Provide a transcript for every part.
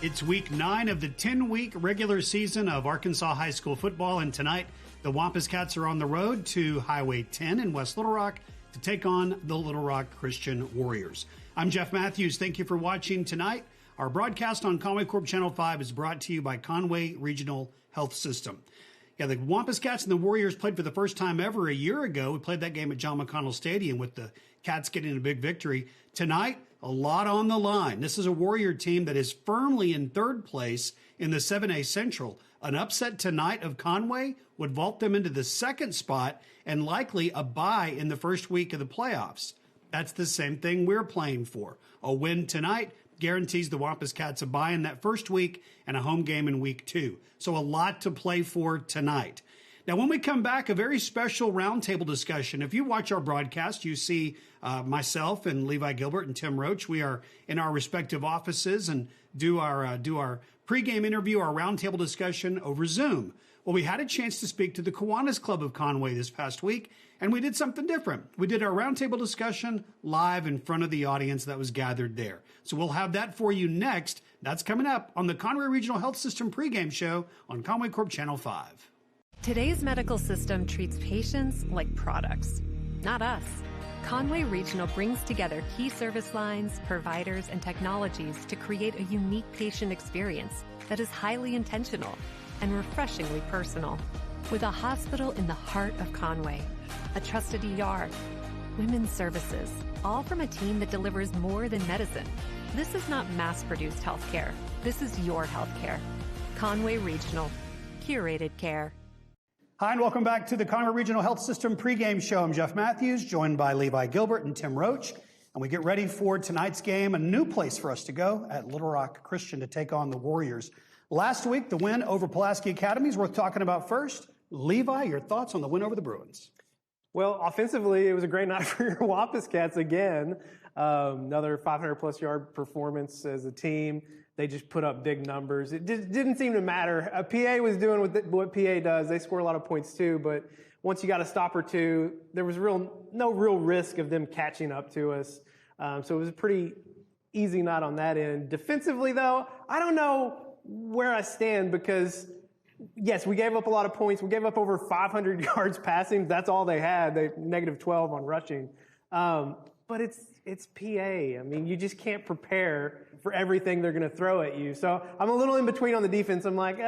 It's week 9 of the 10-week regular season of Arkansas high school football, and tonight the Wampus Cats are on the road to Highway 10 in West Little Rock to take on the Little Rock Christian Warriors. I'm Jeff Matthews. Thank you for watching tonight. Our broadcast on Conway Corp Channel 5 is brought to you by Conway Regional Health System. Yeah, the Wampus Cats and the Warriors played for the first time ever a year ago. We played that game at John McConnell Stadium with the Cats getting a big victory. Tonight, a lot on the line. This is a Warrior team that is firmly in third place in the 7A Central. An upset tonight of Conway would vault them into the second spot and likely a bye in the first week of the playoffs. That's the same thing we're playing for. A win tonight guarantees the Wampus Cats a bye in that first week and a home game in week 2. So a lot to play for tonight. Now, when we come back, a very special roundtable discussion. If you watch our broadcast, you see myself and Levi Gilbert and Tim Roach. We are in our respective offices and do our pregame interview, our roundtable discussion over Zoom. Well, we had a chance to speak to the Kiwanis Club of Conway this past week, and we did something different. We did our roundtable discussion live in front of the audience that was gathered there. So we'll have that for you next. That's coming up on the Conway Regional Health System pregame show on Conway Corp Channel 5. Today's medical system treats patients like products, not us. Conway Regional brings together key service lines, providers, and technologies to create a unique patient experience that is highly intentional and refreshingly personal. With a hospital in the heart of Conway, a trusted ER, women's services, all from a team that delivers more than medicine. This is not mass-produced healthcare. This is your healthcare. Conway Regional, curated care. Hi, and welcome back to the Conway Regional Health System pregame show. I'm Jeff Matthews, joined by Levi Gilbert and Tim Roach. And we get ready for tonight's game, a new place for us to go at Little Rock Christian to take on the Warriors. Last week, the win over Pulaski Academy is worth talking about first. Levi, your thoughts on the win over the Bruins? Well, offensively, it was a great night for your Wampus Cats again. Another 500-plus yard performance as a team. They just put up big numbers. It didn't seem to matter. PA was doing what PA does. They score a lot of points too, but once you got a stop or two, there was no real risk of them catching up to us. So it was a pretty easy night on that end. Defensively, though, I don't know where I stand because, yes, we gave up a lot of points. We gave up over 500 yards passing. That's all they had. They negative 12 on rushing. But it's PA. I mean, you just can't prepare for everything they're going to throw at you. So I'm a little in between on the defense. I'm like,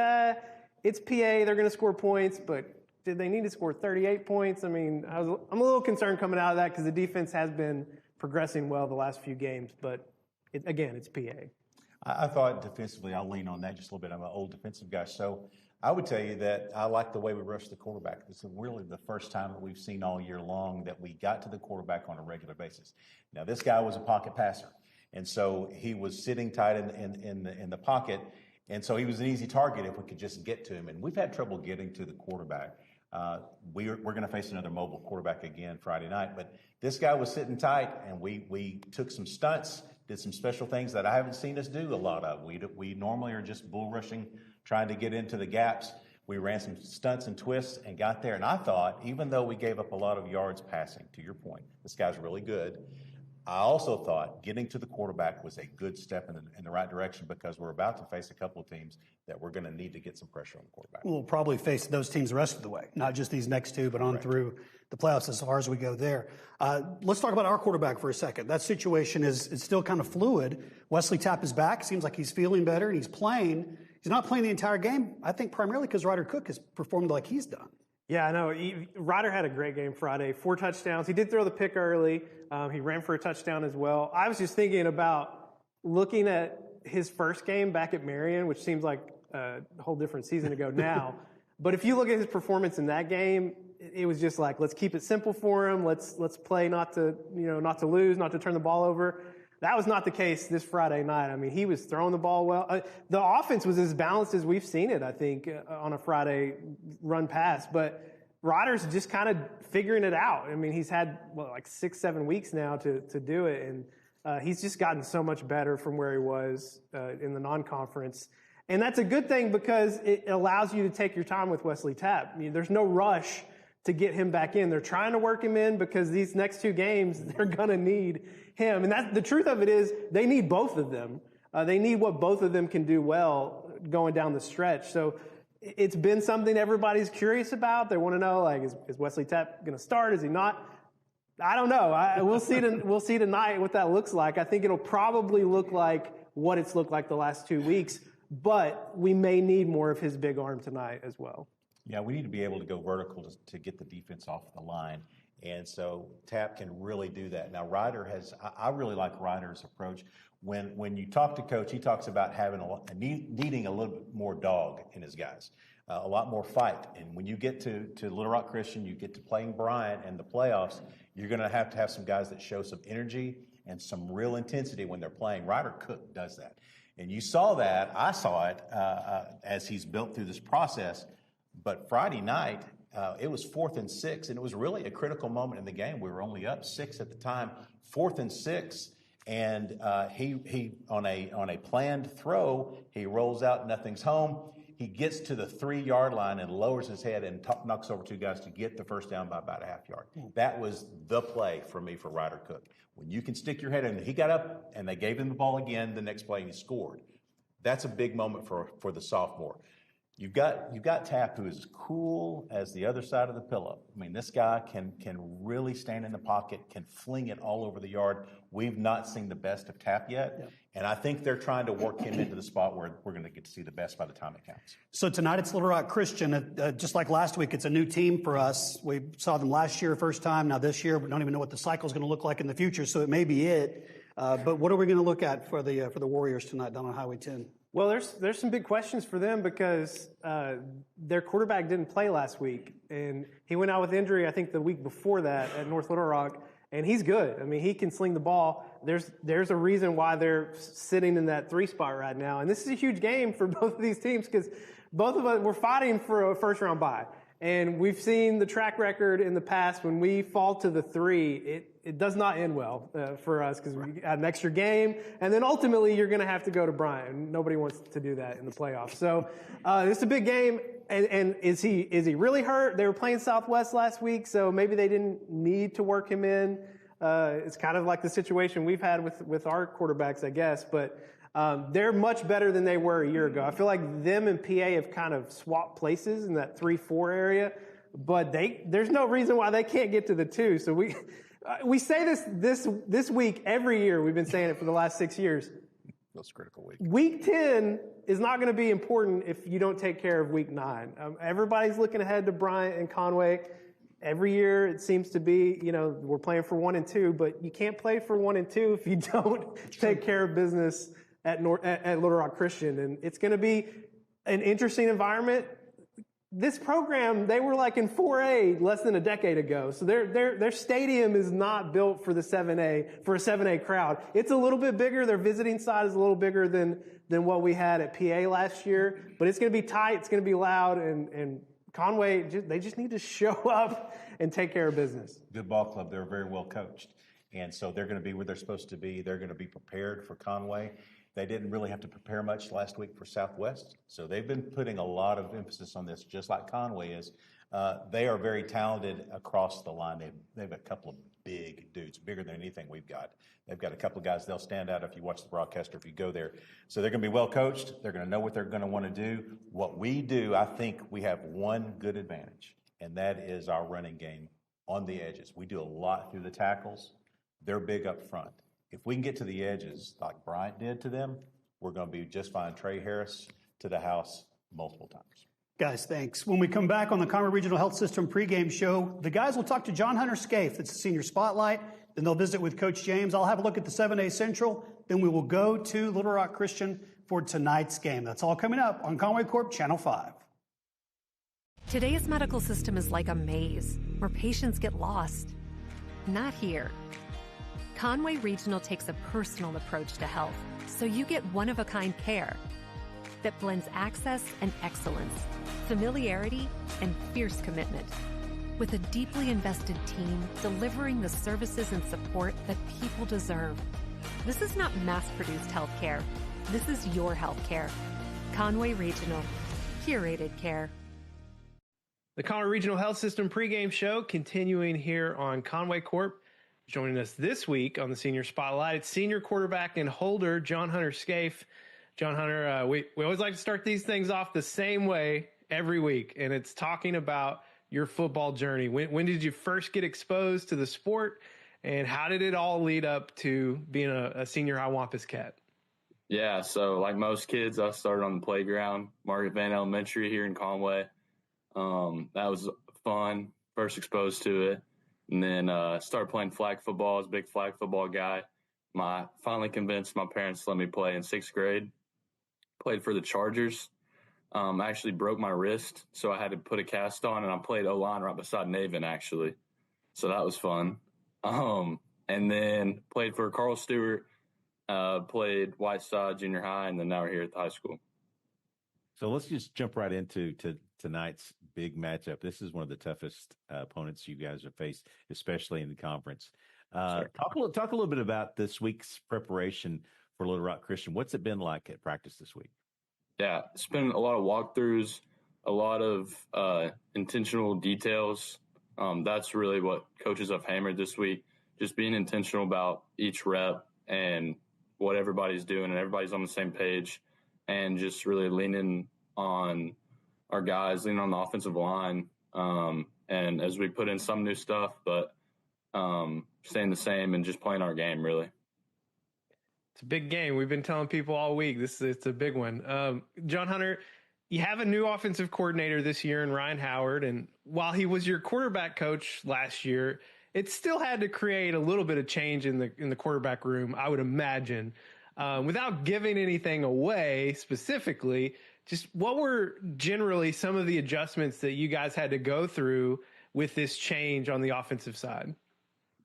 it's PA. They're going to score points, but did they need to score 38 points? I mean, I'm a little concerned coming out of that because the defense has been progressing well the last few games. But it's PA. I thought defensively, I'll lean on that just a little bit. I'm an old defensive guy. So I would tell you that I like the way we rushed the quarterback. This is really the first time that we've seen all year long that we got to the quarterback on a regular basis. Now, this guy was a pocket passer, and so he was sitting tight in the pocket, and so he was an easy target if we could just get to him. And we've had trouble getting to the quarterback. We're going to face another mobile quarterback again Friday night, but this guy was sitting tight, and we took some stunts, did some special things that I haven't seen us do a lot of. We normally are just bull rushing, trying to get into the gaps. We ran some stunts and twists and got there. And I thought, even though we gave up a lot of yards passing, to your point, this guy's really good. I also thought getting to the quarterback was a good step in the right direction because we're about to face a couple of teams that we're going to need to get some pressure on the quarterback. We'll probably face those teams the rest of the way, not just these next two, but on through the playoffs as far as we go there. Let's talk about our quarterback for a second. That situation is still kind of fluid. Wesley Tapp is back. Seems like he's feeling better, and he's playing. He's not playing the entire game, I think primarily because Ryder Cook has performed like he's done. Yeah, I know. Ryder had a great game Friday, 4 touchdowns. He did throw the pick early. He ran for a touchdown as well. I was just thinking about looking at his first game back at Marion, which seems like a whole different season ago now. But if you look at his performance in that game, it was just like, let's keep it simple for him. Let's play not to lose, not to turn the ball over. That was not the case this Friday night. I mean, he was throwing the ball well. The offense was as balanced as we've seen it, I think, on a Friday run pass. But Ryder's just kind of figuring it out. I mean, he's had, 6-7 weeks now to do it. And he's just gotten so much better from where he was in the non-conference. And that's a good thing because it allows you to take your time with Wesley Tapp. I mean, there's no rush to get him back in. They're trying to work him in because these next 2 games, they're going to need him. And the truth of it is they need both of them. They need what both of them can do well going down the stretch. So it's been something everybody's curious about. They want to know, like, is Wesley Tapp going to start? Is he not? I don't know. We'll see tonight what that looks like. I think it'll probably look like what it's looked like the last 2 weeks, but we may need more of his big arm tonight as well. Yeah, we need to be able to go vertical to get the defense off the line. And so Tapp can really do that. Now, I really like Ryder's approach. When you talk to Coach, he talks about needing a little bit more dog in his guys, a lot more fight. And when you get to Little Rock Christian, you get to playing Bryant in the playoffs, you're going to have some guys that show some energy and some real intensity when they're playing. Ryder Cook does that. And you saw that. I saw it as he's built through this process. But Friday night, it was 4th and 6, and it was really a critical moment in the game. We were only up 6 at the time, 4th and 6, and he on a planned throw, he rolls out, nothing's home. He gets to the 3-yard line and lowers his head and knocks over 2 guys to get the first down by about a half yard. That was the play for me for Ryder Cook. When you can stick your head in, he got up and they gave him the ball again the next play and he scored. That's a big moment for the sophomore. You've got Tapp, who is cool as the other side of the pillow. I mean, this guy can really stand in the pocket, can fling it all over the yard. We've not seen the best of Tapp yet, and I think they're trying to work him into the spot where we're going to get to see the best by the time it counts. So tonight it's Little Rock Christian. Just like last week, it's a new team for us. We saw them last year, first time. Now this year, we don't even know what the cycle is going to look like in the future, so it may be it. But what are we going to look at for the Warriors tonight down on Highway 10? Well, there's some big questions for them because their quarterback didn't play last week, and he went out with injury, I think, the week before that at North Little Rock, and he's good. I mean, he can sling the ball. There's a reason why they're sitting in that 3 spot right now, and this is a huge game for both of these teams because both of us, we're fighting for a first-round bye. And we've seen the track record in the past when we fall to the 3, it does not end well for us because we had an extra game. And then ultimately you're going to have to go to Bryant. Nobody wants to do that in the playoffs. So this is a big game. And is he really hurt? They were playing Southwest last week, so maybe they didn't need to work him in. It's kind of like the situation we've had with our quarterbacks, I guess. But they're much better than they were a year ago. I feel like them and PA have kind of swapped places in that 3-4 area, but there's no reason why they can't get to the 2. So we say this week every year. We've been saying it for the last 6 years. That's critical week. Week 10 is not going to be important if you don't take care of week 9. Everybody's looking ahead to Bryant and Conway. Every year it seems to be, we're playing for 1 and 2, but you can't play for 1 and 2 if you don't take care of business at Little Rock Christian. And it's going to be an interesting environment. This program, they were like in 4A less than a decade ago. So their stadium is not built for the 7A, for a 7A crowd. It's a little bit bigger. Their visiting side is a little bigger than what we had at PA last year. But it's going to be tight. It's going to be loud. And Conway, they just need to show up and take care of business. Good ball club. They're very well coached. And so they're going to be where they're supposed to be. They're going to be prepared for Conway. They didn't really have to prepare much last week for Southwest. So they've been putting a lot of emphasis on this, just like Conway is. They are very talented across the line. They have a couple of big dudes, bigger than anything we've got. They've got a couple of guys, they'll stand out if you watch the broadcast or if you go there. So they're going to be well coached. They're going to know what they're going to want to do. What we do, I think we have one good advantage, and that is our running game on the edges. We do a lot through the tackles. They're big up front. If we can get to the edges like Bryant did to them, we're going to be just fine. Trey Harris to the house multiple times. Guys, thanks. When we come back on the Conway Regional Health System pregame show, the guys will talk to John Hunter Scaife. That's the senior spotlight. Then they'll visit with Coach James. I'll have a look at the 7A Central. Then we will go to Little Rock Christian for tonight's game. That's all coming up on Conway Corp Channel 5. Today's medical system is like a maze where patients get lost. Not here. Conway Regional takes a personal approach to health, so you get one-of-a-kind care that blends access and excellence, familiarity and fierce commitment, with a deeply invested team delivering the services and support that people deserve. This is not mass-produced healthcare. This is your healthcare. Conway Regional, curated care. The Conway Regional Health System pregame show continuing here on Conway Corp. Joining us this week on the Senior Spotlight, it's senior quarterback and holder John Hunter Scaife. John Hunter, we always like to start these things off the same way every week, and it's talking about your football journey. When did you first get exposed to the sport, and how did it all lead up to being a senior high Wampus Cat? Yeah, so like most kids, I started on the playground, Margaret Van Elementary here in Conway. That was fun, first exposed to it. And then started playing flag football. I was a big flag football guy. Finally convinced my parents to let me play in 6th grade. Played for the Chargers. I actually broke my wrist, so I had to put a cast on, and I played O-line right beside Naven, actually. So that was fun. And then played for Carl Stewart, played Whiteside Junior High, and then now we're here at the high school. So let's just jump right into tonight's big matchup. This is one of the toughest opponents you guys have faced, especially in the conference. Talk a little bit about this week's preparation for Little Rock Christian. What's it been like at practice this week? Yeah, it's been a lot of walkthroughs, a lot of intentional details. That's really what coaches have hammered this week, just being intentional about each rep and what everybody's doing, and everybody's on the same page, and just really leaning on our guys, leaning on the offensive line. And as we put in some new stuff, but staying the same and just playing our game, really. It's a big game. We've been telling people all week, it's a big one. John Hunter, you have a new offensive coordinator this year in Ryan Howard, and while he was your quarterback coach last year, it still had to create a little bit of change in the quarterback room, I would imagine. Without giving anything away specifically, just what were generally some of the adjustments that you guys had to go through with this change on the offensive side?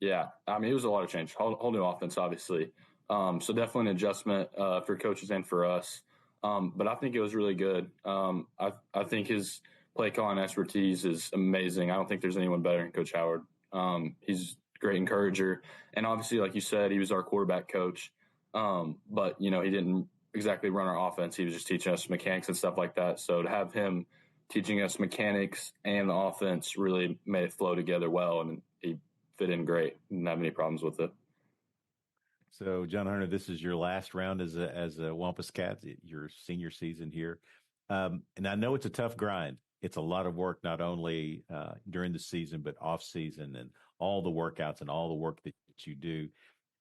Yeah, I mean, it was a lot of change, whole new offense, obviously. So definitely an adjustment for coaches and for us. But I think it was really good. I think his play calling expertise is amazing. I don't think there's anyone better than Coach Howard. He's a great encourager. And obviously, like you said, he was our quarterback coach. But, he didn't exactly run our offense. He was just teaching us mechanics and stuff like that. So to have him teaching us mechanics and the offense really made it flow together well, and he fit in great. Didn't have any problems with it. So, John Hunter, this is your last round as a Wampus Cat, your senior season here. And I know it's a tough grind. It's a lot of work, not only during the season, but off season, and all the workouts and all the work that you do.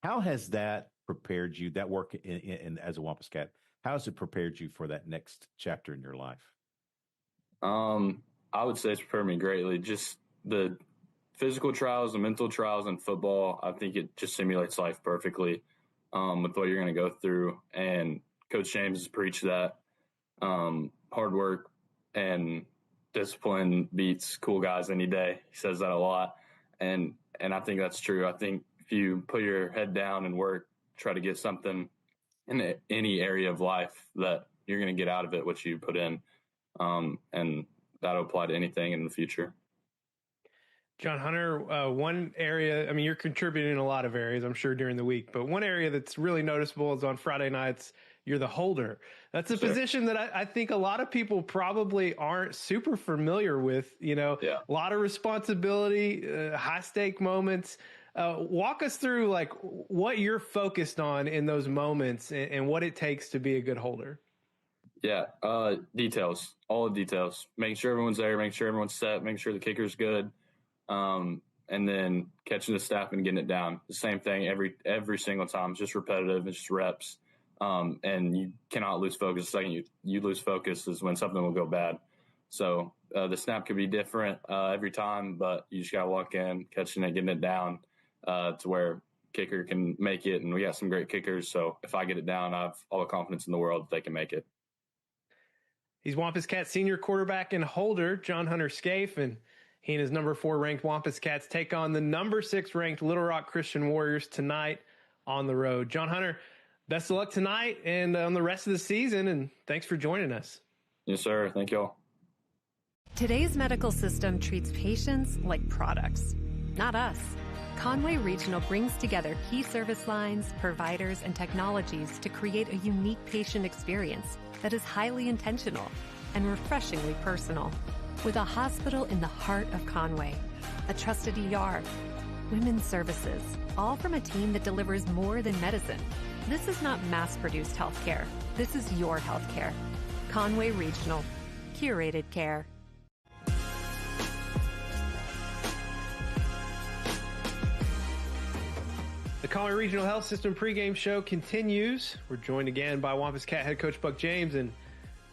How has that prepared you, that work in as a Wampus Cat, how has it prepared you for that next chapter in your life? I would say it's prepared me greatly. Just the physical trials, the mental trials in football, I think it just simulates life perfectly with what you're going to go through. And Coach James has preached that hard work and discipline beats cool guys any day. He says that a lot. And I think that's true. I think if you put your head down and work, try to get something in any area of life, that you're going to get out of it what you put in. And that'll apply to anything in the future. John Hunter, one area, I mean, you're contributing in a lot of areas, I'm sure, during the week, but one area that's really noticeable is on Friday nights, you're the holder. That's a position that I think a lot of people probably aren't super familiar with, a lot of responsibility, high stake moments. Walk us through like what you're focused on in those moments and what it takes to be a good holder. Yeah. Details, all the details, making sure everyone's there, making sure everyone's set, making sure the kicker's good. And then catching the snap and getting it down. The same thing every single time. It's just repetitive. It's just reps. And you cannot lose focus. The second you lose focus is when something will go bad. So the snap could be different every time, but you just got to walk in, catching it, getting it down to where kicker can make it. And we got some great kickers. So if I get it down, I have all the confidence in the world that they can make it. He's Wampus Cat senior quarterback and holder, John Hunter Scaife, and he and his number 4 ranked Wampus Cats take on the number 6 ranked Little Rock Christian Warriors tonight on the road. John Hunter, best of luck tonight and on the rest of the season, and thanks for joining us. Yes, sir. Thank you all. Today's medical system treats patients like products, not us. Conway Regional brings together key service lines, providers, and technologies to create a unique patient experience that is highly intentional and refreshingly personal. With a hospital in the heart of Conway, a trusted ER, women's services, all from a team that delivers more than medicine. This is not mass-produced healthcare. This is your healthcare. Conway Regional. Curated care. The Conway Regional Health System pregame show continues. We're joined again by Wampus Cat head coach Buck James. And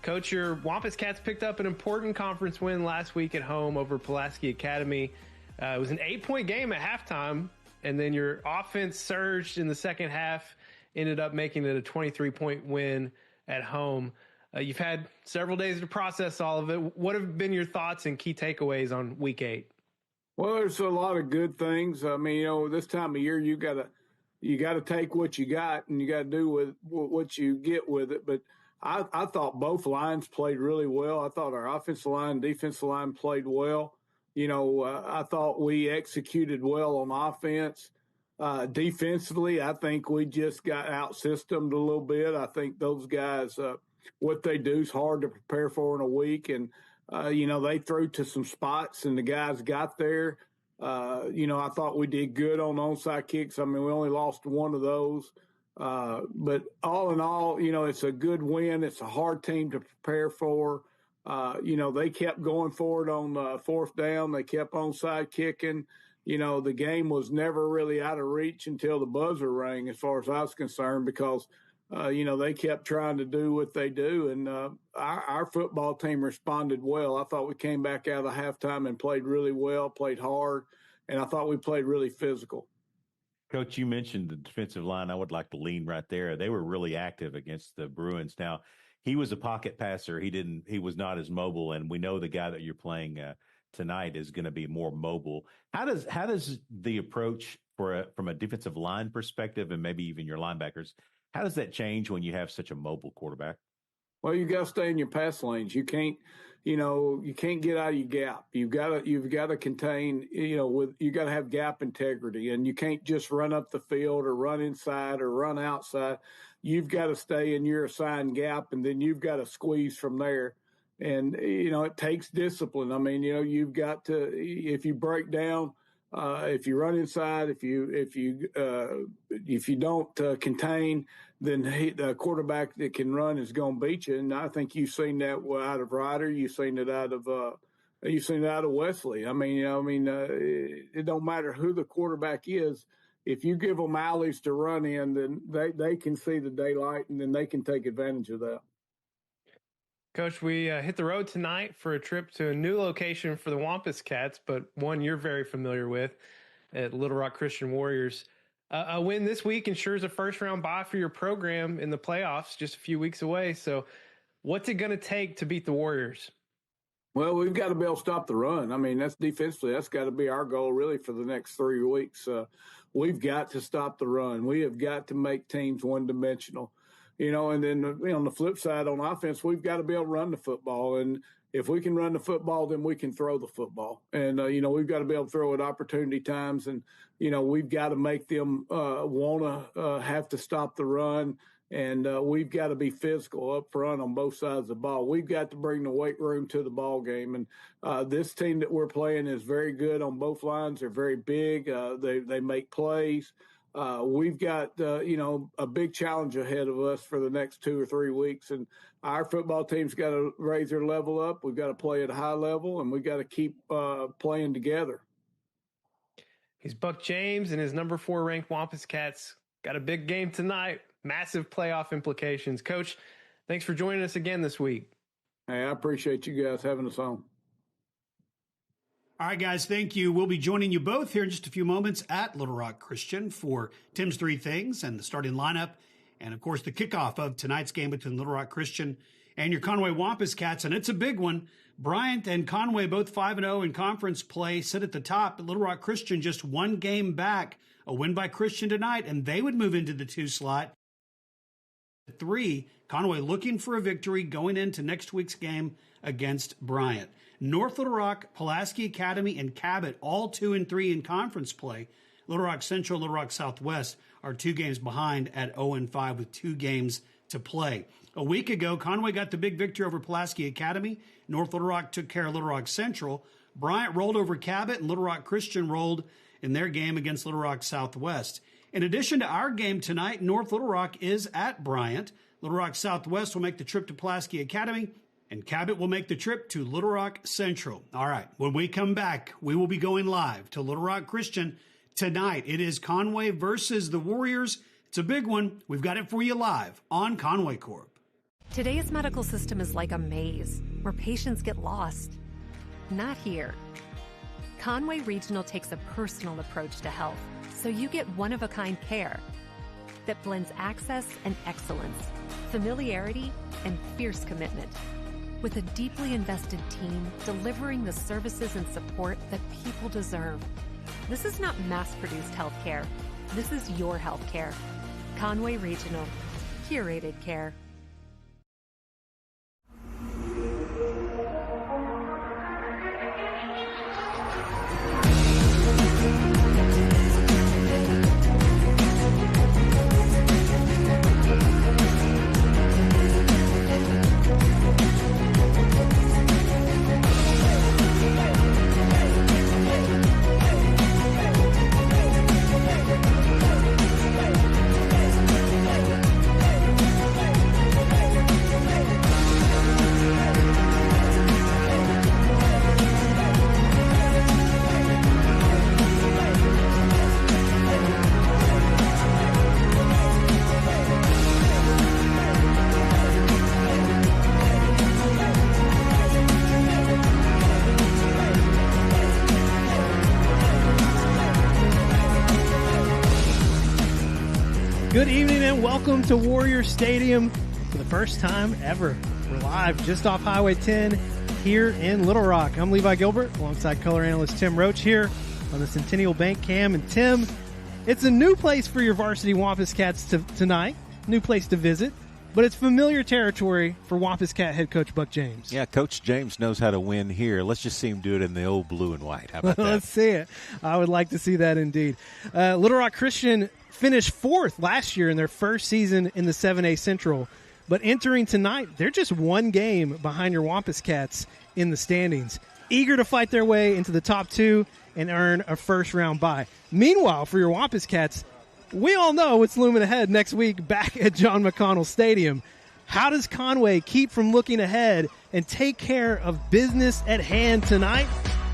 Coach, your Wampus Cats picked up an important conference win last week at home over Pulaski Academy. It was an 8-point game at halftime, and then your offense surged in the second half, ended up making it a 23-point win at home. You've had several days to process all of it. What have been your thoughts and key takeaways on week 8? Well, there's a lot of good things. I mean, this time of year, you got to take what you got and you got to do with what you get with it. But I thought both lines played really well. I thought our offensive line and defensive line played well. I thought we executed well on offense. Defensively, I think we just got out-systemed a little bit. I think those guys, what they do is hard to prepare for in a week. And, they threw to some spots and the guys got there. I thought we did good on onside kicks. I mean, we only lost one of those. But all in all, it's a good win. It's a hard team to prepare for. They kept going forward on fourth down. They kept onside kicking. The game was never really out of reach until the buzzer rang, as far as I was concerned, because, they kept trying to do what they do. And our football team responded well. I thought we came back out of the halftime and played really well, played hard, and I thought we played really physical. Coach, you mentioned the defensive line. I would like to lean right there. They were really active against the Bruins. Now, he was a pocket passer. He was not as mobile, and we know the guy that you're playing tonight is going to be more mobile. How does the approach from a defensive line perspective, and maybe even your linebackers, how does that change when you have such a mobile quarterback? Well, you got to stay in your pass lanes. You can't get out of your gap. You've got to contain. You got to have gap integrity, and you can't just run up the field or run inside or run outside. You've got to stay in your assigned gap, and then you've got to squeeze from there. And it takes discipline. I mean, you've got to, if you break down, if you run inside, if you don't contain, then the quarterback that can run is going to beat you. And I think you've seen that out of Ryder. You've seen it out of Wesley. I mean, it don't matter who the quarterback is. If you give them alleys to run in, then they can see the daylight, and then they can take advantage of that. Coach, we hit the road tonight for a trip to a new location for the Wampus Cats, but one you're very familiar with at Little Rock Christian Warriors. A win this week ensures a first-round bye for your program in the playoffs just a few weeks away. So what's it going to take to beat the Warriors? Well, we've got to be able to stop the run. I mean, that's defensively. That's got to be our goal really for the next 3 weeks. We've got to stop the run. We have got to make teams one-dimensional. And then on the flip side, on offense, we've got to be able to run the football. And if we can run the football, then we can throw the football. And, we've got to be able to throw at opportunity times. And, we've got to make them want to have to stop the run. And we've got to be physical up front on both sides of the ball. We've got to bring the weight room to the ball game. And this team that we're playing is very good on both lines. They're very big. They make plays. We've got, a big challenge ahead of us for the next 2 or 3 weeks. And our football team's got to raise their level up. We've got to play at a high level, and we've got to keep playing together. He's Buck James, and his number 4 ranked Wampus Cats got a big game tonight. Massive playoff implications. Coach, thanks for joining us again this week. Hey, I appreciate you guys having us on. All right, guys, thank you. We'll be joining you both here in just a few moments at Little Rock Christian for Tim's Three Things and the starting lineup, and, of course, the kickoff of tonight's game between Little Rock Christian and your Conway Wampus Cats, and it's a big one. Bryant and Conway, both 5-0 in conference play, sit at the top. Little Rock Christian just one game back. A win by Christian tonight, and they would move into the 2 slot. 3, Conway looking for a victory going into next week's game against Bryant. North Little Rock, Pulaski Academy, and Cabot, all 2 and 3 in conference play. Little Rock Central, Little Rock Southwest are 2 games behind at 0 and 5 with 2 games to play. A week ago, Conway got the big victory over Pulaski Academy. North Little Rock took care of Little Rock Central. Bryant rolled over Cabot, and Little Rock Christian rolled in their game against Little Rock Southwest. In addition to our game tonight, North Little Rock is at Bryant. Little Rock Southwest will make the trip to Pulaski Academy, and Cabot will make the trip to Little Rock Central. All right, when we come back, we will be going live to Little Rock Christian tonight. It is Conway versus the Warriors. It's a big one. We've got it for you live on Conway Corp. Today's medical system is like a maze where patients get lost. Not here. Conway Regional takes a personal approach to health, so you get one-of-a-kind care that blends access and excellence, familiarity and fierce commitment, with a deeply invested team delivering the services and support that people deserve. This is not mass-produced healthcare. This is your healthcare. Conway Regional. Curated care. Good evening and welcome to Warrior Stadium for the first time ever. We're live just off Highway 10 here in Little Rock. I'm Levi Gilbert alongside color analyst Tim Roach here on the Centennial Bank Cam. And Tim, it's a new place for your varsity Wampus Cats tonight, new place to visit, but it's familiar territory for Wampus Cat head coach Buck James. Yeah, Coach James knows how to win here. Let's just see him do it in the old blue and white. How about that? Let's see it. I would like to see that indeed. Little Rock Christian finished fourth last year in their first season in the 7A Central, but entering tonight, they're just one game behind your Wampus Cats in the standings, eager to fight their way into the top two and earn a first-round bye. Meanwhile, for your Wampus Cats, we all know what's looming ahead next week back at John McConnell Stadium. How does Conway keep from looking ahead and take care of business at hand tonight?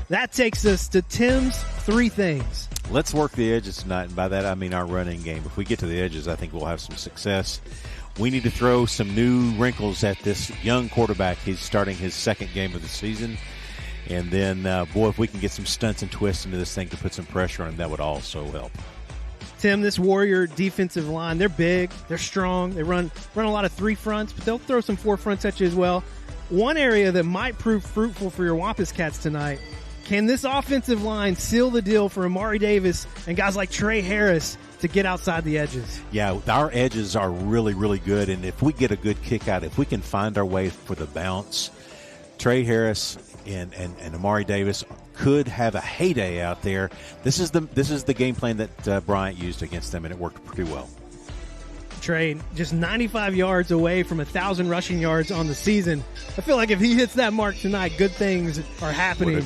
That takes us to Tim's three things. Let's work the edges tonight, and by that I mean our running game. If we get to the edges, I think we'll have some success. We need to throw some new wrinkles at this young quarterback. He's starting his second game of the season. And then, boy, if we can get some stunts and twists into this thing to put some pressure on him, that would also help. Tim, this Warrior defensive line, they're big, they're strong, they run a lot of three fronts, but they'll throw some four fronts at you as well. One area that might prove fruitful for your Wampus Cats tonight, can this offensive line seal the deal for Amari Davis and guys like Trey Harris to get outside the edges? Yeah, our edges are really, really good, and if we get a good kick out, if we can find our way for the bounce, Trey Harris and Amari Davis could have a heyday out there. This is the game plan that Bryant used against them, and it worked pretty well. Trey, just 95 yards away from 1,000 rushing yards on the season. I feel like if he hits that mark tonight, good things are happening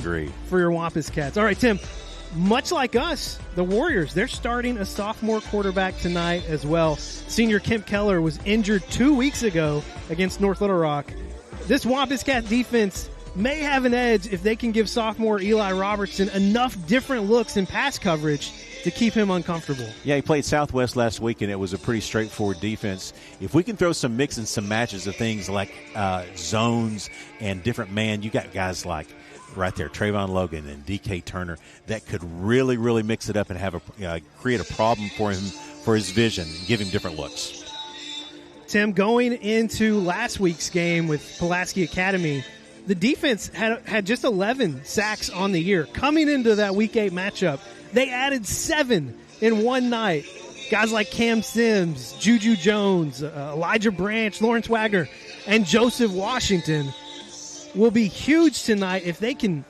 for your Wampus Cats. All right, Tim, much like us, the Warriors, they're starting a sophomore quarterback tonight as well. Senior Kemp Keller was injured 2 weeks ago against North Little Rock. This Wampus Cat defense may have an edge if they can give sophomore Eli Robertson enough different looks in pass coverage to keep him uncomfortable. Yeah, he played Southwest last week, and it was a pretty straightforward defense. If we can throw some mix and some matches of things like zones and different man, you got guys like right there, Trayvon Logan and DK Turner, that could really, really mix it up and have create a problem for him for his vision and give him different looks. Tim, going into last week's game with Pulaski Academy, the defense had just 11 sacks on the year. Coming into that Week 8 matchup, they added 7 in one night. Guys like Cam Sims, Juju Jones, Elijah Branch, Lawrence Wagner, and Joseph Washington will be huge tonight if they can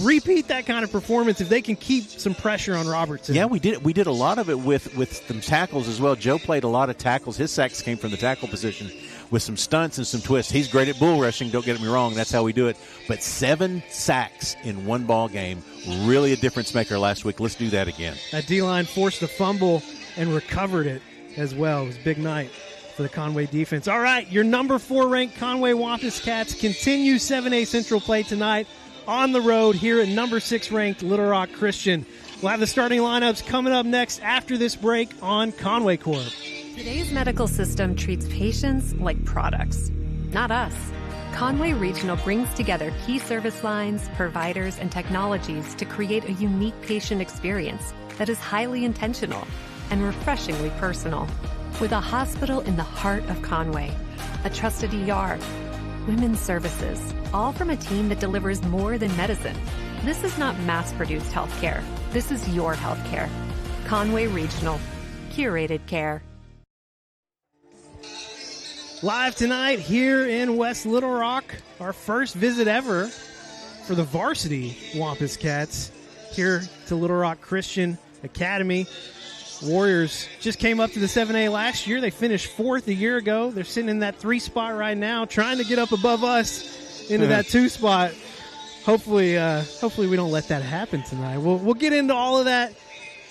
repeat that kind of performance if they can keep some pressure on Robertson. Yeah, we did. We did a lot of it with some tackles as well. Joe played a lot of tackles. His sacks came from the tackle position with some stunts and some twists. He's great at bull rushing. Don't get me wrong. That's how we do it. But 7 sacks in one ball game, really a difference maker last week. Let's do that again. That D-line forced a fumble and recovered it as well. It was a big night for the Conway defense. All right, your number 4 ranked Conway Wampus Cats continue 7A Central play tonight on the road here at number 6 ranked Little Rock Christian. We'll have the starting lineups coming up next after this break on Conway Corp. Today's medical system treats patients like products, not us. Conway Regional brings together key service lines, providers, and technologies to create a unique patient experience that is highly intentional and refreshingly personal. With a hospital in the heart of Conway, a trusted ER, women's services, all from a team that delivers more than medicine. This is not mass-produced healthcare. This is your healthcare. Conway Regional. Curated care. Live tonight here in West Little Rock, our first visit ever for the varsity Wampus Cats here to Little Rock Christian Academy. Warriors just came up to the 7A last year. They finished 4th a year ago. They're sitting in that 3 spot right now, trying to get up above us into that 2 spot. Hopefully we don't let that happen tonight. We'll get into all of that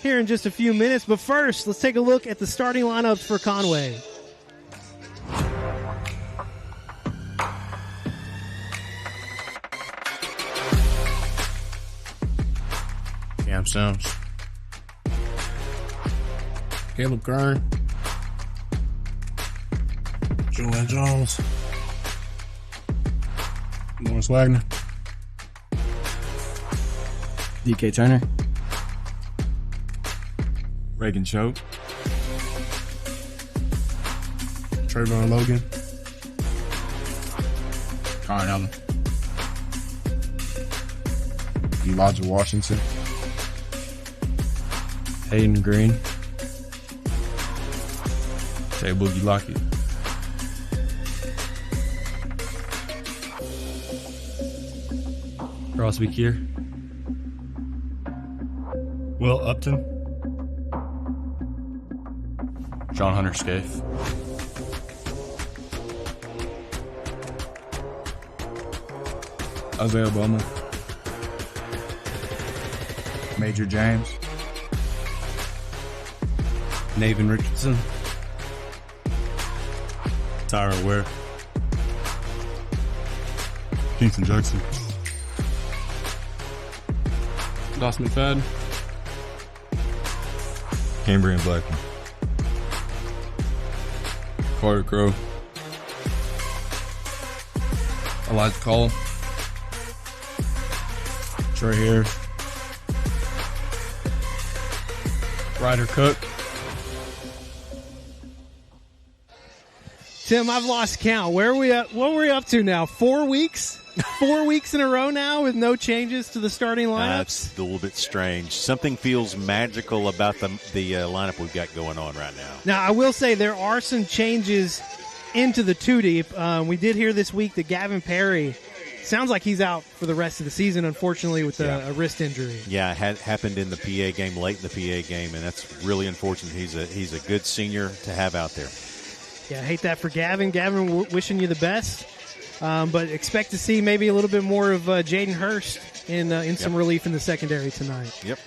here in just a few minutes. But first, let's take a look at the starting lineups for Conway. Cam Sims, Caleb Kern, Julian Jones, Lawrence Wagner, DK Turner, Reagan Choate, Trayvon Logan, Karen Allen, Elijah Washington, Hayden Green, Tay Boogie Lockett, Crosby Kier, Will Upton, John Hunter Scaife, Isaiah Bowman, Major James, Nathan Richardson, Tyron Ware, Kingston Jackson, Dawson McFadden, Cambrian Blackman, Carter Crow, Elijah Cole, Trey Harris, Ryder Cook. Tim, I've lost count. Where are we at? What were we up to now? 4 weeks? 4 weeks in a row now with no changes to the starting lineups? That's a little bit strange. Something feels magical about the lineup we've got going on right now. Now, I will say there are some changes into the 2-deep. We did hear this week that Gavin Perry sounds like he's out for the rest of the season, unfortunately, with a wrist injury. Yeah, it happened in the PA game, late in the PA game, and that's really unfortunate. He's a good senior to have out there. Yeah, I hate that for Gavin. Gavin, wishing you the best. But expect to see maybe a little bit more of Jaden Hurst in some relief in the secondary tonight. Yep.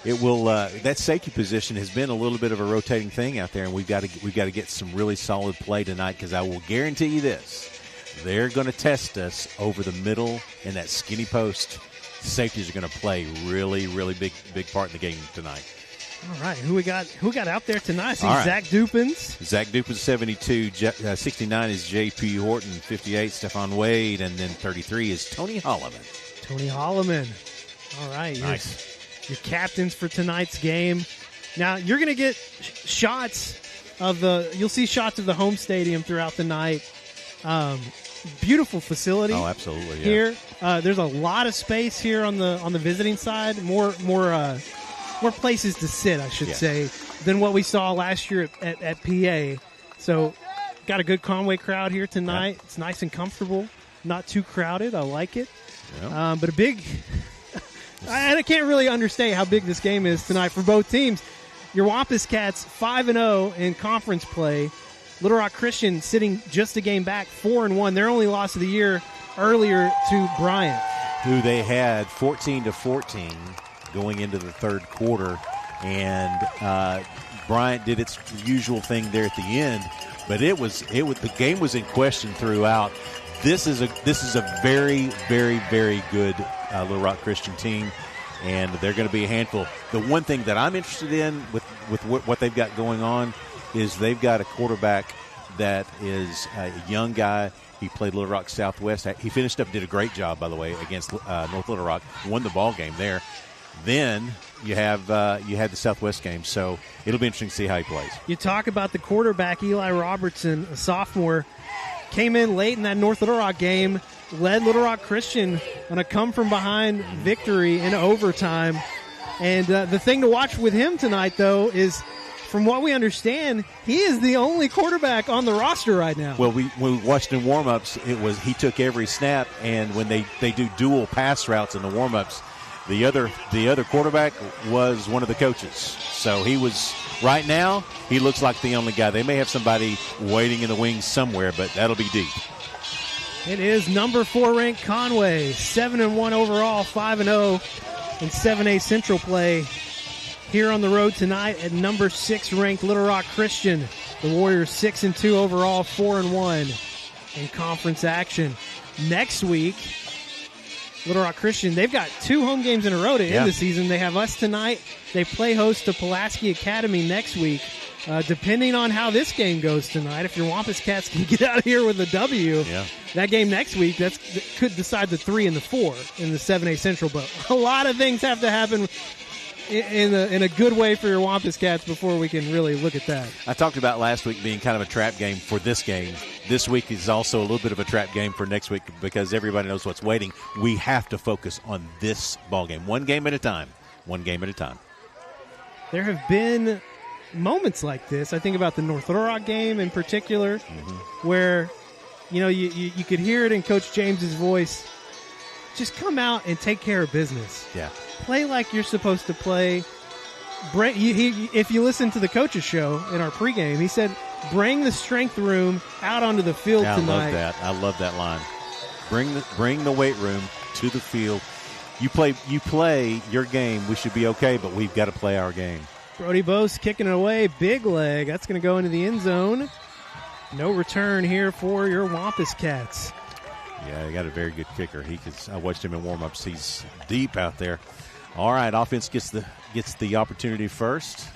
It will. That safety position has been a little bit of a rotating thing out there, and we've got to get some really solid play tonight, because I will guarantee you this: they're going to test us over the middle and that skinny post. Safeties are going to play really, really big part in the game tonight. All right, who we got out there tonight? I see right. Zach Dupins. Zach Dupins, 72. 69 is J.P. Horton. 58, Stephon Wade. And then 33 is Tony Holloman. Tony Holloman. All right. Nice. Your captains for tonight's game. Now, you're going to get shots of you'll see shots of the home stadium throughout the night. Beautiful facility. Oh, absolutely. Yeah. Here. There's a lot of space here on the visiting side. More places to sit, I should say, than what we saw last year at PA. So, got a good Conway crowd here tonight. Yep. It's nice and comfortable, not too crowded. I like it. Yeah. But a big I can't really understate how big this game is tonight for both teams. Your Wampus Cats 5-0 in conference play. Little Rock Christian sitting just a game back, 4-1. Their only loss of the year earlier to Bryant, who they had 14-14 going into the third quarter, and Bryant did its usual thing there at the end, but the game was in question throughout. This is a very, very, very good Little Rock Christian team, and they're going to be a handful. The one thing that I'm interested in with what they've got going on is they've got a quarterback that is a young guy. He played Little Rock Southwest. He finished up, did a great job, by the way, against North Little Rock. Won the ball game there. Then you had the Southwest game, so it'll be interesting to see how he plays. You talk about the quarterback, Eli Robertson, a sophomore, came in late in that North Little Rock game, led Little Rock Christian on a come-from-behind victory in overtime. And the thing to watch with him tonight, though, is from what we understand, he is the only quarterback on the roster right now. Well, we watched in warm-ups, he took every snap, and when they do dual pass routes in the warm-ups, the other quarterback was one of the coaches. So right now, he looks like the only guy. They may have somebody waiting in the wings somewhere, but that'll be deep. It is number 4 ranked Conway, 7-1 overall, 5-0 in 7A Central play. Here on the road tonight at number 6 ranked Little Rock Christian. The Warriors 6-2 overall, 4-1 in conference action. Next week, Little Rock Christian, they've got 2 home games in a row to end the season. They have us tonight. They play host to Pulaski Academy next week. Depending on how this game goes tonight, if your Wampus Cats can get out of here with a W, that game next week that could decide the 3 and the 4 in the 7A Central. But a lot of things have to happen in a good way for your Wampus Cats before we can really look at that. I talked about last week being kind of a trap game for this game. This week is also a little bit of a trap game for next week because everybody knows what's waiting. We have to focus on this ball game. One game at a time. One game at a time. There have been moments like this. I think about the North Little Rock game in particular, where you could hear it in Coach James's voice. Just come out and take care of business. Yeah. Play like you're supposed to play. If you listen to the coach's show in our pregame, he said, bring the strength room out onto the field tonight. I love that line. Bring the weight room to the field. You play your game. We should be okay, but we've got to play our game. Brody Bose kicking it away. Big leg. That's going to go into the end zone. No return here for your Wampus Cats. Yeah, he got a very good kicker. I watched him in warm-ups. He's deep out there. All right, offense gets the opportunity first.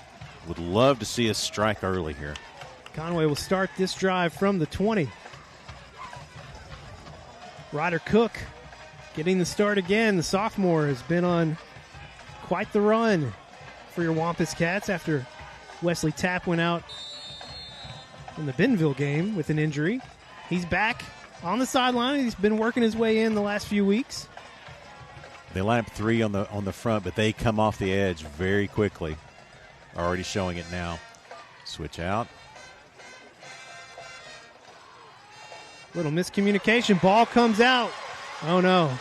Would love to see us strike early here. Conway will start this drive from the 20. Ryder Cook getting the start again. The sophomore has been on quite the run for your Wampus Cats after Wesley Tapp went out in the Bentonville game with an injury. He's back on the sideline. He's been working his way in the last few weeks. They line up 3 on the front, but they come off the edge very quickly. Already showing it now. Switch out. Little miscommunication. Ball comes out. Oh, no.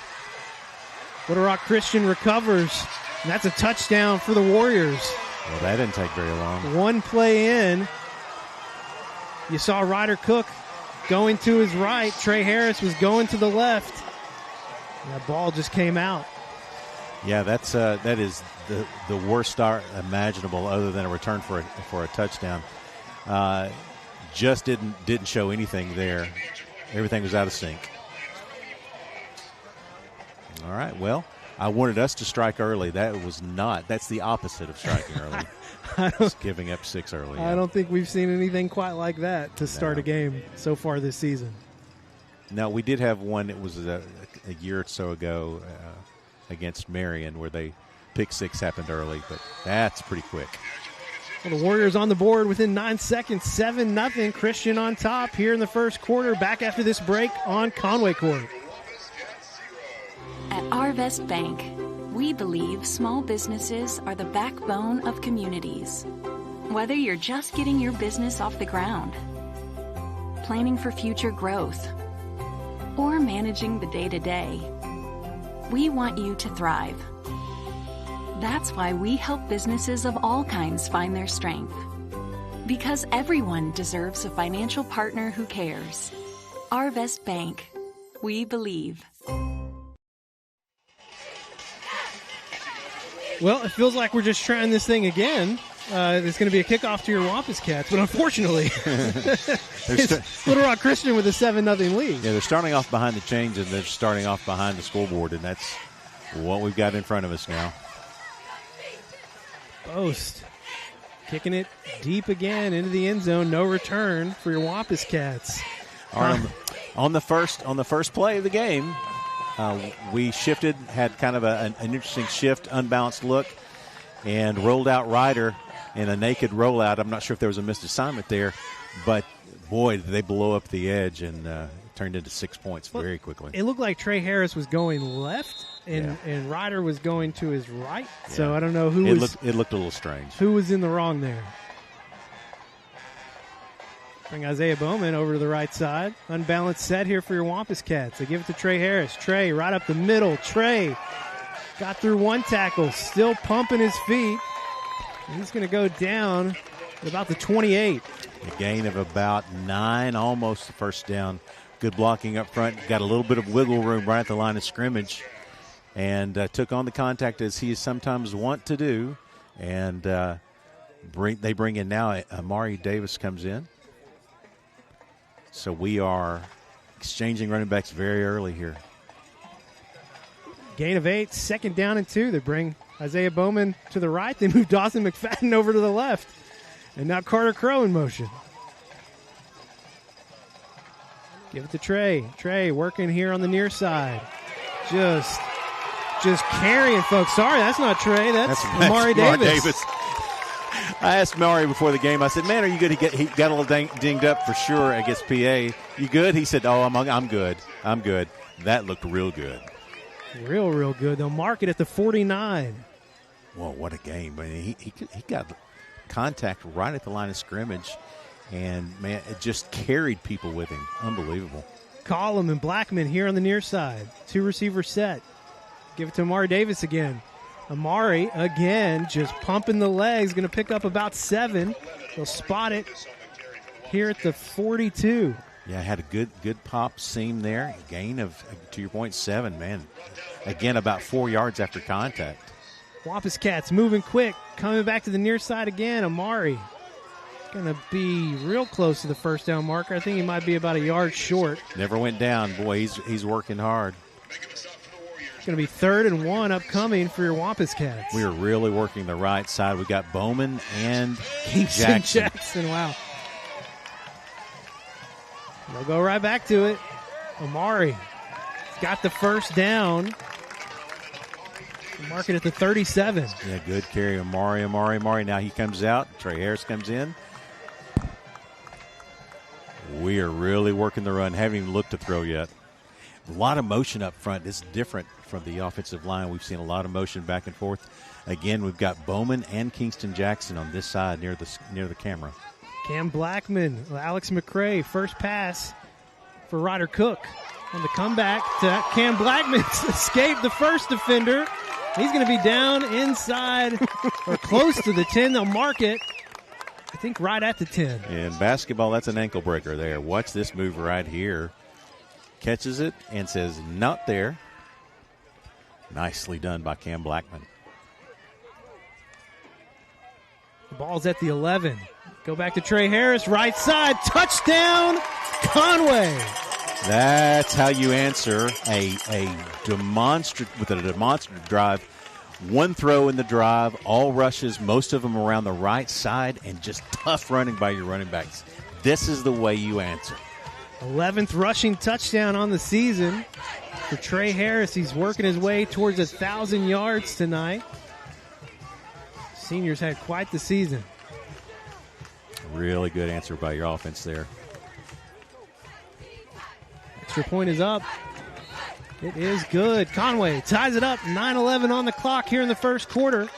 Little Rock Christian recovers. And that's a touchdown for the Warriors. Well, that didn't take very long. One play in. You saw Ryder Cook going to his right. Trey Harris was going to the left. And that ball just came out. Yeah, that is the worst start imaginable, other than a return for a touchdown. Just didn't show anything there. Everything was out of sync. All right. Well, I wanted us to strike early. That's the opposite of striking early. Just giving up 6 early. I don't think we've seen anything quite like that to start a game so far this season. No, we did have one. It was a year or so ago against Marion where they pick 6 happened early, but that's pretty quick. Well, the Warriors on the board within 9 seconds, 7-0. Christian on top here in the first quarter. Back after this break on Conway Court. At Arvest Bank, we believe small businesses are the backbone of communities. Whether you're just getting your business off the ground, planning for future growth, or managing the day-to-day, We want you to thrive. That's why we help businesses of all kinds find their strength. Because everyone deserves a financial partner who cares. Arvest Bank. We believe. Well, it feels like we're just trying this thing again. It's going to be a kickoff to your Wampus Cats, but unfortunately, it's Little Rock Christian with a 7-0 lead. Yeah, they're starting off behind the chains, and they're starting off behind the scoreboard, and that's what we've got in front of us now. Post. Kicking it deep again into the end zone. No return for your Wampus Cats. All right, on the first play of the game, we shifted, had kind of an interesting shift, unbalanced look, and rolled out Ryder in a naked rollout. I'm not sure if there was a missed assignment there, but boy, did they blow up the edge and turned into 6 points very quickly. It looked like Trey Harris was going left, and Ryder was going to his right. Yeah. So I don't know who it looked a little strange. Who was in the wrong there? Bring Isaiah Bowman over to the right side. Unbalanced set here for your Wampus Cats. They give it to Trey Harris. Trey right up the middle. Trey got through one tackle, still pumping his feet. He's going to go down at about the 28. A gain of about 9, almost the first down. Good blocking up front. Got a little bit of wiggle room right at the line of scrimmage. And took on the contact as he sometimes want to do. And they bring in now Amari Davis comes in. So we are exchanging running backs very early here. Gain of 8, 2nd down and 2. They bring Isaiah Bowman to the right. They move Dawson McFadden over to the left. And now Carter Crow in motion. Give it to Trey. Trey working here on the near side. Just carrying, folks. Sorry, that's not Trey. That's Amari Davis. I asked Maury before the game. I said, "Man, are you good?" He got a little dinged up for sure against PA. You good? He said, "Oh, I'm good. I'm good." That looked real good. Real good. They'll mark it at the 49. Well, what a game! I mean, he got contact right at the line of scrimmage, and man, it just carried people with him. Unbelievable. Collum and Blackman here on the near side. 2 receiver set. Give it to Amari Davis again. Amari, again, just pumping the legs. Going to pick up about 7. They'll spot it here at the 42. Yeah, had a good pop seam there. A gain of, to your point, 7, man. Again, about 4 yards after contact. Wampus Cats moving quick. Coming back to the near side again. Amari going to be real close to the first down marker. I think he might be about a yard short. Never went down. Boy, he's working hard. It's going to be 3rd and 1 upcoming for your Wampus Cats. We are really working the right side. We got Bowman and Jackson. Wow. They'll go right back to it. Amari got the first down. Mark it at the 37. Yeah, good carry. Amari. Now he comes out. Trey Harris comes in. We are really working the run. Haven't even looked to throw yet. A lot of motion up front. It's different from the offensive line. We've seen a lot of motion back and forth. Again, we've got Bowman and Kingston Jackson on this side near the camera. Cam Blackman, Alex McCray, first pass for Ryder Cook. On the comeback to Cam Blackman, escaped the first defender. He's going to be down inside or close to the 10. They'll mark it, I think, right at the 10. In basketball, that's an ankle breaker there. Watch this move right here. Catches it and says, not there. Nicely done by Cam Blackman. The ball's at the 11. Go back to Trey Harris, right side, touchdown, Conway. That's how you answer a demonstrative drive. One throw in the drive, all rushes, most of them around the right side, and just tough running by your running backs. This is the way you answer. 11th rushing touchdown on the season for Trey Harris. He's working his way towards 1,000 yards tonight. Seniors had quite the season. Really good answer by your offense there. Extra point is up. It is good. Conway ties it up. 9:11 on the clock here in the first quarter.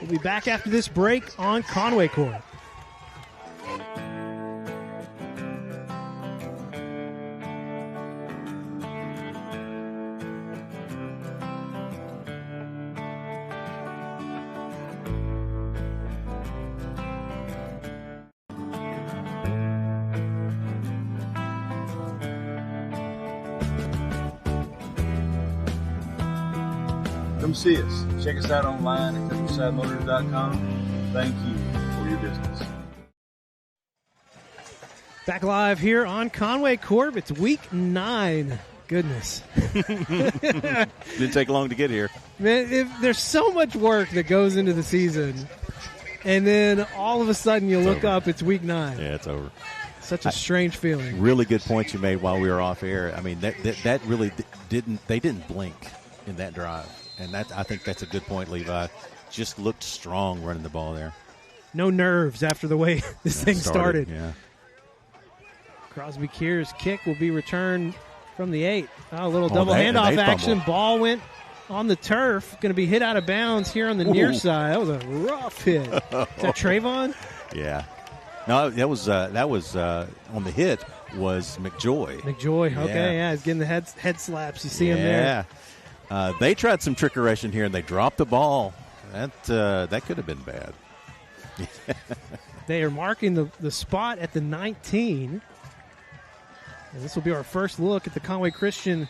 We'll be back after this break on Conway Court. Come see us. Check us out online at CountrysideMotors.com. Thank you for your business. Back live here on Conway Corp. It's week 9. Goodness. Didn't take long to get here. Man, there's so much work that goes into the season, and then all of a sudden you look up, it's week 9. Yeah, it's over. Such a strange feeling. Really good points you made while we were off air. I mean, that really didn't blink in that drive. And I think that's a good point, Levi. Just looked strong running the ball there. No nerves after the way this thing started. Yeah. Crosby Keir's kick will be returned from the 8. A little double handoff action. Ball went on the turf. Going to be hit out of bounds here on the near side. That was a rough hit. Is that Trayvon? Yeah. No, that was on the hit was McJoy. McJoy, okay, yeah, he's getting the head slaps. You see him there. Yeah. They tried some trickeration here, and they dropped the ball. That could have been bad. They are marking the spot at the 19. And this will be our first look at the Conway Christian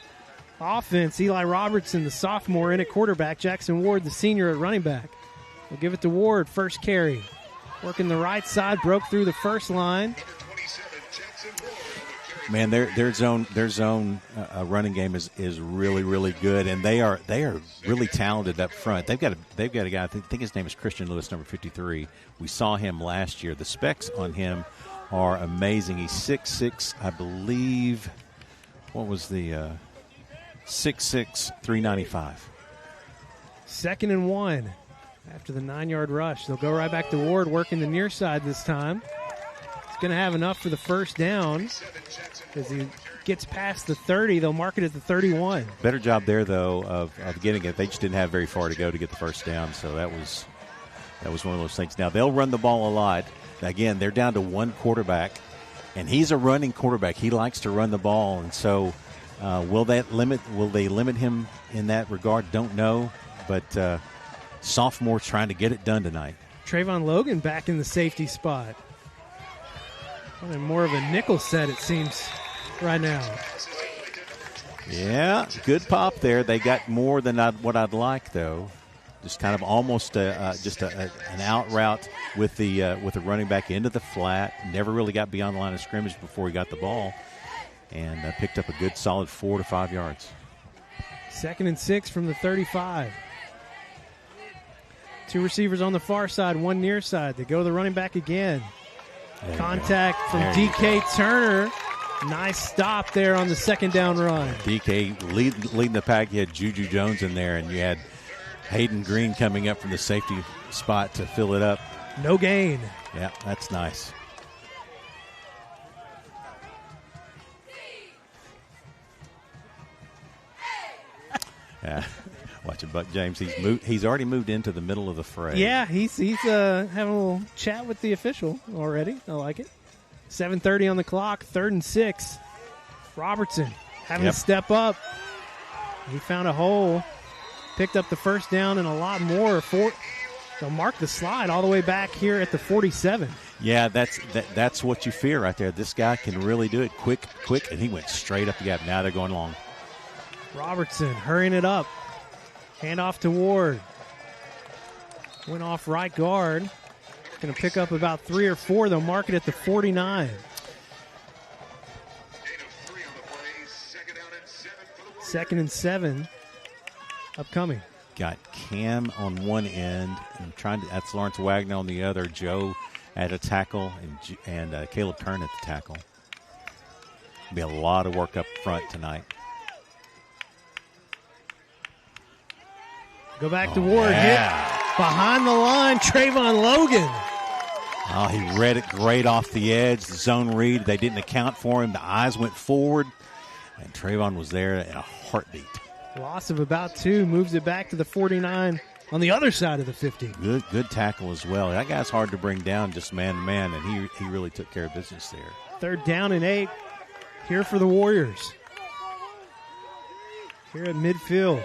offense. Eli Robertson, the sophomore, in at quarterback. Jackson Ward, the senior, at running back. We'll give it to Ward, first carry. Working the right side, broke through the first line. Man, their zone running game is really, really good, and they are really talented up front. They've got a guy. I think his name is Christian Lewis, number 53. We saw him last year. The specs on him are amazing. He's 6'6", I believe. What was the 6'6", 395. 2nd and 1 after the 9-yard rush. They'll go right back to Ward, working the near side this time. He's going to have enough for the first down. As he gets past the 30, they'll mark it at the 31. Better job there, though, of getting it. They just didn't have very far to go to get the first down, so that was one of those things. Now, they'll run the ball a lot. Again, they're down to one quarterback, and he's a running quarterback. He likes to run the ball, and so will they limit him in that regard? Don't know, but sophomore trying to get it done tonight. Trayvon Logan back in the safety spot. And more of a nickel set, it seems, right now. Yeah, good pop there. They got more than what I'd like, though. Just kind of almost an out route with the running back into the flat. Never really got beyond the line of scrimmage before he got the ball, and picked up a good solid 4 to 5 yards. 2nd and 6 from the 35. 2 receivers on the far side, 1 near side. They go to the running back again. Contact from DK Turner. Nice stop there on the 2nd down run. DK leading the pack. You had Juju Jones in there, and you had Hayden Green coming up from the safety spot to fill it up. No gain. Yeah, that's nice. Yeah. Watching Buck James, he's already moved into the middle of the fray. Yeah, he's having a little chat with the official already. I like it. 7:30 on the clock, 3rd and 6. Robertson having to step up. He found a hole, picked up the first down and a lot more. They'll mark the slide all the way back here at the 47. Yeah, that's what you fear right there. This guy can really do it quick, and he went straight up the gap. Now they're going long. Robertson hurrying it up. Handoff to Ward. Went off right guard. Going to pick up about 3 or 4. They'll mark it at the 49. 2nd and 7 upcoming. Got Cam on one end, and that's Lawrence Wagner on the other. Joe at a tackle, and Caleb Kern at the tackle. Be a lot of work up front tonight. Go back to Ward. Hit behind the line. Trayvon Logan. Oh, he read it great off the edge. The zone read. They didn't account for him. The eyes went forward, and Trayvon was there in a heartbeat. Loss of about 2. Moves it back to the 49 on the other side of the 50. Good tackle as well. That guy's hard to bring down just man to man, and he really took care of business there. 3rd down and 8 here for the Warriors. Here at midfield.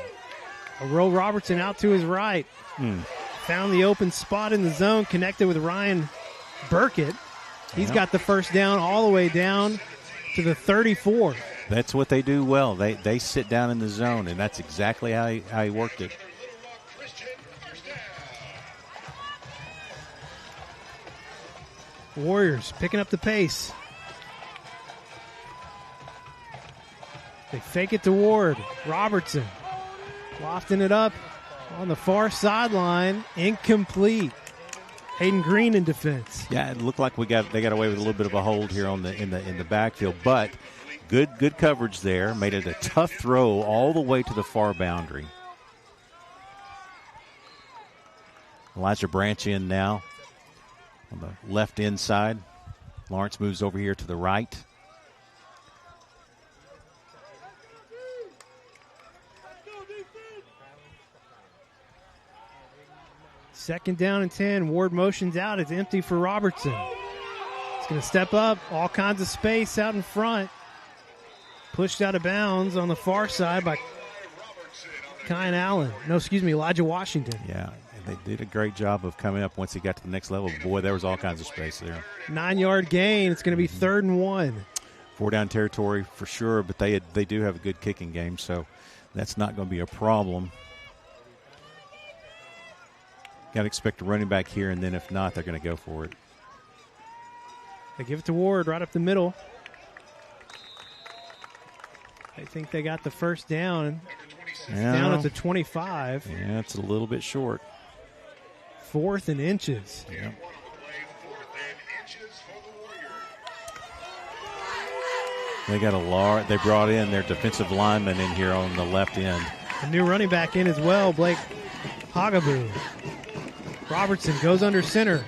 Will Robertson out to his right. Found the open spot in the zone, connected with Ryan Burkett. He's got the first down all the way down to the 34. That's what they do well. They sit down in the zone, and that's exactly how he worked it. Warriors picking up the pace. They fake it to Ward. Robertson lofting it up on the far sideline. Incomplete. Hayden Green in defense. Yeah, it looked like they got away with a little bit of a hold here in the backfield, but good coverage there. Made it a tough throw all the way to the far boundary. Elijah Branch in now on the left inside. Lawrence moves over here to the right. Second down and 10. Ward motions out. It's empty for Robertson. It's going to step up. All kinds of space out in front. Pushed out of bounds on the far side by Elijah Washington. Yeah, they did a great job of coming up once he got to the next level. Boy, there was all kinds of space there. 9-yard gain. It's going to be 3rd and 1. 4-down territory for sure, but they do have a good kicking game, so that's not going to be a problem. Got to expect a running back here, and then if not, they're going to go for it. They give it to Ward right up the middle. They think they got the first down. It's down at the 25. Yeah, it's a little bit short. 4th and inches. Yeah. They brought in their defensive lineman in here on the left end. A new running back in as well, Blake Hagaboo. Robertson goes under center.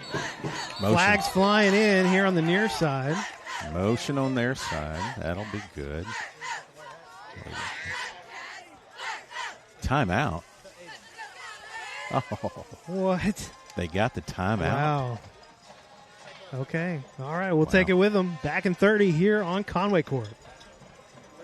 Motion. Flags flying in here on the near side. Motion on their side. That'll be good. Timeout. Oh. What? They got the timeout. Wow. Okay. All right, we'll take it with them. Back in 30 here on Conway Court.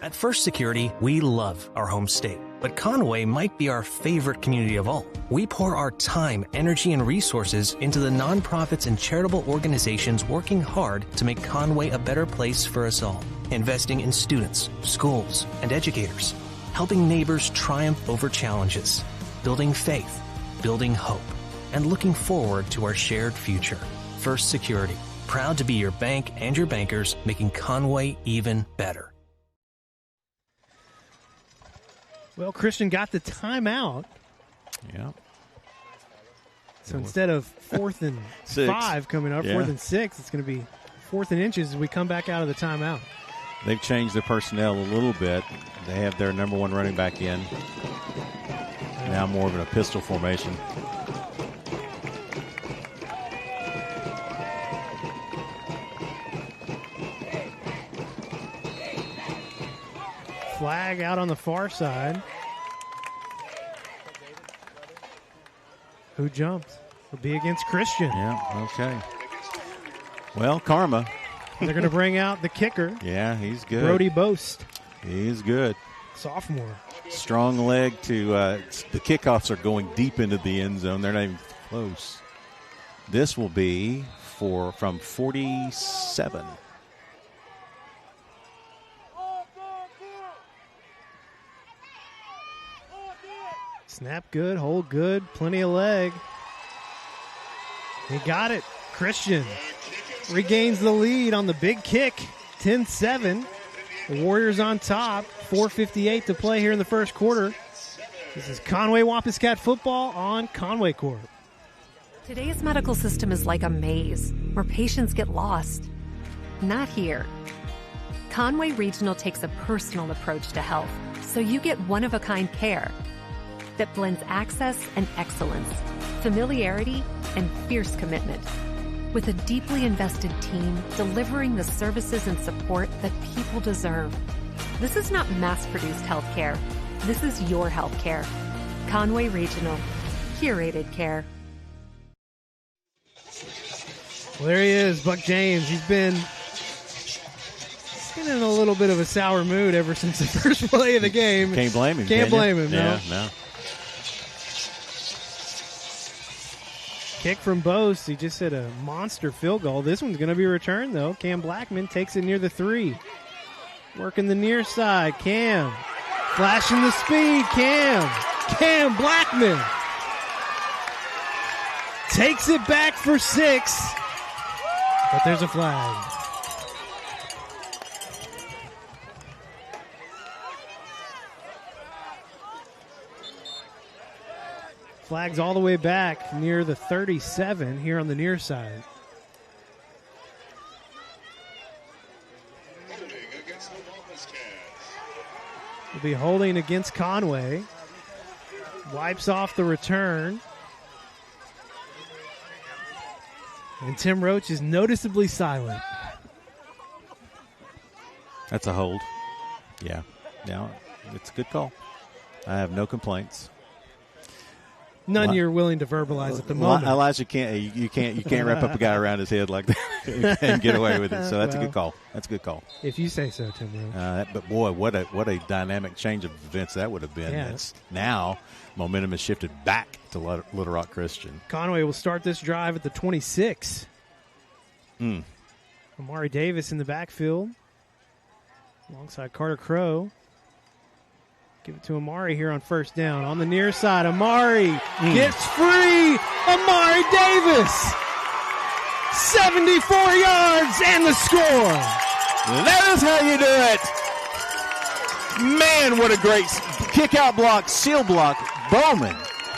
At First Security, we love our home state, but Conway might be our favorite community of all. We pour our time, energy, and resources into the nonprofits and charitable organizations working hard to make Conway a better place for us all. Investing in students, schools, and educators. Helping neighbors triumph over challenges. Building faith, building hope, and looking forward to our shared future. First Security, proud to be your bank and your bankers, making Conway even better. Well, Christian got the timeout. Yeah. So instead of 4th and 5 coming up, 4th and 6, it's going to be 4th and inches as we come back out of the timeout. They've changed their personnel a little bit. They have their number 1 running back in. Now more of a pistol formation. Flag out on the far side. Who jumped? It'll be against Christian. Yeah, okay. Well, karma. They're going to bring out the kicker. Yeah, he's good. Brody Boast. He's good. Sophomore. Strong leg to the kickoffs are going deep into the end zone. They're not even close. This will be from 47. Snap good, hold good, plenty of leg. He got it. Christian regains the lead on the big kick, 10-7. The Warriors on top, 4:58 to play here in the first quarter. This is Conway Wampus Cat football on Conway Court. Today's medical system is like a maze where patients get lost. Not here. Conway Regional takes a personal approach to health, so you get one-of-a-kind care that blends access and excellence, familiarity and fierce commitment, with a deeply invested team delivering the services and support that people deserve. This is not mass-produced healthcare. This is your healthcare. Conway Regional. Curated care. Well, there he is, Buck James. He's been in a little bit of a sour mood ever since the first play of the game. Can't blame him. Can't blame him, no. Kick from Bose. He just hit a monster field goal. This one's going to be returned, though. Cam Blackman takes it near the 3. Working the near side. Cam. Flashing the speed. Cam Blackman. Takes it back for 6. But there's a flag. Flags all the way back near the 37 here on the near side. Will be holding against Conway. Wipes off the return. And Tim Roach is noticeably silent. That's a hold. Yeah. Yeah, it's a good call. I have no complaints. None you're willing to verbalize at the moment. Elijah you can't wrap up a guy around his head like that and get away with it. So that's a good call. That's a good call. If you say so, Tim Roach. But boy, what a dynamic change of events that would have been. Yeah. It's now momentum has shifted back to Little Rock Christian. Conway will start this drive at the 26. Amari Davis in the backfield alongside Carter Crow. Give it to Amari here on first down. On the near side, Amari gets free. Amari Davis. 74 yards and the score. That is how you do it. Man, what a great kick-out block, seal block. Bowman,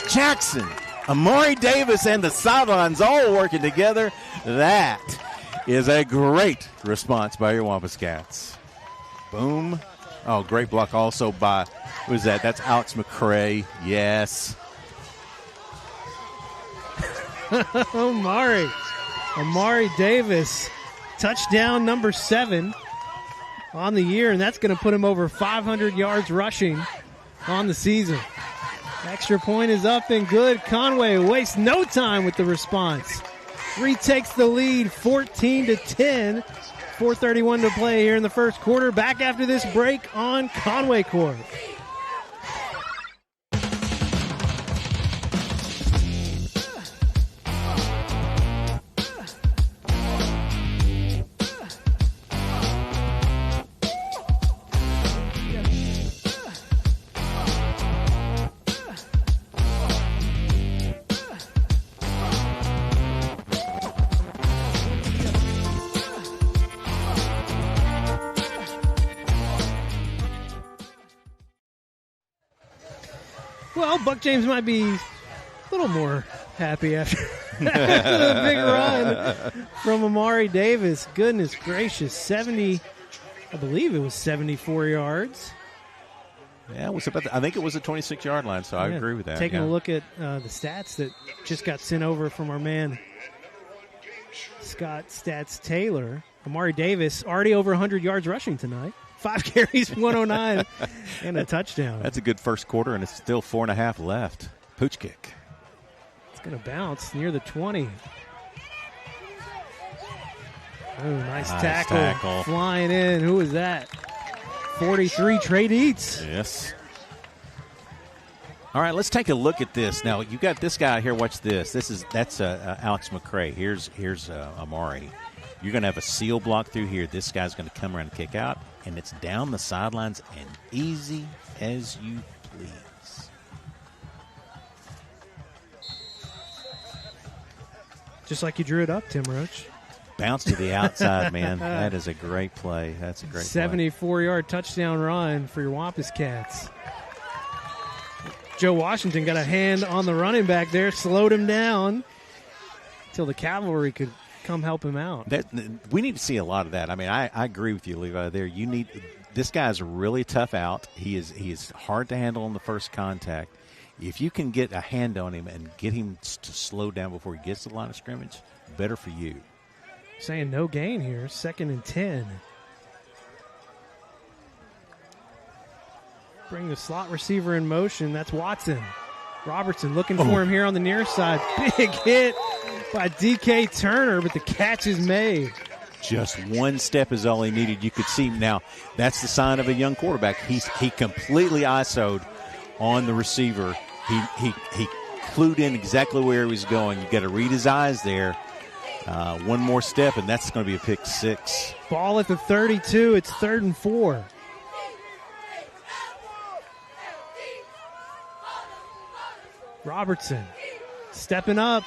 Jackson, Amari Davis, and the sidelines all working together. That is a great response by your Wampus Cats. Boom. Oh, great block also by, who is that? That's Alex McCray. Yes. Amari Davis, touchdown number 7 on the year, and that's going to put him over 500 yards rushing on the season. Extra point is up and good. Conway wastes no time with the response. Retakes the lead 14-10. 4:31 to play here in the first quarter. Back after this break on Conway Court. Well, Buck James might be a little more happy after the big run from Amari Davis. Goodness gracious, I believe it was 74 yards. Yeah, I think it was a 26-yard line, so I agree with that. Taking a look at the stats that just got sent over from our man Scott Stats Taylor. Amari Davis already over 100 yards rushing tonight. 5 carries, 109, and a touchdown. That's a good first quarter, and it's still 4.5 left. Pooch kick. It's going to bounce near the 20. Oh, nice tackle. Flying in. Who was that? 43, Trey Dietz. Yes. All right, let's take a look at this. Now, you got this guy here. Watch this. That's Alex McCray. Here's Amari. You're going to have a seal block through here. This guy's going to come around and kick out, and it's down the sidelines and easy as you please. Just like you drew it up, Tim Roach. Bounce to the outside, man. That is a great play. That's a great 74-yard touchdown run for your Wampus Cats. Joe Washington got a hand on the running back there, slowed him down until the cavalry could come help him out. We need to see a lot of that. I mean, I agree with you, Levi, there. This guy's really tough out. He is hard to handle on the first contact. If you can get a hand on him and get him to slow down before he gets to the line of scrimmage, better for you. Saying no gain here, 2nd and 10. Bring the slot receiver in motion. That's Watson. Robertson looking for him here on the near side. Big hit by D.K. Turner, but the catch is made. Just one step is all he needed. You could see now that's the sign of a young quarterback. He completely ISO'd on the receiver. He clued in exactly where he was going. You got to read his eyes there. One more step, and that's going to be a pick 6. Ball at the 32. It's 3rd and 4. Robertson stepping up.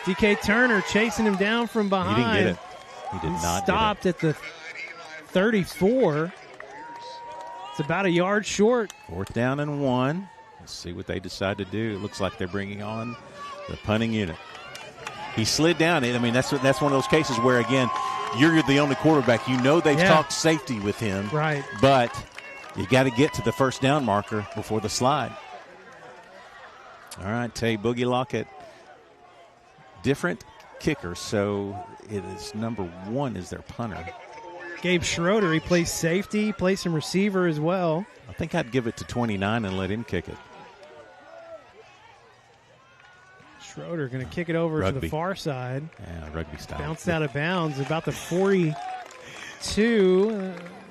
D.K. Turner chasing him down from behind. He didn't get it. He did not stopped at the 34. It's about a yard short. 4th down and 1. Let's see what they decide to do. It looks like they're bringing on the punting unit. He slid down. I mean, that's one of those cases where, again, you're the only quarterback. You know they've talked safety with him. Right. But you got to get to the first down marker before the slide. All right, Tay Boogie Lockett. Different kicker, so it is number 1 is their punter. Gabe Schroeder, he plays safety, plays some receiver as well. I think I'd give it to 29 and let him kick it. Schroeder going to kick it over to the far side. Yeah, rugby style. Bounced out of bounds about the 42.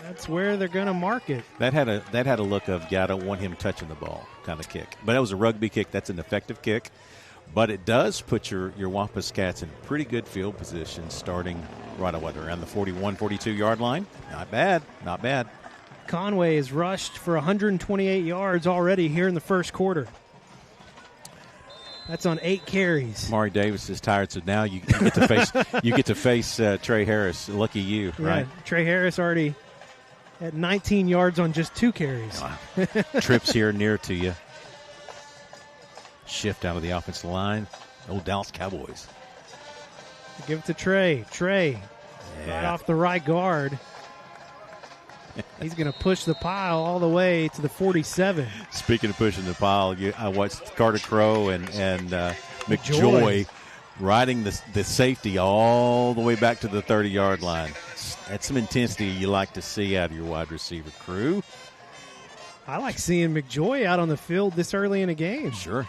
That's where they're going to mark it. That had a look of, I don't want him touching the ball kind of kick. But that was a rugby kick. That's an effective kick. But it does put your Wampus Cats in pretty good field position starting right around the 41, 42-yard line. Not bad. Not bad. Conway has rushed for 128 yards already here in the first quarter. That's on 8 carries. Amari Davis is tired, so now you get to face Trey Harris. Lucky you, right? Trey Harris already at 19 yards on just 2 carries. Wow. Trips here near to you. Shift out of the offensive line. Old Dallas Cowboys. Give it to Trey. Trey, right off the right guard. He's going to push the pile all the way to the 47. Speaking of pushing the pile, I watched Carter Crow and McJoy riding the safety all the way back to the 30-yard line. That's some intensity you like to see out of your wide receiver crew. I like seeing McJoy out on the field this early in a game. Sure.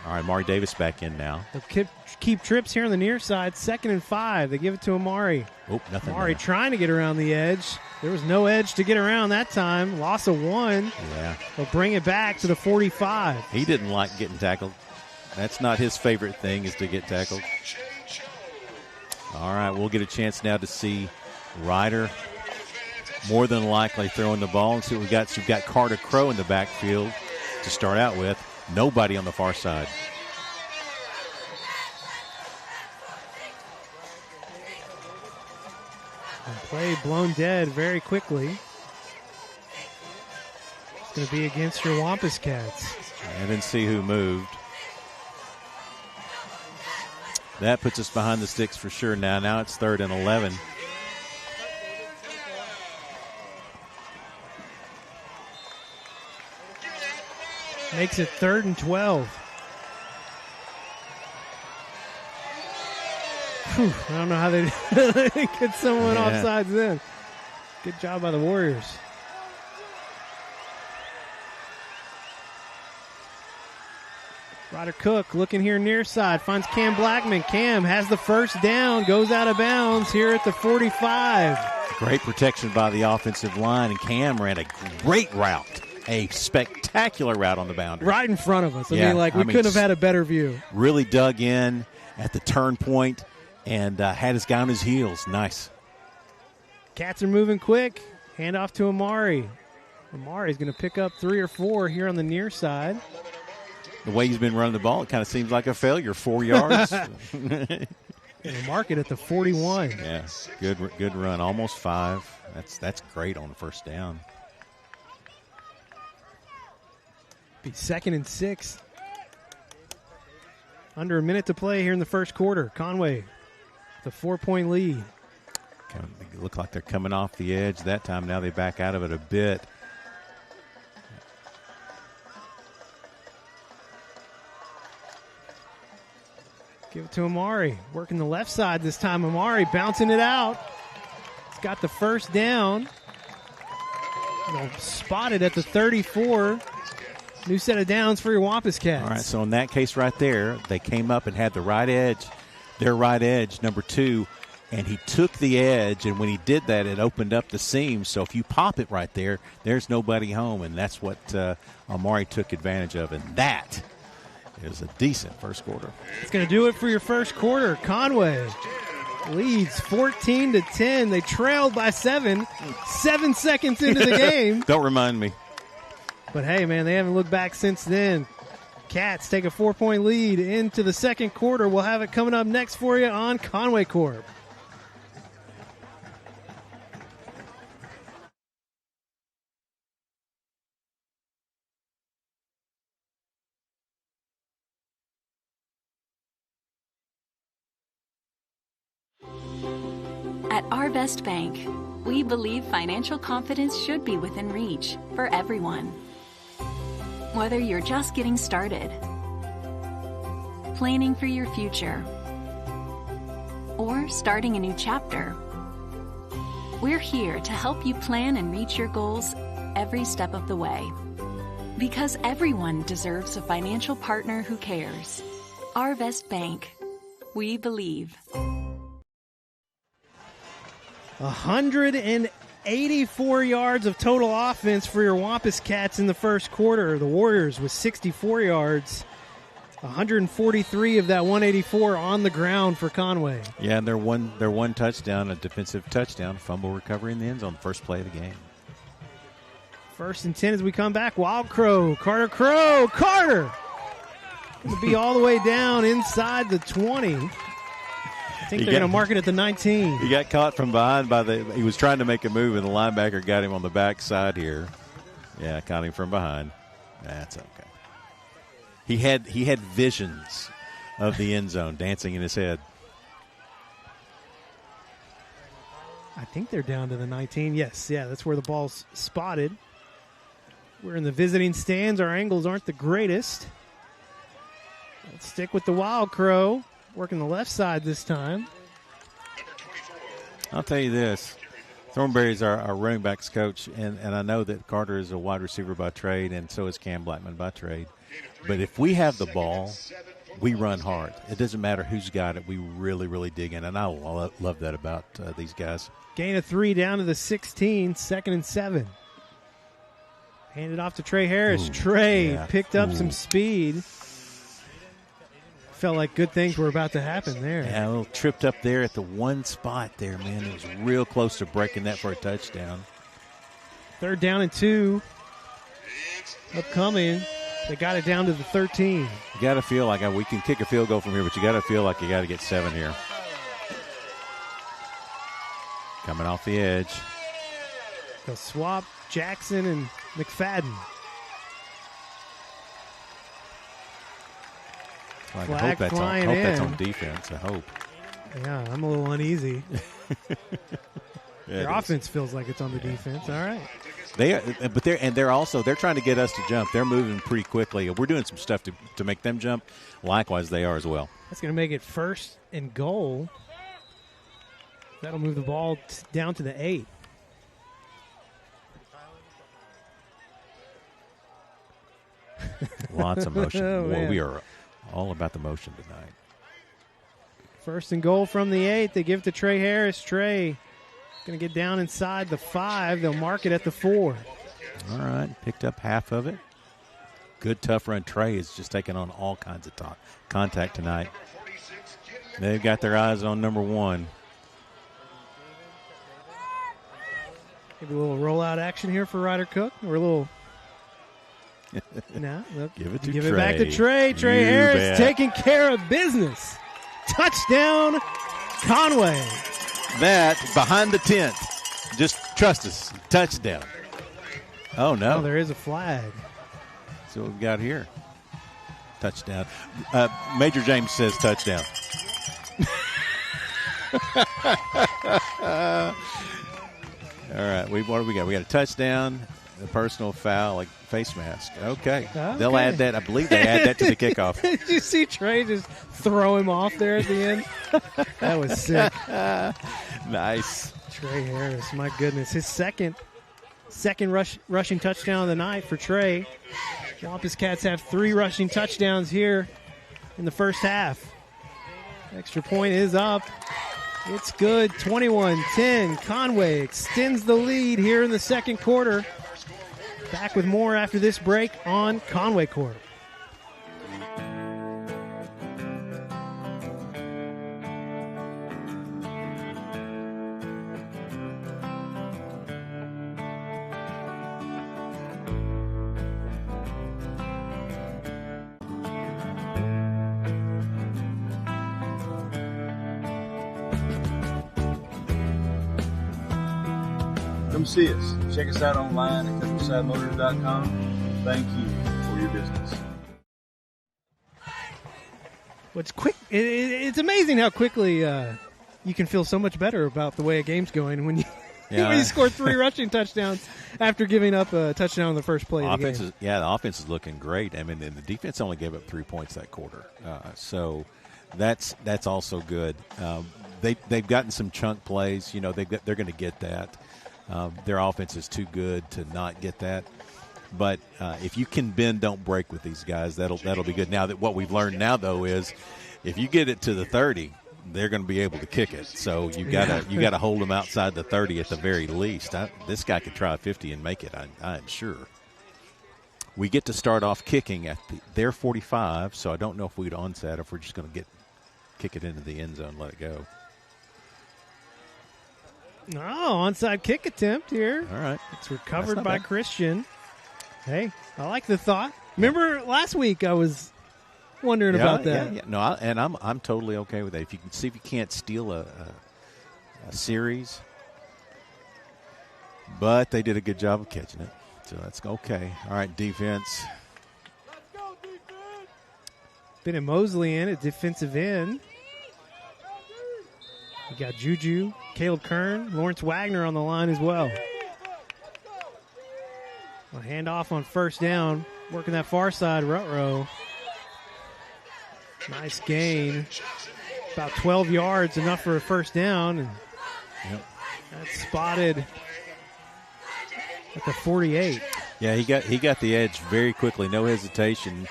All right, Amari Davis back in now. They'll keep trips here on the near side. 2nd and 5. They give it to Amari. Oh, nothing. Amari trying to get around the edge. There was no edge to get around that time. Loss of 1. Yeah. They'll bring it back to the 45. He didn't like getting tackled. That's not his favorite thing, is to get tackled. All right, we'll get a chance now to see Ryder more than likely throwing the ball and see what we got. So we've got Carter Crow in the backfield to start out with. Nobody on the far side. And play blown dead very quickly. It's going to be against your Wampus Cats. I didn't see who moved. That puts us behind the sticks for sure now. Now it's 3rd and 11. Makes it 3rd and 12. Whew, I don't know how they get someone offsides then. Good job by the Warriors. Ryder Cook looking here near side. Finds Cam Blackman. Cam has the first down. Goes out of bounds here at the 45. Great protection by the offensive line. And Cam ran a great route. A spectacular route on the boundary. Right in front of us. I mean, we couldn't have had a better view. Really dug in at the turn point and had his guy on his heels. Nice. Cats are moving quick. Hand off to Amari. Amari's going to pick up 3 or 4 here on the near side. The way he's been running the ball, it kind of seems like a failure. 4 yards. And mark it at the 41. Yeah, good run. Almost 5. That's great on the first down. Be 2nd and 6. Under a minute to play here in the first quarter. Conway, the 4-point lead. Look like they're coming off the edge that time. Now they back out of it a bit. Give it to Amari. Working the left side this time. Amari bouncing it out. He's got the first down. Spotted at the 34. New set of downs for your Wampus Cats. All right, so in that case right there, they came up and had the right edge, their right edge, number 2, and he took the edge, and when he did that, it opened up the seam. So if you pop it right there, there's nobody home, and that's what Amari took advantage of, and that is a decent first quarter. It's going to do it for your first quarter. Conway leads 14-10. They trailed by 7 seconds into the game. Don't remind me. But, hey, man, they haven't looked back since then. Cats take a 4-point lead into the second quarter. We'll have it coming up next for you on Conway Corp. At Our Best Bank, we believe financial confidence should be within reach for everyone. Whether you're just getting started, planning for your future, or starting a new chapter, we're here to help you plan and reach your goals every step of the way. Because everyone deserves a financial partner who cares. Our Best Bank. We believe. 184 yards of total offense for your Wampus Cats in the first quarter. The Warriors with 64 yards. 143 of that 184 on the ground for Conway. Yeah, and their one touchdown, a defensive touchdown, fumble recovery in the end zone, first play of the game. 1st and 10 as we come back. Wild Crow, Carter Crow, Carter! Going to be all the way down inside the 20. I think they're going to mark it at the 19. He got caught from behind he was trying to make a move, and the linebacker got him on the backside here. Yeah, caught him from behind. That's okay. He had visions of the end zone dancing in his head. I think they're down to the 19. Yes, yeah, that's where the ball's spotted. We're in the visiting stands. Our angles aren't the greatest. Let's stick with the Wild Crow. Working the left side this time. I'll tell you this. Thornberry's our running backs coach, and I know that Carter is a wide receiver by trade, and so is Cam Blackman by trade. But if we have the ball, we run hard. It doesn't matter who's got it. We really, really dig in, and I love that about these guys. Gain of 3 down to the 16, 2nd and 7. Handed off to Trey Harris. Trey picked up some speed. Felt like good things were about to happen there. Yeah, a little tripped up there at the one spot there, man. It was real close to breaking that for a touchdown. 3rd down and 2. Upcoming. They got it down to the 13. You got to feel like we can kick a field goal from here, but you got to feel like you got to get 7 here. Coming off the edge. They'll swap Jackson and McFadden. I hope that's on defense. I hope. Yeah, I'm a little uneasy. Their offense feels like it's on the defense. All right. They're trying to get us to jump. They're moving pretty quickly. We're doing some stuff to make them jump. Likewise, they are as well. That's going to make it 1st and goal. That'll move the ball down to the 8. Lots of motion. We are all about the motion tonight. 1st and goal from the 8. They give it to Trey Harris. Trey going to get down inside the 5. They'll mark it at the 4. All right. Picked up half of it. Good tough run. Trey is just taking on all kinds of contact tonight. They've got their eyes on number 1. Maybe a little rollout action here for Ryder Cook. Or a little... No, give it to Trey. It back to Trey. Trey Harris taking care of business. Touchdown, Conway. That behind the tent. Just trust us. Touchdown. Oh, no. Oh, there is a flag. That's what we've got here. Touchdown. Major James says touchdown. All right. What do we got? We got a touchdown, a personal foul, like face mask. Okay. They'll add that. I believe they add that to the kickoff. Did you see Trey just throw him off there at the end? That was sick. Nice. Trey Harris, my goodness. His second rushing touchdown of the night for Trey. Wampus Cats have 3 rushing touchdowns here in the first half. Extra point is up. It's good. 21-10. Conway extends the lead here in the second quarter. Back with more after this break on Conway Court. Come see us. Check us out online at CountrysideMotors.com. Thank you for your business. What's quick? It's amazing how quickly you can feel so much better about the way a game's going when you Yeah. when you score 3 rushing touchdowns after giving up a touchdown in the first play of the game. The offense is looking great. I mean, and the defense only gave up 3 points that quarter, so that's also good. They've gotten some chunk plays. You know, they're going to get that. Their offense is too good to not get that. But if you can bend, don't break with these guys, that'll be good. Now that what we've learned now though is, if you get it to the 30, they're going to be able to kick it. So you gotta hold them outside the 30 at the very least. This guy could try a 50 and make it. I'm sure. We get to start off kicking at their 45. So I don't know if we'd onside or if we're just going to kick it into the end zone, let it go. Onside kick attempt here. All right, it's recovered by Christian. Hey, I like the thought. Remember last week I was wondering about that. Yeah. No, I'm totally okay with that. If you can see if you can't steal a series, but they did a good job of catching it, so that's okay. All right, defense. Bennett Mosley in at defensive end. You got Juju, Caleb Kern, Lawrence Wagner on the line as well. A handoff on first down, working that far side, Rutrow. Nice gain. About 12 yards, enough for a first down. And that's spotted at the 48. Yeah, he got the edge very quickly, no hesitation.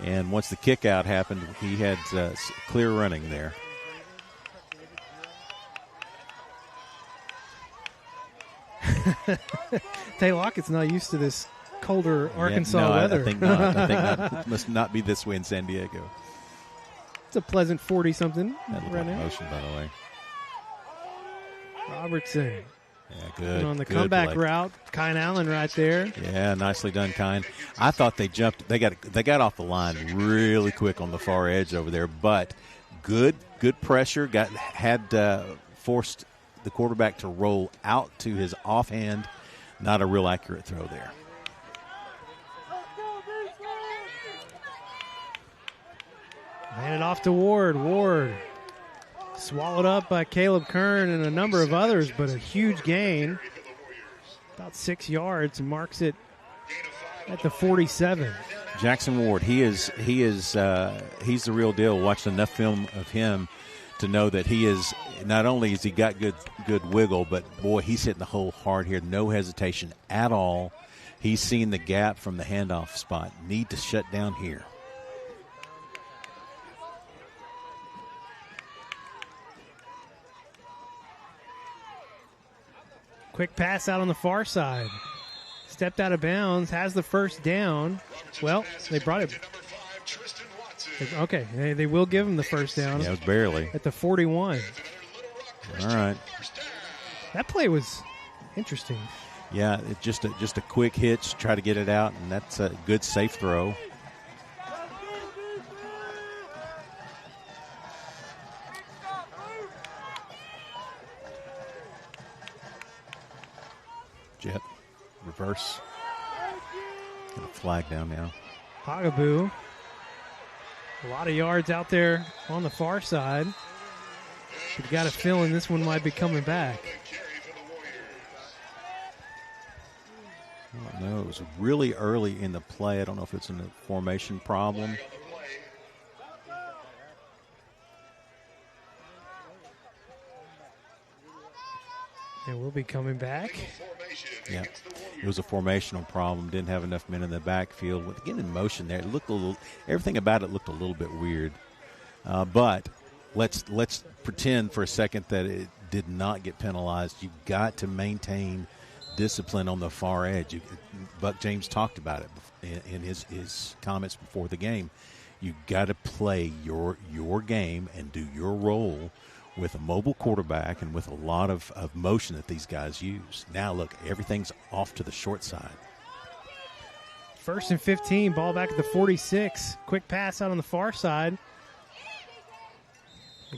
And once the kick out happened, he had clear running there. Tay Lockett's not used to this colder Arkansas weather. I think not. I think that must not be this way in San Diego. It's a pleasant 40-something right now. Motion, by the way. Robertson. Yeah, good. On the good comeback play. route, Kine Allen right there. Yeah, nicely done, Kine. I thought they jumped. They got off the line really quick on the far edge over there, but good pressure. Had forced the quarterback to roll out to his offhand. Not a real accurate throw there. Handed off to Ward. Ward swallowed up by Caleb Kern and a number of others, but a huge gain. About 6 yards, and marks it at the 47. Jackson Ward, he's the real deal. Watched enough film of him to know that he is, not only has he got good wiggle, but boy, he's hitting the hole hard here. No hesitation at all. He's seen the gap from the handoff spot. Need to shut down here. Quick pass out on the far side. Stepped out of bounds, has the first down. Well, they brought it. Okay, they will give him the first down. Yeah, it was barely. At the 41. All right. That play was interesting. Yeah, it's just a quick hitch, try to get it out, and that's a good safe throw. Jet, reverse. Got a flag down now. Pagaboo. A lot of yards out there on the far side. But you got a feeling this one might be coming back. I don't know. It was really early in the play. I don't know if it's a formation problem. And we'll be coming back. Yeah, it was a formational problem. Didn't have enough men in the backfield. With getting in motion there, it looked a little. Everything about it looked a little bit weird. But let's pretend for a second that it did not get penalized. You've got to maintain discipline on the far edge. Buck James talked about it in his comments before the game. You've got to play your game and do your role with a mobile quarterback and with a lot of motion that these guys use. Now, look, everything's off to the short side. 1st and 15, ball back at the 46. Quick pass out on the far side.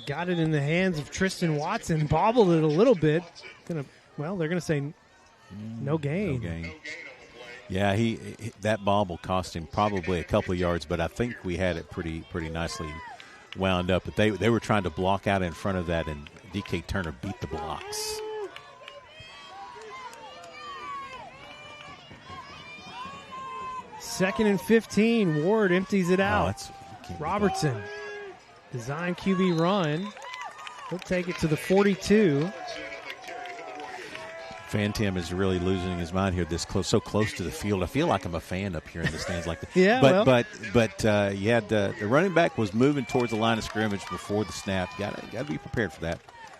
Got it in the hands of Tristan Watson. Bobbled it a little bit. They're going to say no gain. No gain. Yeah, that bobble cost him probably a couple of yards, but I think we had it pretty nicely wound up. But they were trying to block out in front of that, and DK Turner beat the blocks. Second and 15. Ward empties it out. Robertson, design QB run. He'll take it to the 42. Fantim is really losing his mind here. This close, so close to the field. I feel like I'm a fan up here in the stands like that. Yeah, but you had the running back was moving towards the line of scrimmage before the snap. Got to be prepared for that.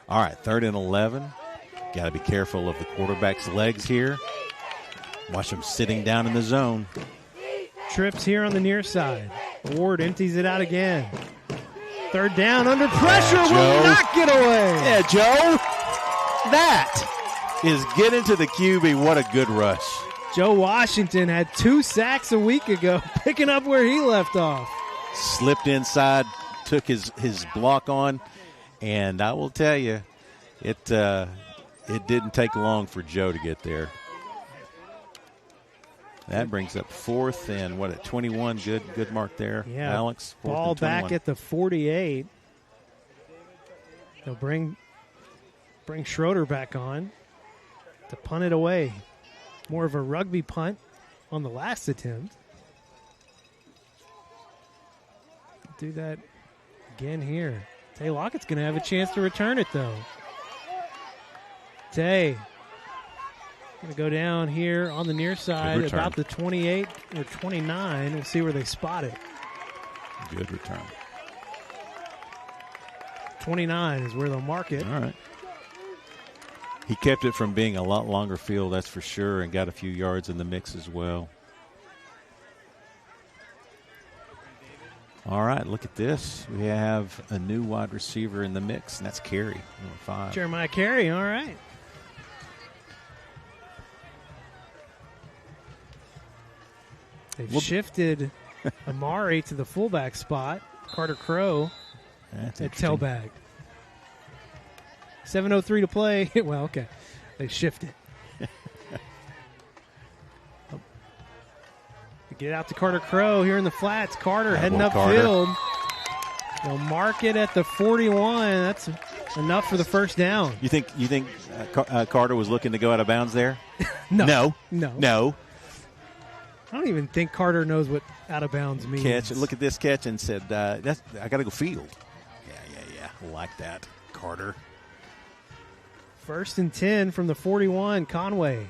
All right, 3rd and 11. Got to be careful of the quarterback's legs here. Watch him sitting down in the zone. Trips here on the near side. Ward empties it out again. 3rd down under pressure. Will not get away. Yeah, Joe. That is getting to the QB. What a good rush. Joe Washington had 2 sacks a week ago, picking up where he left off. Slipped inside, took his block on, and I will tell you, it didn't take long for Joe to get there. That brings up 4th and at 21. Good mark there, yeah, Alex. Ball back at the 48. They'll bring Schroeder back on to punt it away. More of a rugby punt on the last attempt. Do that again here. Tay Lockett's going to have a chance to return it, though. Tay going to go down here on the near side, about the 28 or 29. We'll see where they spot it. Good return. 29 is where they'll mark it. All right. He kept it from being a lot longer field, that's for sure, and got a few yards in the mix as well. All right, look at this. We have a new wide receiver in the mix, and that's Carey, number 5. Jeremiah Carey, all right. They've shifted Amari to the fullback spot. Carter Crow at tailback. 7:03 to play. Well, okay. They shifted. Get it out to Carter Crow here in the flats. Carter heading upfield. They'll mark it at the 41. That's enough for the first down. You think Carter was looking to go out of bounds there? No. No. I don't even think Carter knows what out of bounds means. Catch. Look at this catch and said, I got to go field. Yeah. Like that, Carter. 1st and 10 from the 41, Conway.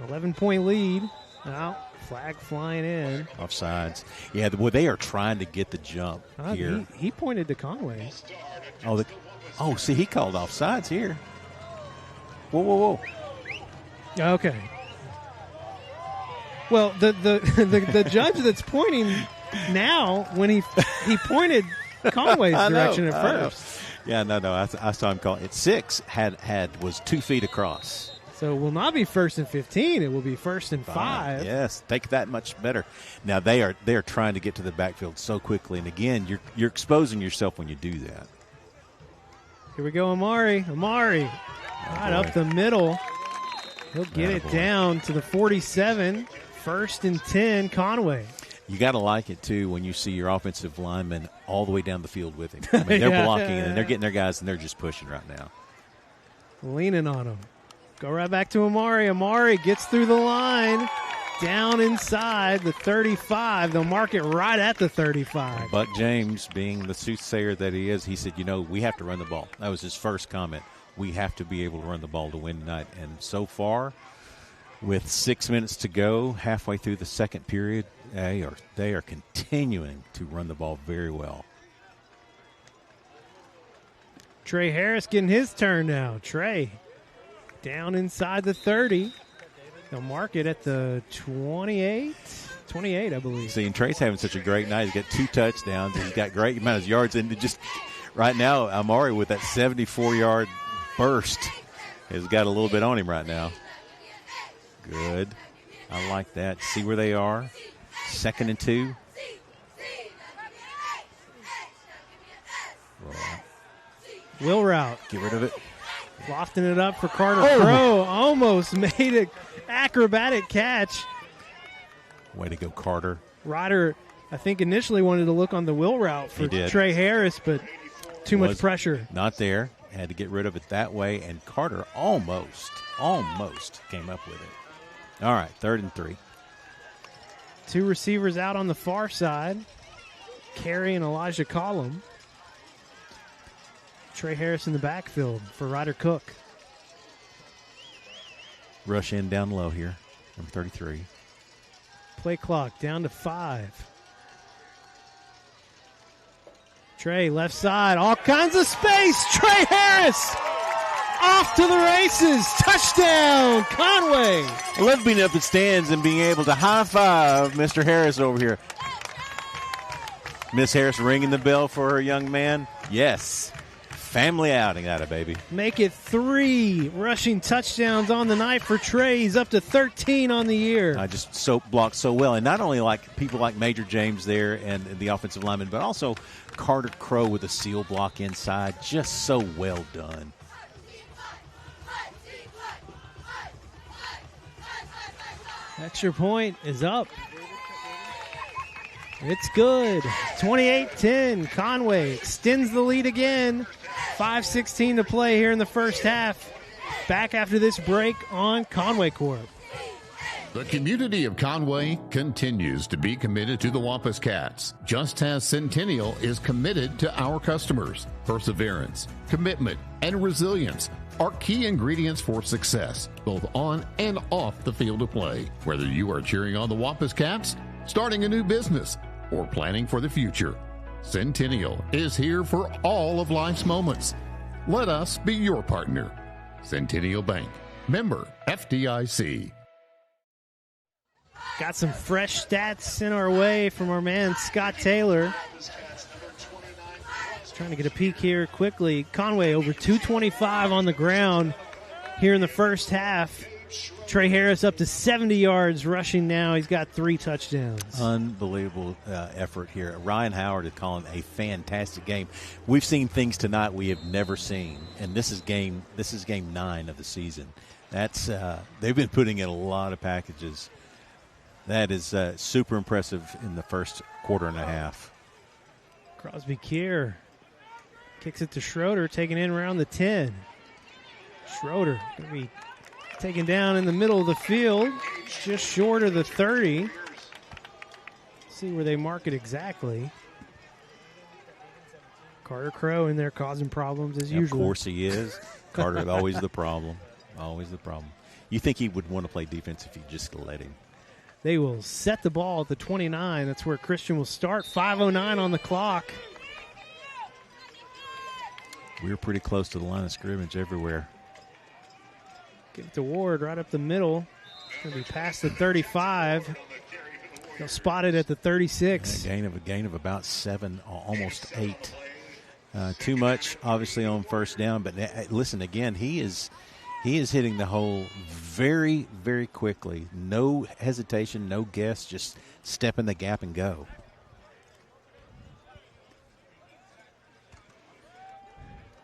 11-point lead. Now, flag flying in. Offsides. Yeah, well, they are trying to get the jump here. He pointed to Conway. See, he called offsides here. Whoa. Okay. Well, the judge that's pointing now, when he pointed Conway's direction at first. Yeah, no. I saw him call it. 6 was 2 feet across. So it will not be 1st and 15. It will be 1st and 5. Yes, take that much better. Now they are trying to get to the backfield so quickly, and again, you're exposing yourself when you do that. Here we go, Amari, right up the middle. He'll get it down to the 47. 1st and 10, Conway. You got to like it, too, when you see your offensive linemen all the way down the field with him. I mean, they're blocking, and they're getting their guys, and they're just pushing right now. Leaning on him. Go right back to Amari. Amari gets through the line. Down inside the 35. They'll mark it right at the 35. Buck James, being the soothsayer that he is, he said, we have to run the ball. That was his first comment. We have to be able to run the ball to win tonight. And so far, with 6 minutes to go, halfway through the second period, they are continuing to run the ball very well. Trey Harris getting his turn now. Trey down inside the 30. They'll mark it at the 28, I believe. See, and Trey's having such a great night. He's got 2 touchdowns. And he's got great amount of yards. And just right now, Amari with that 74-yard burst has got a little bit on him right now. Good. I like that. See where they are. 2nd and 2. Wheel route. Get rid of it. Lofting it up for Carter Crow. Almost made an acrobatic catch. Way to go, Carter. Ryder, I think, initially wanted to look on the wheel route for Trey Harris, but too much pressure. Not there. Had to get rid of it that way, and Carter almost came up with it. All right, 3rd and 3. 2 receivers out on the far side. Carey and Elijah Collum. Trey Harris in the backfield for Ryder Cook. Rush in down low here, number 33. Play clock down to 5. Trey, left side, all kinds of space. Trey Harris off to the races. Touchdown, Conway. I love being up in stands and being able to high-five Mr. Harris over here. Miss Harris ringing the bell for her young man. Yes. Family outing out of baby. Make it 3 rushing touchdowns on the night for Trey. He's up to 13 on the year. I just blocked so well. And not only like people like Major James there and the offensive lineman, but also Carter Crow with a seal block inside. Just so well done. Extra point is up. It's good. 28-10. Conway extends the lead again. 5:16 to play here in the first half. Back after this break on Conway Corp. The community of Conway continues to be committed to the Wampus Cats, just as Centennial is committed to our customers. Perseverance, commitment, and resilience are key ingredients for success, both on and off the field of play. Whether you are cheering on the Wampus Cats, starting a new business, or planning for the future, Centennial is here for all of life's moments. Let us be your partner. Centennial Bank, member FDIC. Got some fresh stats sent our way from our man Scott Taylor. Trying to get a peek here quickly. Conway over 225 on the ground here in the first half. Trey Harris up to 70 yards rushing now. He's got 3 touchdowns. Unbelievable effort here. Ryan Howard is calling a fantastic game. We've seen things tonight we have never seen, and this is game 9 of the season. That's they've been putting in a lot of packages. That is super impressive in the first quarter and a half. Crosby Kier kicks it to Schroeder, taken in around the 10. Schroeder going to be taken down in the middle of the field, just short of the 30. See where they mark it exactly. Carter Crow in there causing problems as usual. Of course he is. Carter, always the problem. Always the problem. You think he would want to play defense if you just let him. They will set the ball at the 29. That's where Christian will start. 5:09 on the clock. We were pretty close to the line of scrimmage everywhere. Give it to Ward right up the middle. Going to be past the 35. They'll spot it at the 36. A gain of about 7, almost 8. Too much, obviously, on first down. But listen, again, he is hitting the hole very, very quickly. No hesitation, no guess, just step in the gap and go.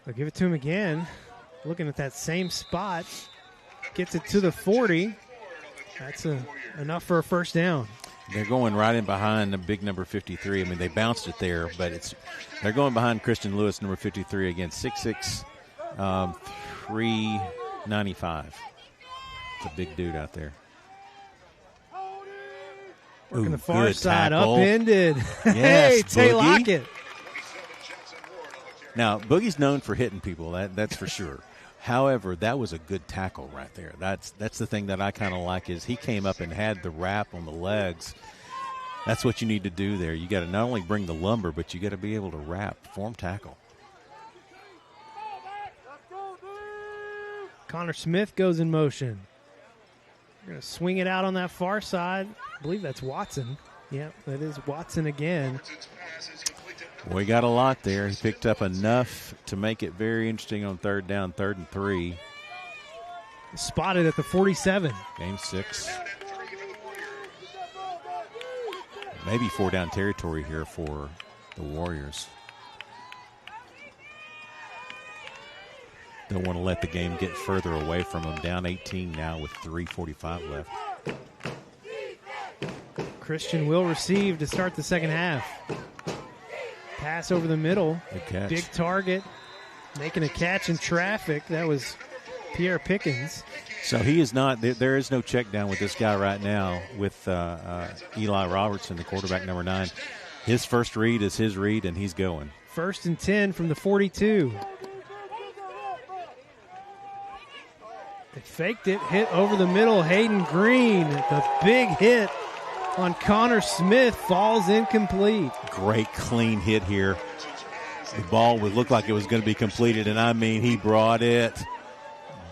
They'll give it to him again. Looking at that same spot. Gets it to the 40. That's enough for a first down. They're going right in behind the big number 53. I mean, they bounced it there, but they're going behind Christian Lewis, number 53, again, 6'6", 395. It's a big dude out there. Working the far side, tackle. upended. Yes, hey, Tay Boogie. Lockett. Now, Boogie's known for hitting people, that's for sure. However, that was a good tackle right there. That's the thing that I kind of like is he came up and had the wrap on the legs. That's what you need to do there. You got to not only bring the lumber, but you got to be able to wrap, form tackle. Connor Smith goes in motion. We're going to swing it out on that far side. I believe that's Watson. Yeah, that is Watson again. We got a lot there. He picked up enough to make it very interesting on third down, 3rd and 3. Spotted at the 47. Game 6. Maybe 4-down territory here for the Warriors. Don't want to let the game get further away from them. Down 18 now with 3:45 left. Christian will receive to start the second half. Pass over the middle. Good catch. Big target. Making a catch in traffic. That was Pierre Pickens. So he is not, there is no check down with this guy right now with Eli Robertson, the quarterback, number 9. His first read is his read, and he's going. 1st and 10 from the 42. They faked it, hit over the middle. Hayden Green, the big hit on Connor Smith, falls incomplete. Great clean hit here. The ball would look like it was going to be completed, and I mean, he brought it.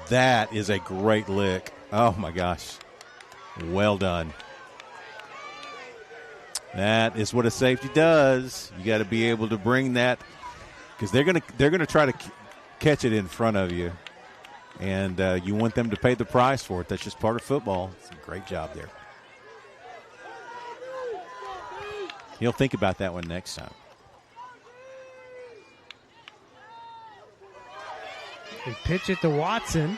That is a great lick. Oh, my gosh. Well done. That is what a safety does. You got to be able to bring that, because they're going to try to catch it in front of you, and you want them to pay the price for it. That's just part of football. It's a great job there. He'll think about that one next time. They pitch it to Watson.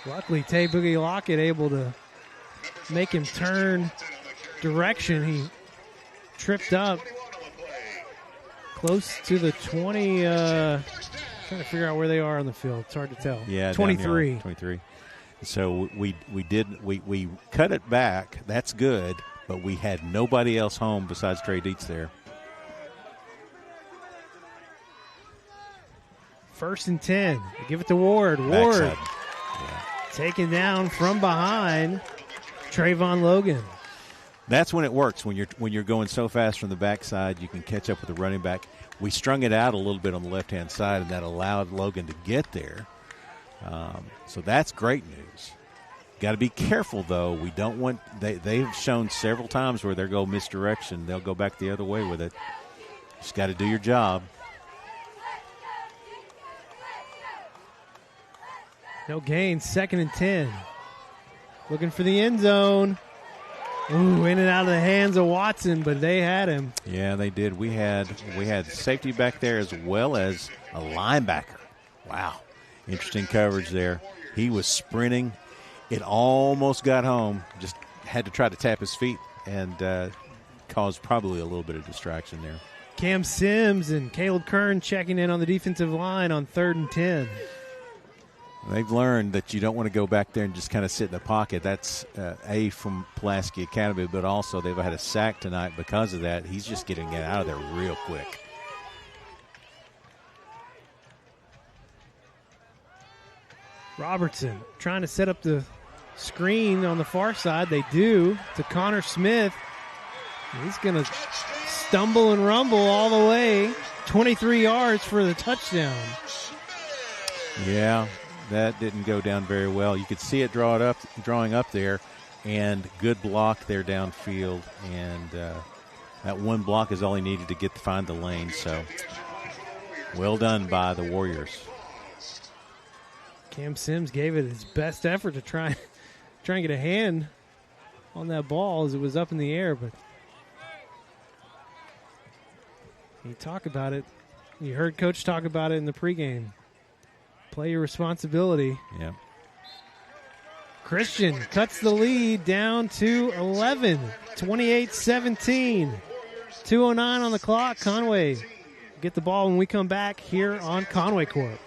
Luckily, Tay Boogie Lockett able to make him turn direction. He tripped up close to the 20. Trying to figure out where they are on the field. It's hard to tell. Yeah, 23. 23. So we cut it back. That's good, but we had nobody else home besides Trey Dietz there. 1st and 10. They give it to Ward. Ward taken down from behind. Trayvon Logan. That's when it works. When you're going so fast from the backside, you can catch up with the running back. We strung it out a little bit on the left-hand side, and that allowed Logan to get there. So that's great news. Got to be careful, though. We don't want they've shown several times where they'll go misdirection. They'll go back the other way with it. Just got to do your job. No gain. 2nd and 10. Looking for the end zone. Ooh, in and out of the hands of Watson, but they had him. Yeah, they did. We had safety back there as well as a linebacker. Wow. Interesting coverage there. He was sprinting. It almost got home. Just had to try to tap his feet and caused probably a little bit of distraction there. Cam Sims and Caleb Kern checking in on the defensive line on 3rd and 10. They've learned that you don't want to go back there and just kind of sit in the pocket. That's from Pulaski Academy, but also they've had a sack tonight because of that. He's just getting it out of there real quick. Robertson trying to set up the screen on the far side. They do to Connor Smith. He's going to stumble and rumble all the way. 23 yards for the touchdown. Yeah. That didn't go down very well. You could see it drawing up there, and good block there downfield. And that one block is all he needed to find the lane. So well done by the Warriors. Cam Sims gave it his best effort to try and get a hand on that ball as it was up in the air. But you talk about it. You heard Coach talk about it in the pregame. Play your responsibility. Yeah. Christian cuts the lead down to 11, 28-17. 2:09 on the clock. Conway get the ball when we come back here on Conway Court.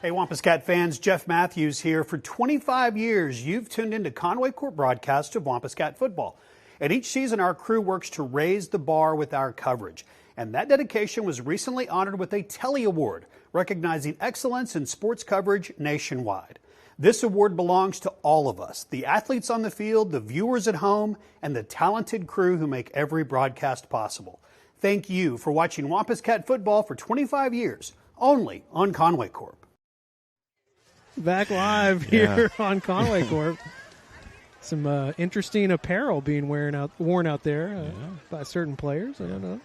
Hey, Wampus Cat fans, Jeff Matthews here. For 25 years, you've tuned into Conway Court broadcasts of Wampus Cat football. And each season, our crew works to raise the bar with our coverage. And that dedication was recently honored with a Telly Award, recognizing excellence in sports coverage nationwide. This award belongs to all of us, the athletes on the field, the viewers at home, and the talented crew who make every broadcast possible. Thank you for watching Wampus Cat football for 25 years, only on Conway Corp. Back live here on Conway Corp. Some interesting apparel being worn out there by certain players. I don't know.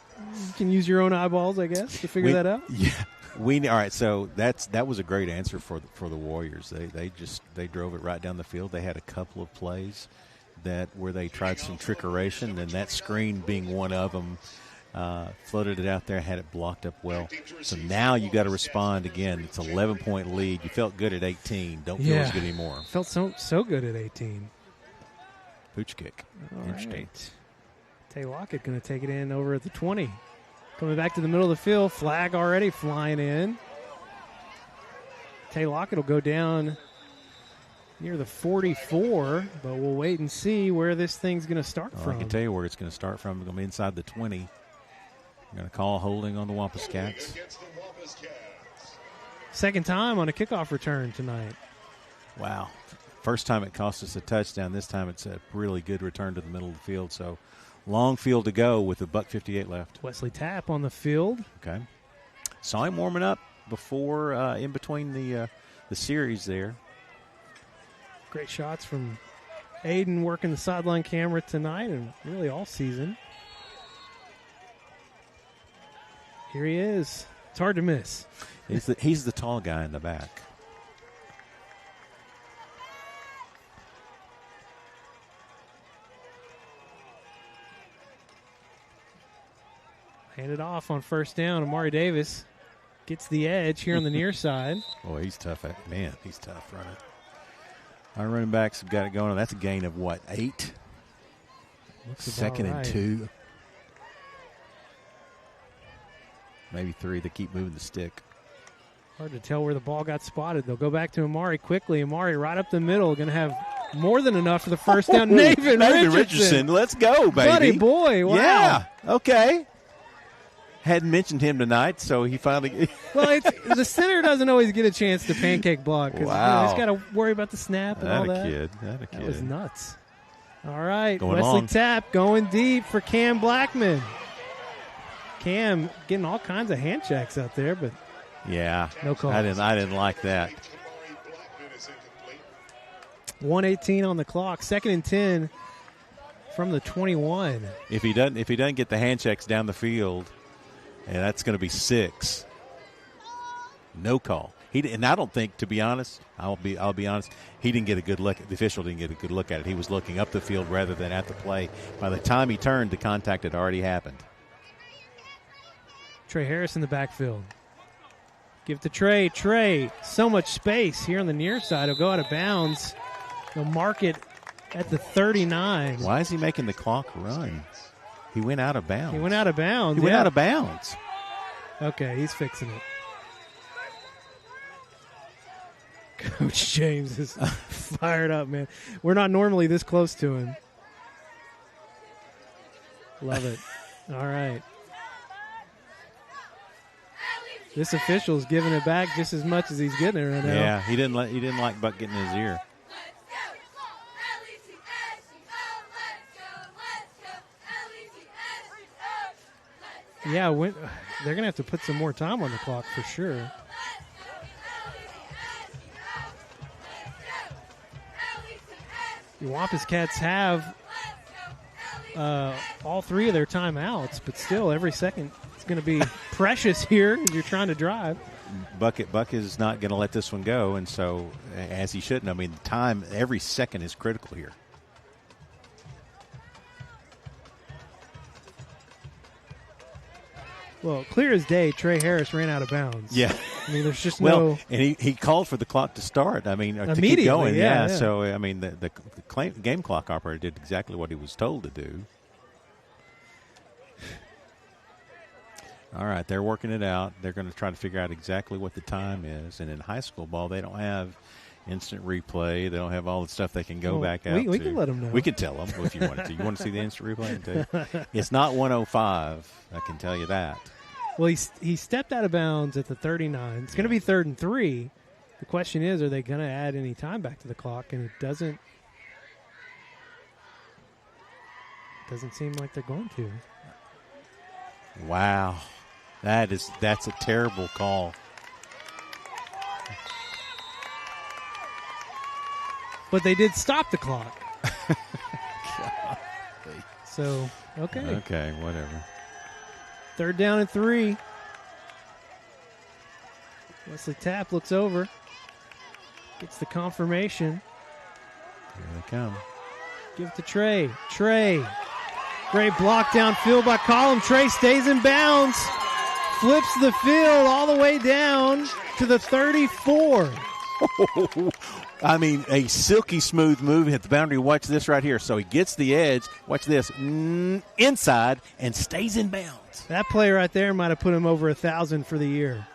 You can use your own eyeballs, I guess, to figure that out. Yeah. All right, so that was a great answer for the Warriors. They drove it right down the field. They had a couple of plays where they tried some trickeration, and that screen being one of them, floated it out there, had it blocked up well. So now you got to respond again. It's an 11-point lead. You felt good at 18. Don't feel as good anymore. Felt so good at 18. Pooch kick. All right. Tay Lockett going to take it in over at the 20. Coming back to the middle of the field, flag already flying in. Tay Lockett will go down near the 44, but we'll wait and see where this thing's going to start from. I can tell you where it's going to start from. It's going to be inside the 20. I'm going to call holding on the Wampus Cats. Second time on a kickoff return tonight. Wow. First time it cost us a touchdown. This time it's a really good return to the middle of the field. So long field to go with $1:58 left. Wesley Tapp on the field. Okay. Saw him warming up before, in between the series there. Great shots from Aiden working the sideline camera tonight and really all season. Here he is. It's hard to miss. He's the tall guy in the back. Handed off on first down. Amari Davis gets the edge here on the near side. Boy, he's tough. He's tough running. Our running backs have got it going on. That's a gain of, 8? Second and 2. Maybe 3. They keep moving the stick. Hard to tell where the ball got spotted. They'll go back to Amari quickly. Amari right up the middle. Going to have more than enough for the first down. Nathan Richardson. Let's go, baby. Buddy boy. Wow. Yeah. Okay. Hadn't mentioned him tonight, so he finally. Well, the center doesn't always get a chance to pancake block because he's got to worry about the snap and all that. That was nuts. All right, Wesley Tapp going deep for Cam Blackman. Cam getting all kinds of hand checks out there, but no call. I didn't like that. 1:18 on the clock. Second and 10 from the 21. If he doesn't get the hand checks down the field. And that's going to be 6. No call. And I don't think, to be honest, I'll be honest, he didn't get a good look. The official didn't get a good look at it. He was looking up the field rather than at the play. By the time he turned, the contact had already happened. Trey Harris in the backfield. Give to Trey. Trey, so much space here on the near side. He'll go out of bounds. He'll mark it at the 39. Why is he making the clock run? He went out of bounds. He went out of bounds. Okay, he's fixing it. Coach James is fired up, man. We're not normally this close to him. Love it. All right. This official's giving it back just as much as he's getting it right now. Yeah, he didn't like Buck getting in his ear. Yeah, they're going to have to put some more time on the clock for sure. The Wampus Cats have all 3 of their timeouts, but still every second is going to be precious here as you're trying to drive. Buck is not going to let this one go, and so, as he shouldn't. I mean, time, every second is critical here. Well, clear as day, Trey Harris ran out of bounds. Yeah. I mean, there's just and he called for the clock to start. I mean, to keep going. Yeah. So, I mean, the game clock operator did exactly what he was told to do. All right, they're working it out. They're going to try to figure out exactly what the time is. And in high school ball, they don't have instant replay. They don't have all the stuff they can go back out to. We can let them know. We can tell them if you wanted to. You want to see the instant replay? It's not 105. I can tell you that. Well, he stepped out of bounds at the 39. It's going to be 3rd and 3. The question is, are they going to add any time back to the clock? And it doesn't seem like they're going to. Wow. That's a terrible call. But they did stop the clock. So, okay. Okay, whatever. 3rd down and 3. Wesley Tapp looks over. Gets the confirmation. Here they come. Give it to Trey. Trey. Great block downfield by Collum. Trey stays in bounds. Flips the field all the way down to the 34. I mean, a silky smooth move hit the boundary. Watch this right here. So he gets the edge. Watch this. Inside and stays in bounds. That play right there might have put him over 1,000 for the year.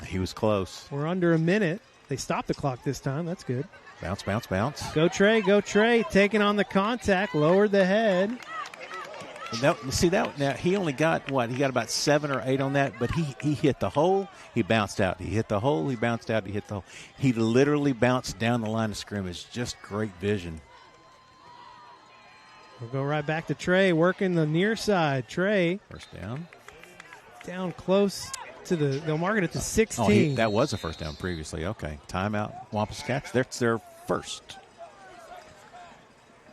He was close. We're under a minute. They stopped the clock this time. That's good. Bounce, bounce, bounce. Go Trey. Taking on the contact. Lowered the head. Now, see that? Now he only got what? He got about 7 or 8 on that, but he hit the hole. He bounced out. He hit the hole. He bounced out. He hit the hole. He literally bounced down the line of scrimmage. Just great vision. We'll go right back to Trey, working the near side. Trey. First down. Down close to they'll mark it at the 16. Oh, that was a first down previously. Okay. Timeout. Wampus Cats. That's their first.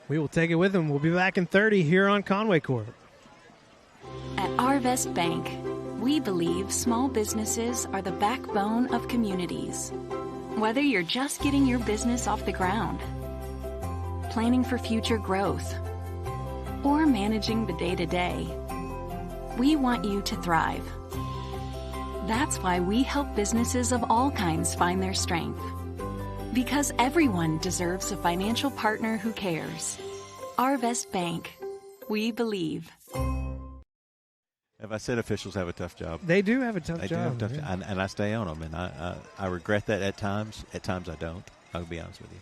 We will take it with them. We'll be back in 30 here on Conway Court. At Arvest Bank, we believe small businesses are the backbone of communities. Whether you're just getting your business off the ground, planning for future growth, or managing the day-to-day, we want you to thrive. That's why we help businesses of all kinds find their strength. Because everyone deserves a financial partner who cares. Arvest Bank. We believe. Have I said officials have a tough job? They do have a tough job. They do have a tough job. And I stay on them, and I regret that at times. At times I don't. I'll be honest with you.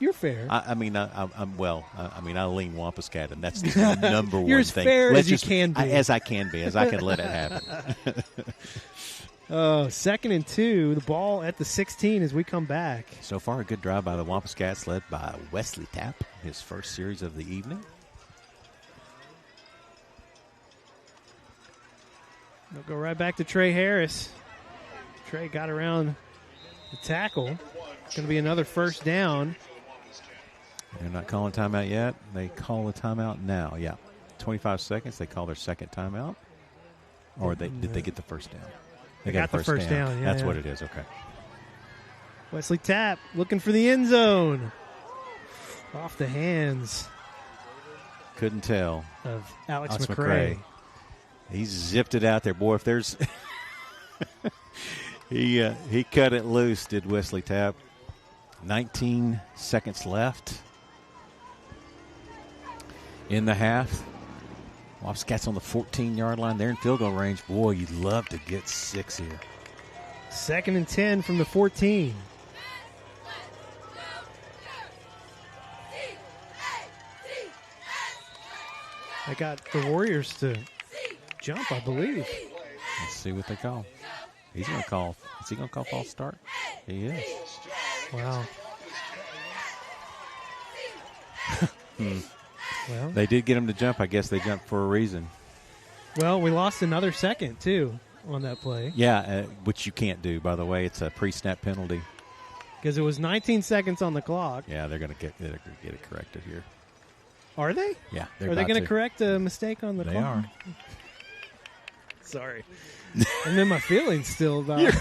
You're fair. I'm I lean Wampus Cat, and that's the number one You're as thing. fair as you can be. As I can be, as I can let it happen. 2nd and 2. The ball at the 16 as we come back. So far, a good drive by the Wampus Cats, led by Wesley Tapp, his first series of the evening. They'll go right back to Trey Harris. Trey got around the tackle. It's going to be another first down. They're not calling timeout yet. They call a timeout now. Yeah, 25 seconds. They call their second timeout. Or did they get the first down? They got the first down. That's what it is. Okay. Wesley Tapp looking for the end zone. Off the hands. Couldn't tell. Of Alex McCray. He zipped it out there. Boy, if there's he cut it loose, did Wesley Tapp. 19 seconds left in the half. Wampus Cats on the 14-yard line. They're in field goal range. Boy, you'd love to get 6 here. 2nd and 10 from the 14. I got the Warriors to jump, I believe. Let's see what they call. He's going to call. Is he going to call false start? He is. Wow. Well, they did get him to jump. I guess they jumped for a reason. Well, we lost another second, too, on that play. Yeah, which you can't do, by the way. It's a pre-snap penalty. Because it was 19 seconds on the clock. Yeah, they're going to get it corrected here. Are they? Yeah. Are they going to correct a mistake on the clock? They are. Sorry. I'm in my feelings still about it.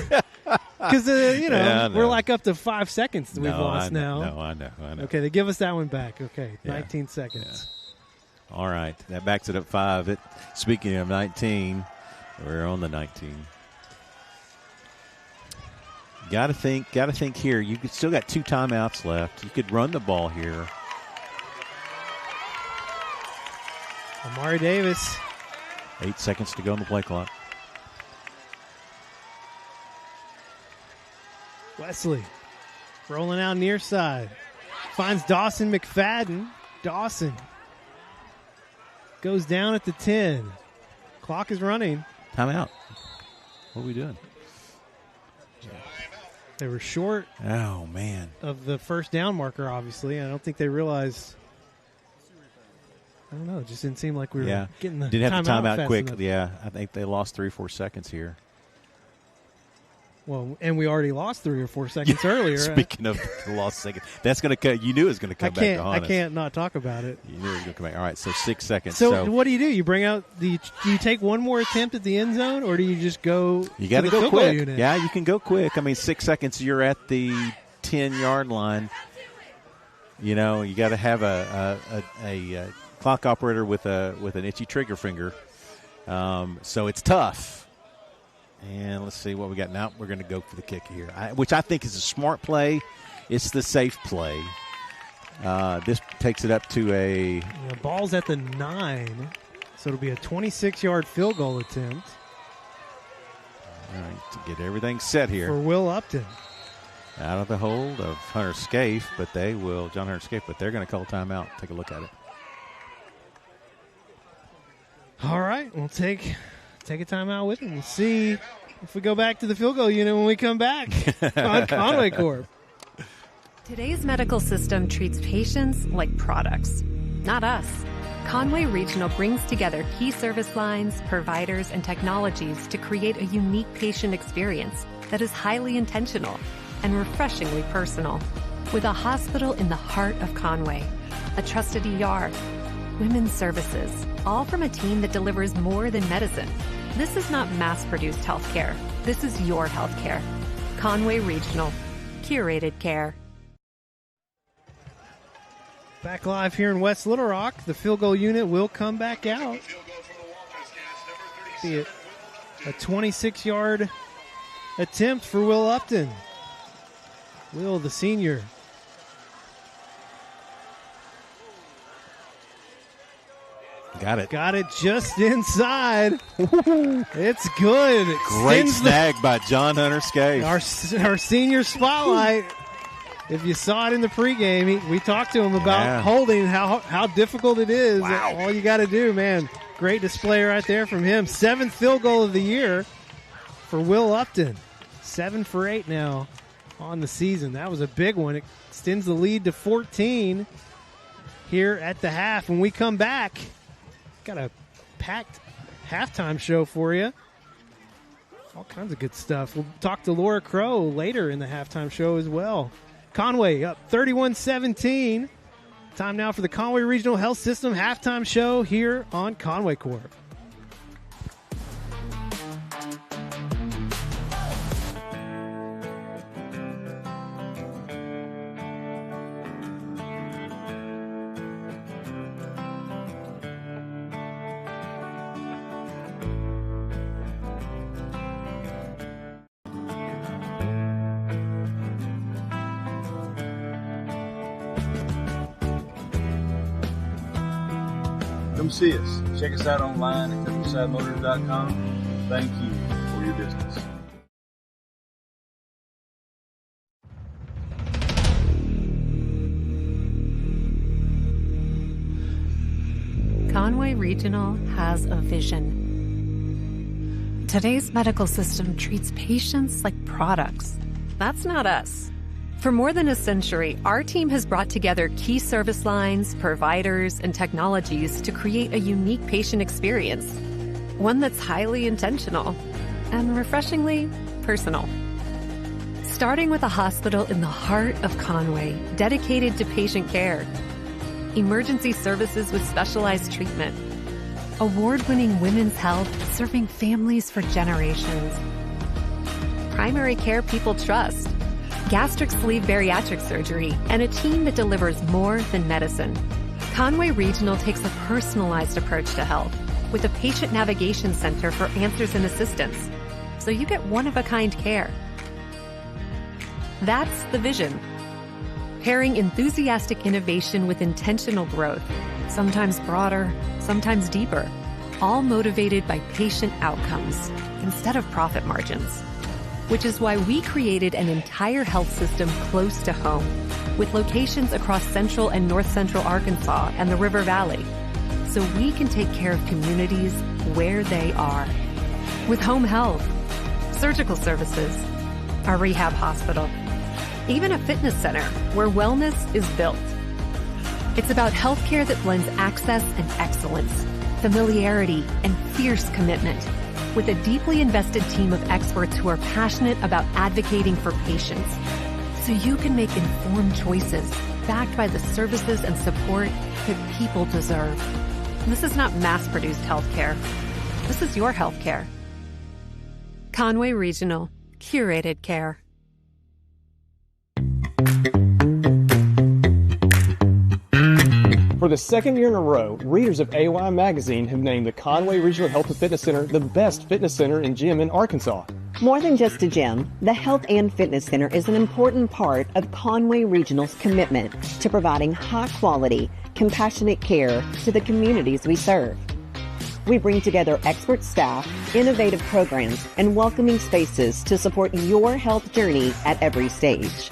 Because, we're like up to 5 seconds that we've lost now. No, I know. Okay, they give us that one back. Okay, yeah. 19 seconds. Yeah. All right, that backs it up 5. Speaking of 19, we're on the 19. Got to think here. You still got 2 timeouts left. You could run the ball here. Amari Davis. 8 seconds to go on the play clock. Wesley rolling out near side. Finds Dawson McFadden. Dawson goes down at the 10. Clock is running. Timeout. What are we doing? They were short. Oh, man. Of the first down marker, obviously. I don't think they realized. I don't know. It just didn't seem like we were getting the didn't have the timeout quick. Enough. Yeah, I think they lost 3 or 4 seconds here. Well, and we already lost 3 or 4 seconds earlier. Speaking of the lost second, that's going to cut. You knew it was going to come back to haunt us. I can't not talk about it. You knew it was going to come back. All right, so 6 seconds. So what do? You bring out do you take one more attempt at the end zone, or do you just go? You got to go quick. Unit? Yeah, you can go quick. I mean, 6 seconds. You're at the 10-yard line. You know, you got to have a clock operator with an itchy trigger finger. So it's tough. And let's see what we got now. We're going to go for the kick here, which I think is a smart play. It's the safe play. This takes it up to The ball's at the 9, so it'll be a 26-yard field goal attempt. All right, to get everything set here. For Will Upton. Out of the hold of Hunter Scaife, but John Hunter Scaife, but they're going to call timeout. Take a look at it. All right, we'll take a timeout with him. We'll see if we go back to the field goal unit when we come back on Conway Corp. Today's medical system treats patients like products, not us. Conway Regional brings together key service lines, providers, and technologies to create a unique patient experience that is highly intentional and refreshingly personal. With a hospital in the heart of Conway, a trusted ER, women's services, all from a team that delivers more than medicine. This is not mass-produced healthcare. This is your healthcare. Conway Regional. Curated care. Back live here in West Little Rock. The field goal unit will come back out. Be it a 26-yard attempt for Will Upton. Will, the senior. Got it. Got it just inside. It's good. It Great snag by John Hunter Scaife. Our senior spotlight. If you saw it in the pregame, we talked to him about holding, how difficult it is. Wow. All you got to do, man. Great display right there from him. 7th field goal of the year for Will Upton. 7 for 8 now on the season. That was a big one. It extends the lead to 14 here at the half. When we come back, got a packed halftime show for you. All kinds of good stuff. We'll talk to Laura Crow later in the halftime show as well. Conway up 31-17. Time now for the Conway Regional Health System halftime show here on Conway Corp. Come see us. Check us out online at countryside.com. Thank you for your business. Conway Regional has a vision. Today's medical system treats patients like products. That's not us. For more than a century, our team has brought together key service lines, providers, and technologies to create a unique patient experience. One that's highly intentional and refreshingly personal. Starting with a hospital in the heart of Conway, dedicated to patient care. Emergency services with specialized treatment. Award-winning women's health serving families for generations. Primary care people trust. Gastric sleeve bariatric surgery, and a team that delivers more than medicine. Conway Regional takes a personalized approach to health with a patient navigation center for answers and assistance, so you get one-of-a-kind care. That's the vision. Pairing enthusiastic innovation with intentional growth, sometimes broader, sometimes deeper, all motivated by patient outcomes instead of profit margins. Which is why we created an entire health system close to home, with locations across central and north central Arkansas and the River Valley, so we can take care of communities where they are. With home health, surgical services, a rehab hospital, even a fitness center where wellness is built. It's about healthcare that blends access and excellence, familiarity and fierce commitment, with a deeply invested team of experts who are passionate about advocating for patients, so you can make informed choices backed by the services and support that people deserve. This is not mass-produced healthcare. This is your healthcare. Conway Regional. Curated care. For the second year in a row, readers of AY Magazine have named the Conway Regional Health and Fitness Center the best fitness center and gym in Arkansas. More than just a gym, the Health and Fitness Center is an important part of Conway Regional's commitment to providing high-quality, compassionate care to the communities we serve. We bring together expert staff, innovative programs, and welcoming spaces to support your health journey at every stage.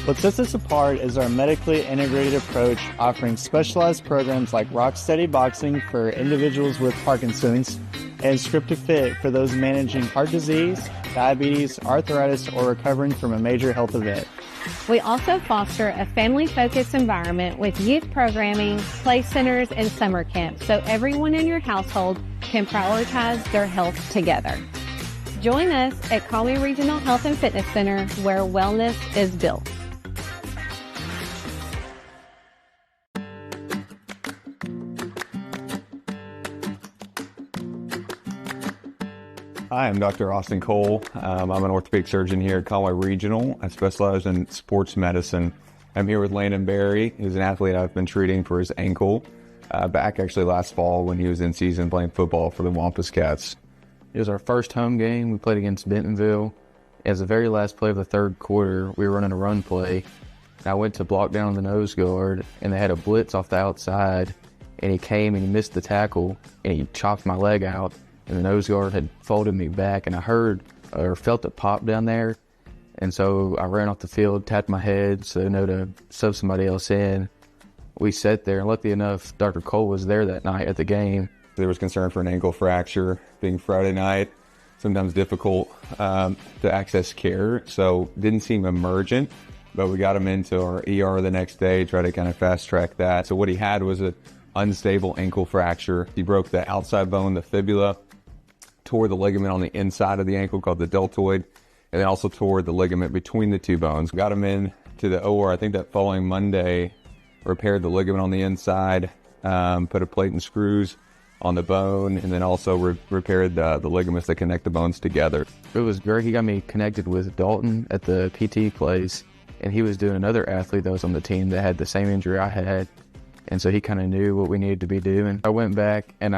What sets us apart is our medically integrated approach, offering specialized programs like Rock Steady Boxing for individuals with Parkinson's and Script to Fit for those managing heart disease, diabetes, arthritis, or recovering from a major health event. We also foster a family-focused environment with youth programming, play centers, and summer camps so everyone in your household can prioritize their health together. Join us at Conway Regional Health and Fitness Center, where wellness is built. Hi, I'm Dr. Austin Cole. I'm an orthopedic surgeon here at Conway Regional. I specialize in sports medicine. I'm here with Landon Berry, who's an athlete I've been treating for his ankle back actually last fall when he was in season playing football for the Wampus Cats. It was our first home game. We played against Bentonville. As the very last play of the third quarter, we were running a run play. And I went to block down the nose guard, and they had a blitz off the outside, and he came and he missed the tackle, and he chopped my leg out. And the nose guard had folded me back, and I heard or felt it pop down there. And so I ran off the field, tapped my head so I know to sub somebody else in. We sat there, and luckily enough, Dr. Cole was there that night at the game. There was concern for an ankle fracture being Friday night, sometimes difficult to access care, so didn't seem emergent, but we got him into our ER the next day, try to kind of fast track that. So what he had was an unstable ankle fracture. He broke the outside bone, the fibula, tore the ligament on the inside of the ankle called the deltoid, and then also tore the ligament between the two bones. Got him in to the OR, I think that following Monday, repaired the ligament on the inside, put a plate and screws on the bone, and then also repaired the ligaments that connect the bones together. It was great. He got me connected with Dalton at the PT place, and he was doing another athlete that was on the team that had the same injury I had. And so he kind of knew what we needed to be doing. I went back, and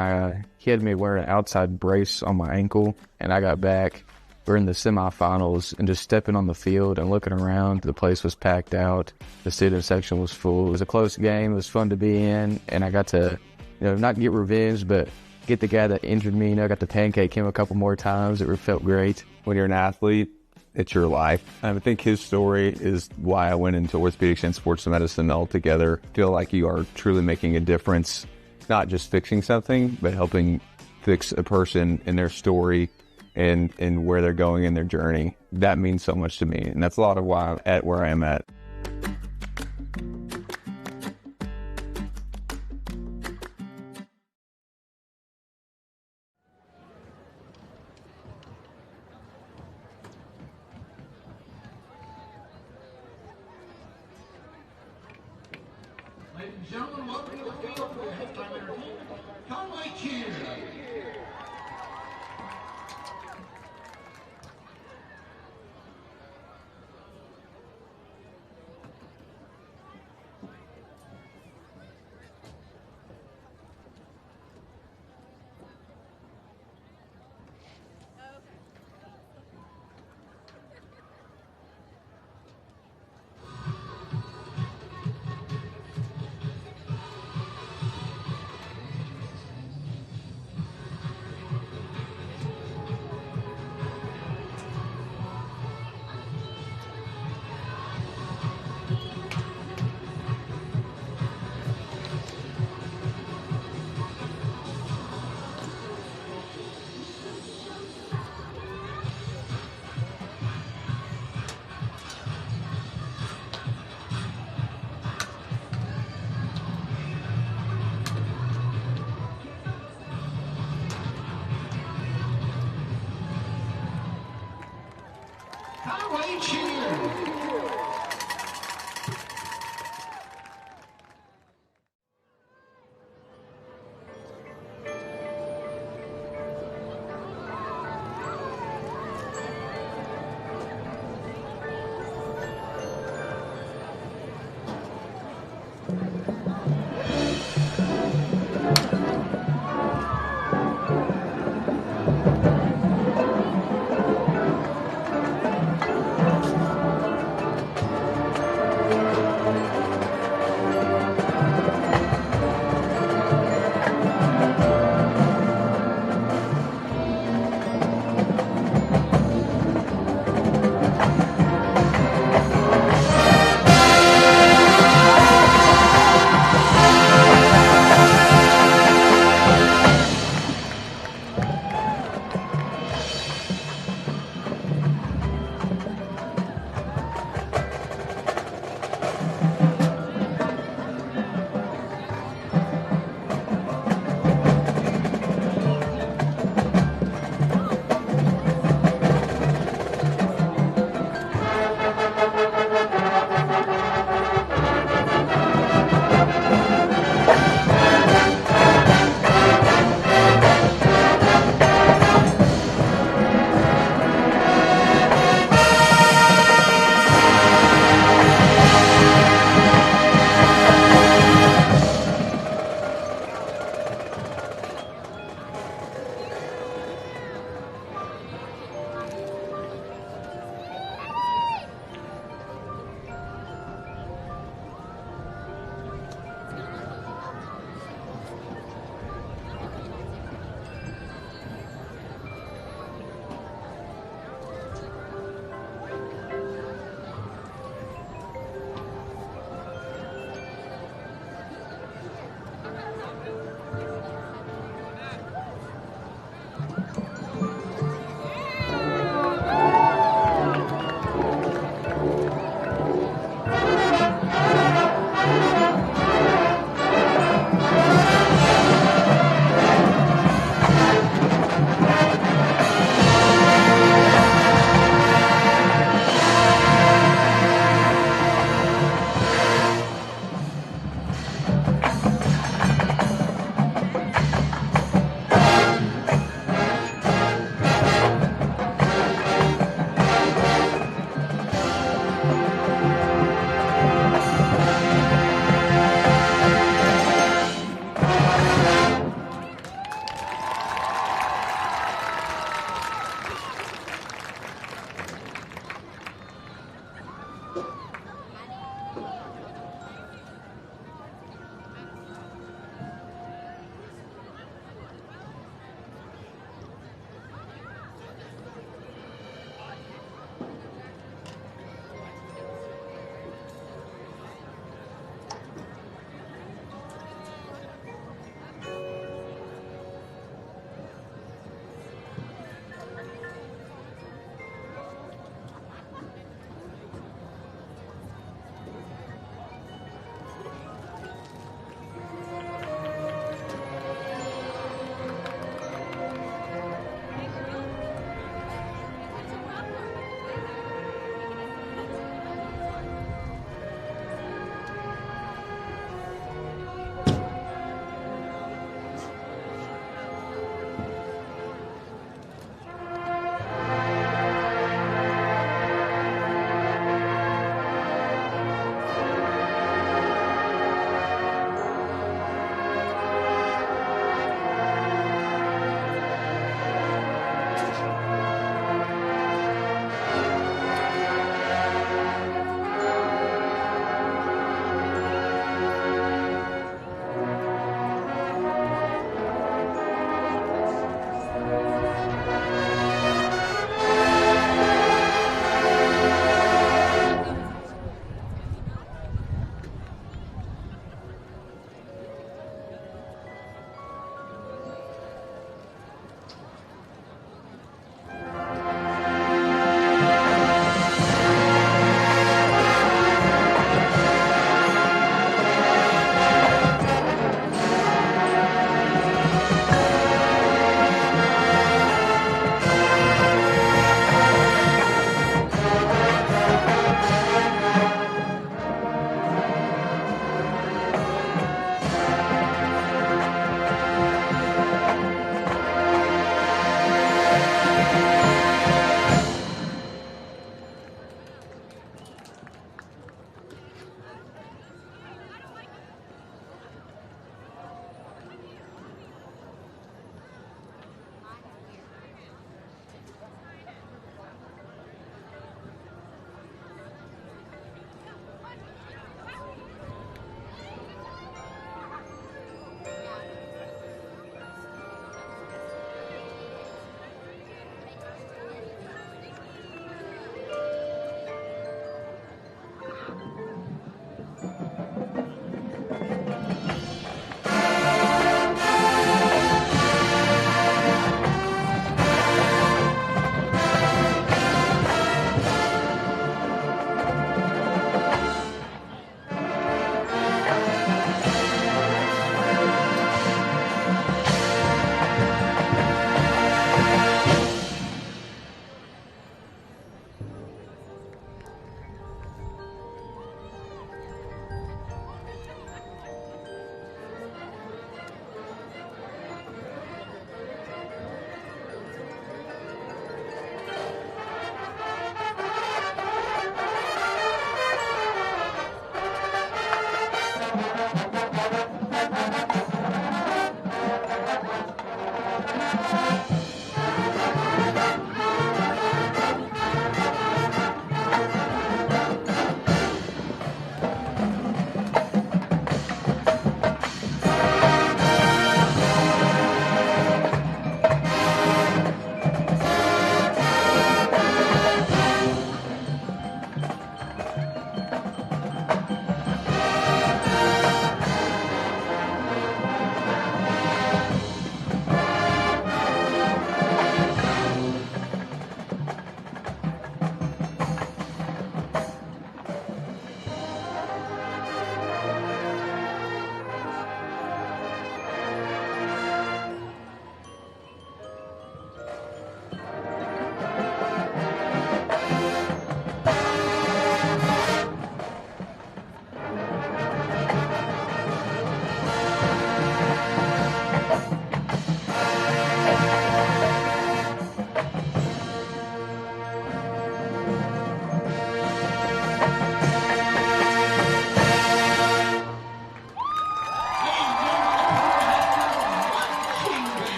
he had me wear an outside brace on my ankle, and I got back. We're in the semifinals, and just stepping on the field and looking around, the place was packed out. The student section was full. It was a close game. It was fun to be in, and I got to, not get revenge, but get the guy that injured me. I got to pancake him a couple more times. It felt great. When you're an athlete, it's your life. I think his story is why I went into orthopedics and sports medicine altogether. Feel like you are truly making a difference, not just fixing something, but helping fix a person in their story and where they're going in their journey. That means so much to me, and that's a lot of why I'm at where I am at. Ladies and gentlemen, welcome to the field for the halftime entertainment. Conway cheer.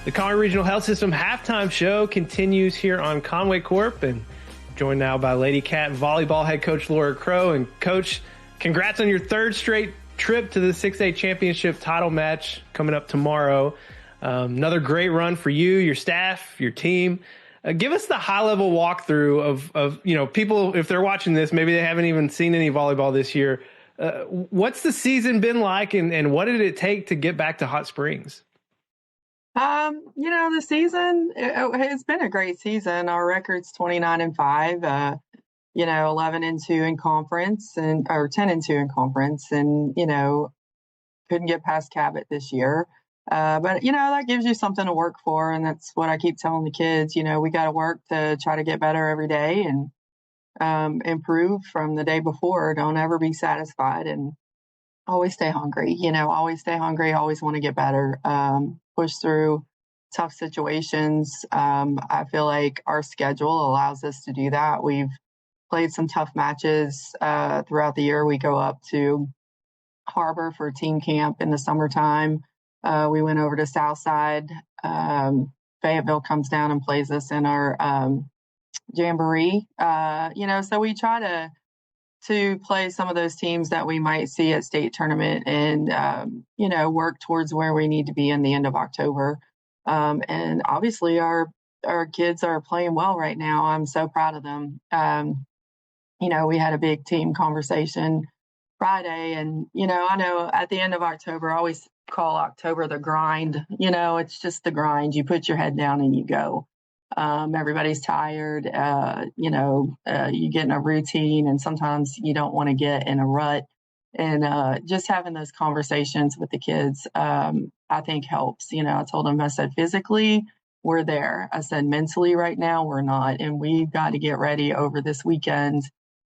The Conway Regional Health System halftime show continues here on Conway Corp, and joined now by Lady Cat volleyball head coach Laura Crow. And Coach, congrats on your third straight trip to the 6A championship title match coming up tomorrow. Another great run for you, your staff, your team. Give us the high-level walkthrough of people, if they're watching this, maybe they haven't even seen any volleyball this year. What's the season been like, and what did it take to get back to Hot Springs? The season, it's been a great season. Our record's 29-5, 11-2 in conference or 10-2 in conference, and, couldn't get past Cabot this year. But, that gives you something to work for. And that's what I keep telling the kids. We got to work to try to get better every day and improve from the day before. Don't ever be satisfied and always stay hungry. Always stay hungry, always want to get better, push through tough situations. I feel like our schedule allows us to do that. We've played some tough matches throughout the year. We go up to Harbor for team camp in the summertime. We went over to Southside. Fayetteville comes down and plays us in our jamboree. So we try to play some of those teams that we might see at state tournament and, work towards where we need to be in the end of October. And obviously our kids are playing well right now. I'm so proud of them. We had a big team conversation Friday, and, I know at the end of October, I always call October the grind. It's just the grind. You put your head down and you go. Everybody's tired. You get in a routine, and sometimes you don't want to get in a rut. And just having those conversations with the kids, I think helps. I told them, I said, physically, we're there. I said, mentally right now, we're not. And we've got to get ready over this weekend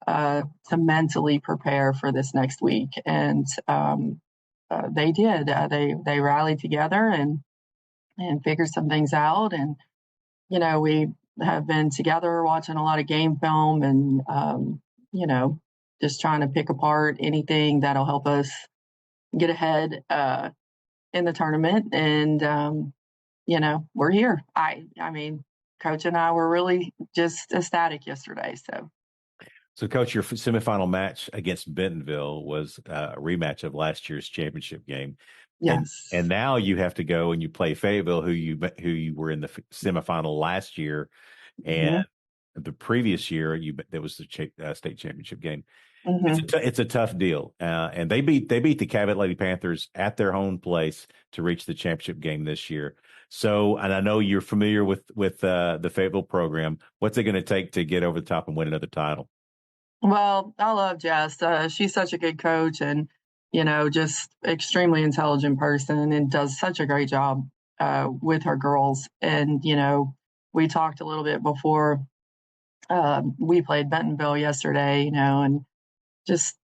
to mentally prepare for this next week. And they did. They rallied together and figured some things out. And we have been together watching a lot of game film and, just trying to pick apart anything that'll help us get ahead in the tournament. And, we're here. I mean, Coach and I were really just ecstatic yesterday. So, Coach, your semifinal match against Bentonville was a rematch of last year's championship game. Yes. And now you have to go and you play Fayetteville, who you were in the semifinal last year, and the previous year that was the state championship game. Mm-hmm. It's a tough deal, and they beat the Cabot Lady Panthers at their home place to reach the championship game this year. So, and I know you're familiar with the Fayetteville program. What's it going to take to get over the top and win another title? Well, I love Jess. She's such a good coach, and just extremely intelligent person, and does such a great job with her girls. And, we talked a little bit before we played Bentonville yesterday, and just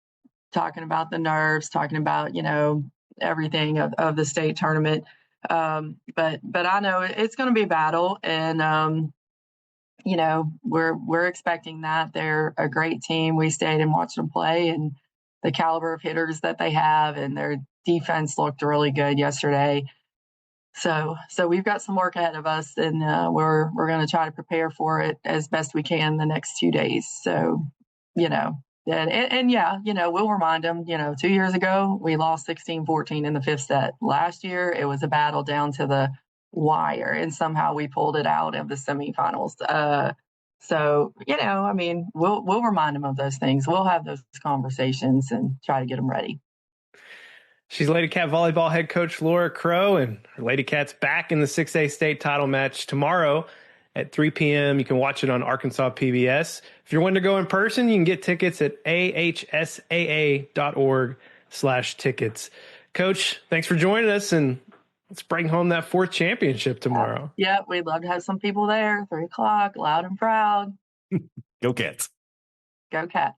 talking about the nerves, talking about, everything of the state tournament. But I know it's going to be a battle, and, we're expecting that. They're a great team. We stayed and watched them play, and the caliber of hitters that they have, and their defense looked really good yesterday. So we've got some work ahead of us, and we're going to try to prepare for it as best we can the next 2 days. So, we'll remind them, 2 years ago, we lost 16-14 in the fifth set. Last year, it was a battle down to the wire, and somehow we pulled it out of the semifinals. We'll remind them of those things. We'll have those conversations and try to get them ready. She's Lady Cat volleyball head coach Laura Crow, and her Lady Cat's back in the 6A state title match tomorrow at 3 p.m. You can watch it on Arkansas PBS. If you're wanting to go in person, you can get tickets at ahsaa.org/tickets. Coach, thanks for joining us, and let's bring home that fourth championship tomorrow. Yeah, we'd love to have some people there. 3:00, loud and proud. Go Cats. Go Cats.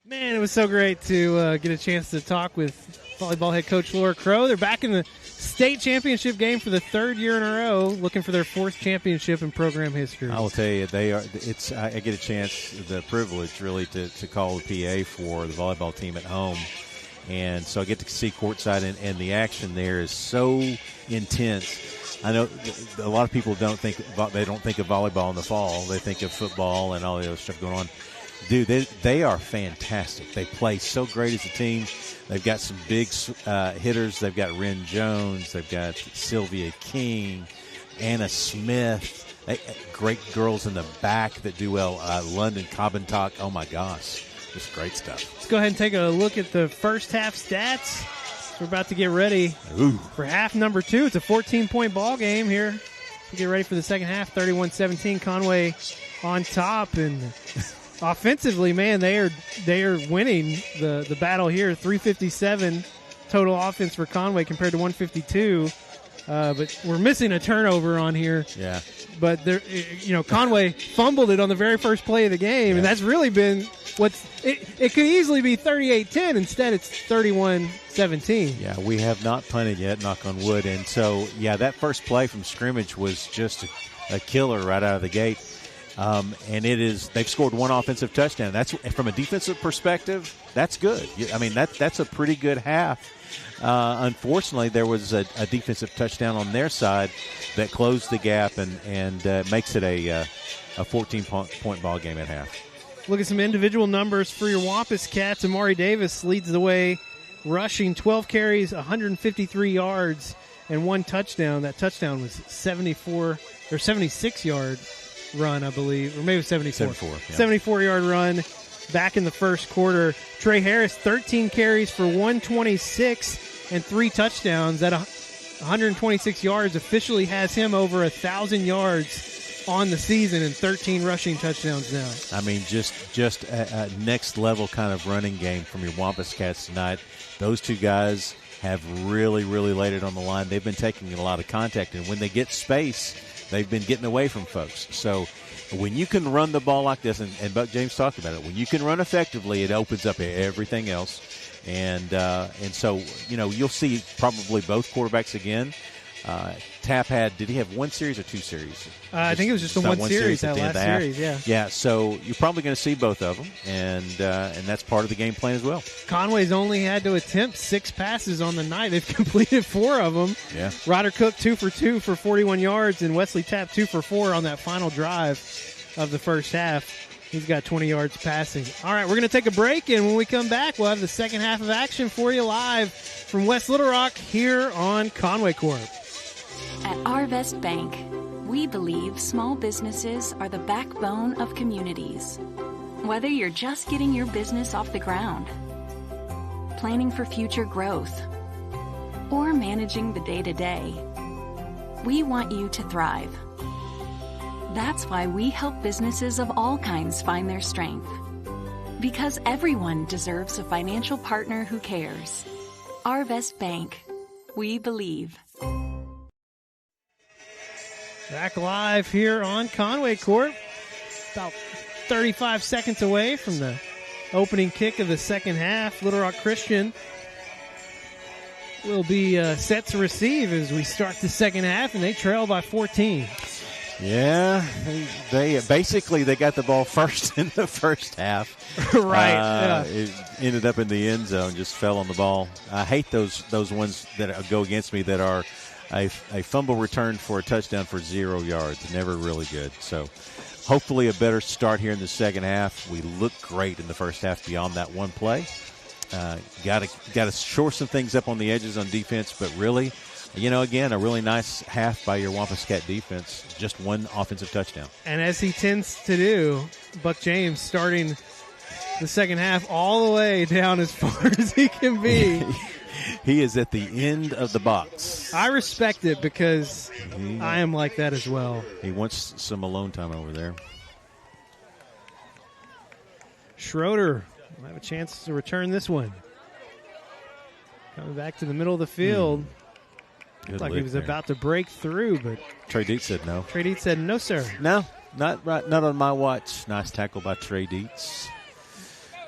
Man, it was so great to get a chance to talk with volleyball head coach Laura Crow. They're back in the state championship game for the third year in a row, looking for their fourth championship in program history. I will tell you, they are. I get a chance, the privilege really, to call the PA for the volleyball team at home, And so I get to see courtside, and the action there is so intense. I know a lot of people don't think of volleyball in the fall. They think of football and all the other stuff going on. Dude, they are fantastic. They play so great as a team. They've got some big hitters. They've got Ren Jones. They've got Sylvia King, Anna Smith. Great girls in the back that do well. London Cobentock. Oh, my gosh. Just great stuff. Let's go ahead and take a look at the first half stats. We're about to get ready for half number 2. It's a 14-point ball game here. We get ready for the second half. 31-17, Conway on top. And offensively, man, they are winning the battle here. 357 total offense for Conway compared to 152. But we're missing a turnover on here. Yeah. But Conway fumbled it on the very first play of the game, and that's really been it could easily be 38-10. Instead, it's 31-17. Yeah, we have not punted yet, knock on wood. And so, that first play from scrimmage was just a killer right out of the gate. And they've scored one offensive touchdown. That's from a defensive perspective, that's good. I mean, that's a pretty good half. Unfortunately, there was a defensive touchdown on their side that closed the gap and makes it a 14-point ball game at half. Look at some individual numbers for your Wampus Cats. Amari Davis leads the way, rushing 12 carries, 153 yards, and 1 touchdown. That touchdown was 76-yard run, I believe, or maybe it was 74. 74-yard run back in the first quarter. Trey Harris, 13 carries for 126 and 3 touchdowns. That 126 yards officially has him over 1,000 yards on the season and 13 rushing touchdowns now. I mean, just a next-level kind of running game from your Wampus Cats tonight. Those two guys have really, really laid it on the line. They've been taking a lot of contact, and when they get space, they've been getting away from folks. So when you can run the ball like this, and Buck James talked about it, when you can run effectively, it opens up everything else. And so, you'll see probably both quarterbacks again. Tapp did he have 1 series or 2 series? I think it was just the one series, that last series, yeah. Yeah, so you're probably going to see both of them, and that's part of the game plan as well. Conway's only had to attempt 6 passes on the night. They've completed 4 of them. Yeah. Ryder Cook 2 for 2 for 41 yards, and Wesley Tapp 2 for 4 on that final drive of the first half. He's got 20 yards passing. All right, we're going to take a break, and when we come back, we'll have the second half of action for you live from West Little Rock here on Conway Corp. At Arvest Bank, we believe small businesses are the backbone of communities. Whether you're just getting your business off the ground, planning for future growth, or managing the day-to-day, we want you to thrive. That's why we help businesses of all kinds find their strength. Because everyone deserves a financial partner who cares. Arvest Bank. We believe. Back live here on Conway Court. About 35 seconds away from the opening kick of the second half. Little Rock Christian will be set to receive as we start the second half, and they trail by 14. Yeah, they basically got the ball first in the first half. Right. It ended up in the end zone, just fell on the ball. I hate those ones that go against me that are a fumble return for a touchdown for 0 yards. Never really good. So hopefully a better start here in the second half. We looked great in the first half beyond that one play. Got to shore some things up on the edges on defense, but really, again, a really nice half by your Wampus Cat defense. Just one offensive touchdown. And as he tends to do, Buck James starting the second half all the way down as far as he can be. He is at the end of the box. I respect it because I am like that as well. He wants some alone time over there. Schroeder will have a chance to return this one. Coming back to the middle of the field. Looked like he was about to break through, but Trey Dietz said no. Trey Dietz said no, sir. No, not on my watch. Nice tackle by Trey Dietz.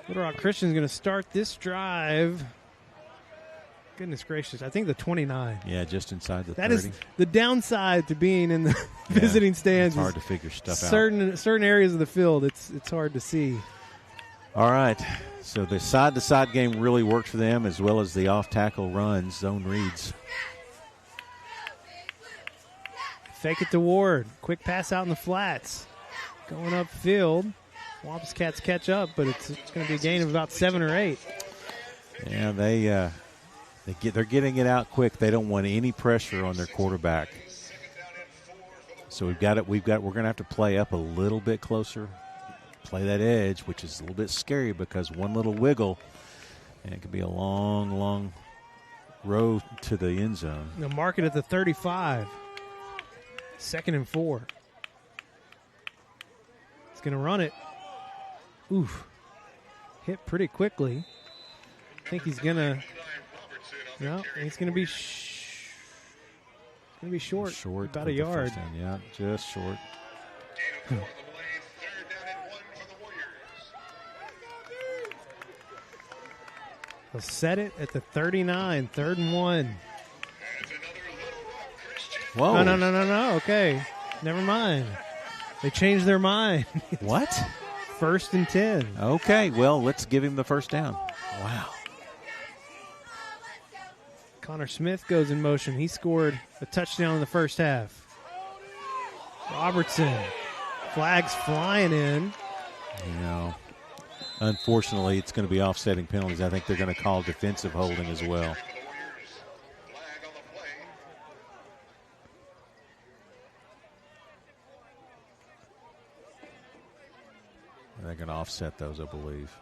Little Rock Christian's going to start this drive. Goodness gracious, I think the 29. Yeah, just inside the 30. That is the downside to being in the visiting stands. It's hard to figure stuff out. Certain areas of the field, it's hard to see. All right, So the side-to-side game really worked for them, as well as the off-tackle runs, zone reads. Fake it to Ward. Quick pass out in the flats. Going upfield. Wampus Cats catch up, but it's going to be a gain of about 7 or 8. Yeah, they're getting it out quick. They don't want any pressure on their quarterback. So we're going to have to play up a little bit closer. Play that edge, which is a little bit scary because one little wiggle, and it could be a long, long row to the end zone. They'll mark it at the 35. 2nd and 4. It's going to run it. Oof. Hit pretty quickly. I think he's going to. No, he's going to be. Going to be short. About a yard. Yeah, just short. They'll set it at the 39, 3rd and 1. Whoa. No. Okay. Never mind. They changed their mind. What? 1st and 10. Okay, well, let's give him the first down. Wow. Connor Smith goes in motion. He scored a touchdown in the first half. Robertson. Flags flying in. Unfortunately, it's going to be offsetting penalties. I think they're going to call defensive holding as well. They're going to offset those, I believe.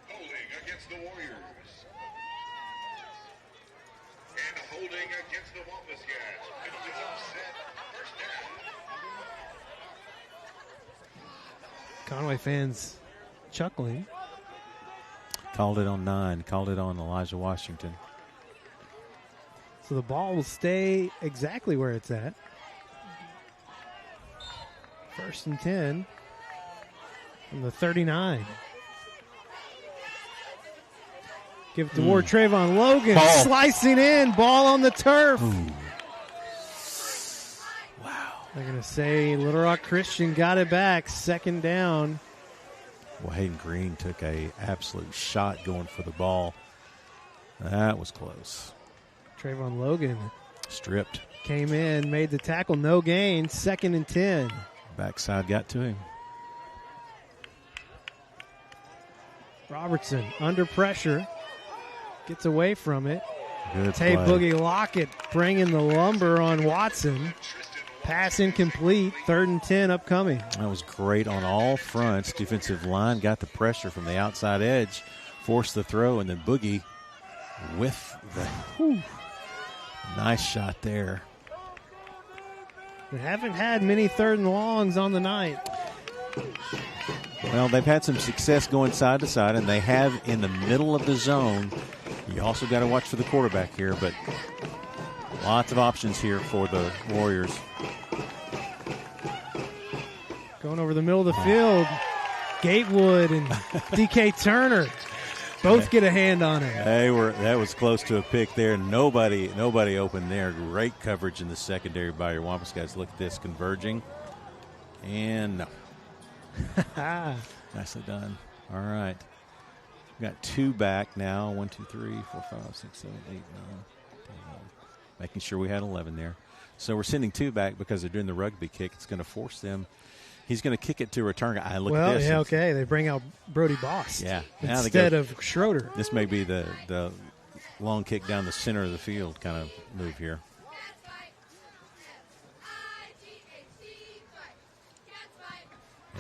Holding against the Warriors. And holding against the Wampus Cats. Penalties offset. First down. Conway fans chuckling. Called it on 9. Called it on Elijah Washington. So the ball will stay exactly where it's at. 1st and 10 from the 39. Give it to Ward. Trayvon Logan slicing in. Ball on the turf. Ooh. They're going to say Little Rock Christian got it back. 2nd down. Well, Hayden Green took a absolute shot going for the ball. That was close. Trayvon Logan stripped. Came in, made the tackle, no gain. 2nd and 10. Backside got to him. Robertson under pressure. Gets away from it. Good Tay play. Boogie Lockett bringing the lumber on Watson. Pass incomplete. 3rd and 10 upcoming. That was great on all fronts. Defensive line got the pressure from the outside edge, forced the throw, and then Boogie with the nice shot there. We haven't had many 3rd and longs on the night. Well, they've had some success going side to side, and they have in the middle of the zone. You also got to watch for the quarterback here, but lots of options here for the Warriors. Going over the middle of the field, Gatewood and DK Turner both get a hand on it. That was close to a pick there. Nobody open there. Great coverage in the secondary by your Wampus guys. Look at this, converging. And no. Nicely done. All right. We've got 2 back now. 1, 2, 3, 4, 5, 6, 7, 8, 9, 10, 11. Making sure we had 11 there. So we're sending 2 back because they're doing the rugby kick. It's going to force them. He's going to kick it to a return guy. Look at this. Yeah, okay. They bring out Brody Boss instead of Schroeder. This may be the long kick down the center of the field kind of move here.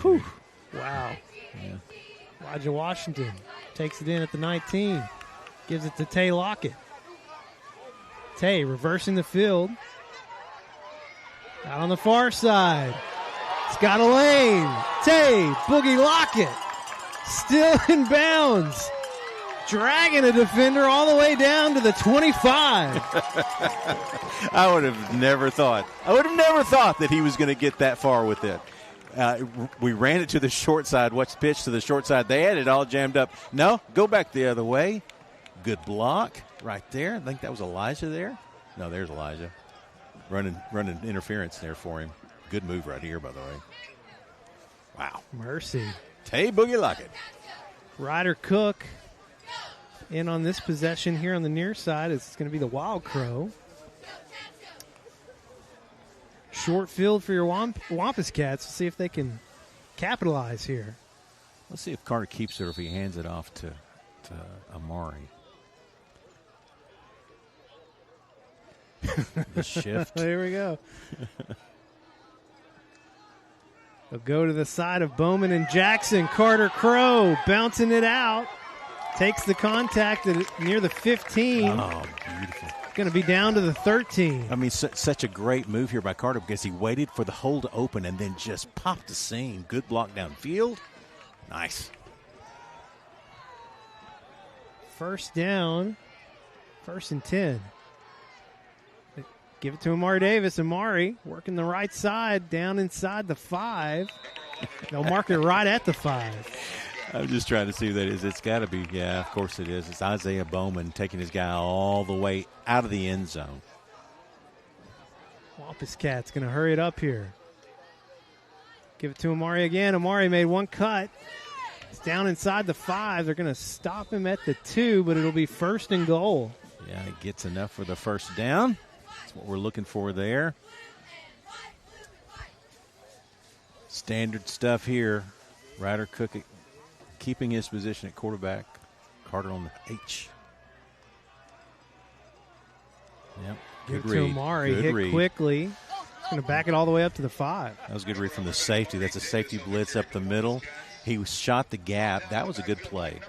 Whew. Wow. Yeah. Elijah Washington takes it in at the 19. Gives it to Tay Lockett. Tay reversing the field. Out on the far side. It's got a lane. Tay, Boogie Lockett. Still in bounds. Dragging a defender all the way down to the 25. I would have never thought that he was going to get that far with it. We ran it to the short side. Watch the pitch to the short side. They had it all jammed up. No, go back the other way. Good block right there. I think that was Elijah there. No, there's Elijah. Running interference there for him. Good move right here, by the way. Wow. Mercy. Tay Boogie Lockett. Ryder Cook in on this possession here on the near side. It's going to be the Wild Crow. Short field for your Wampus Cats. Let's see if they can capitalize here. Let's see if Carter keeps it or if he hands it off to Amari. The shift. There we go. They'll go to the side of Bowman and Jackson. Carter Crow bouncing it out. Takes the contact near the 15. Oh, beautiful. Going to be down to the 13. I mean, such a great move here by Carter because he waited for the hole to open and then just popped the seam. Good block downfield. Nice. First down. 1st and 10. Give it to Amari Davis. Amari working the right side down inside the 5. They'll mark it right at the 5. I'm just trying to see who that is. It's got to be, yeah, of course it is. It's Isaiah Bowman taking his guy all the way out of the end zone. Wampus Cat's going to hurry it up here. Give it to Amari again. Amari made one cut. It's down inside the 5. They're going to stop him at the 2, but it'll be 1st and goal. Yeah, it gets enough for the first down. That's what we're looking for there. Standard stuff here. Ryder Cook keeping his position at quarterback. Carter on the H. Yep. Good read. To Amari. Good hit read. Quickly. Going to back it all the way up to the 5. That was a good read from the safety. That's a safety blitz up the middle. He shot the gap. That was a good play.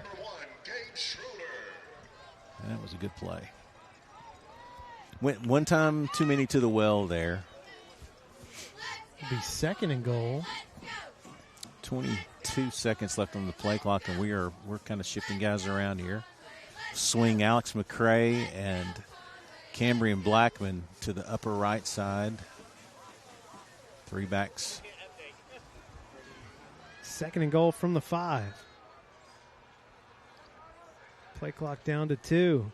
That was a good play. Went one time too many to the well there. It'll be 2nd and goal. 22 seconds left on the play clock, and we're kind of shifting guys around here. Swing Alex McCray and Cambrian Blackman to the upper right side. 3 backs. 2nd and goal from the 5. Play clock down to 2.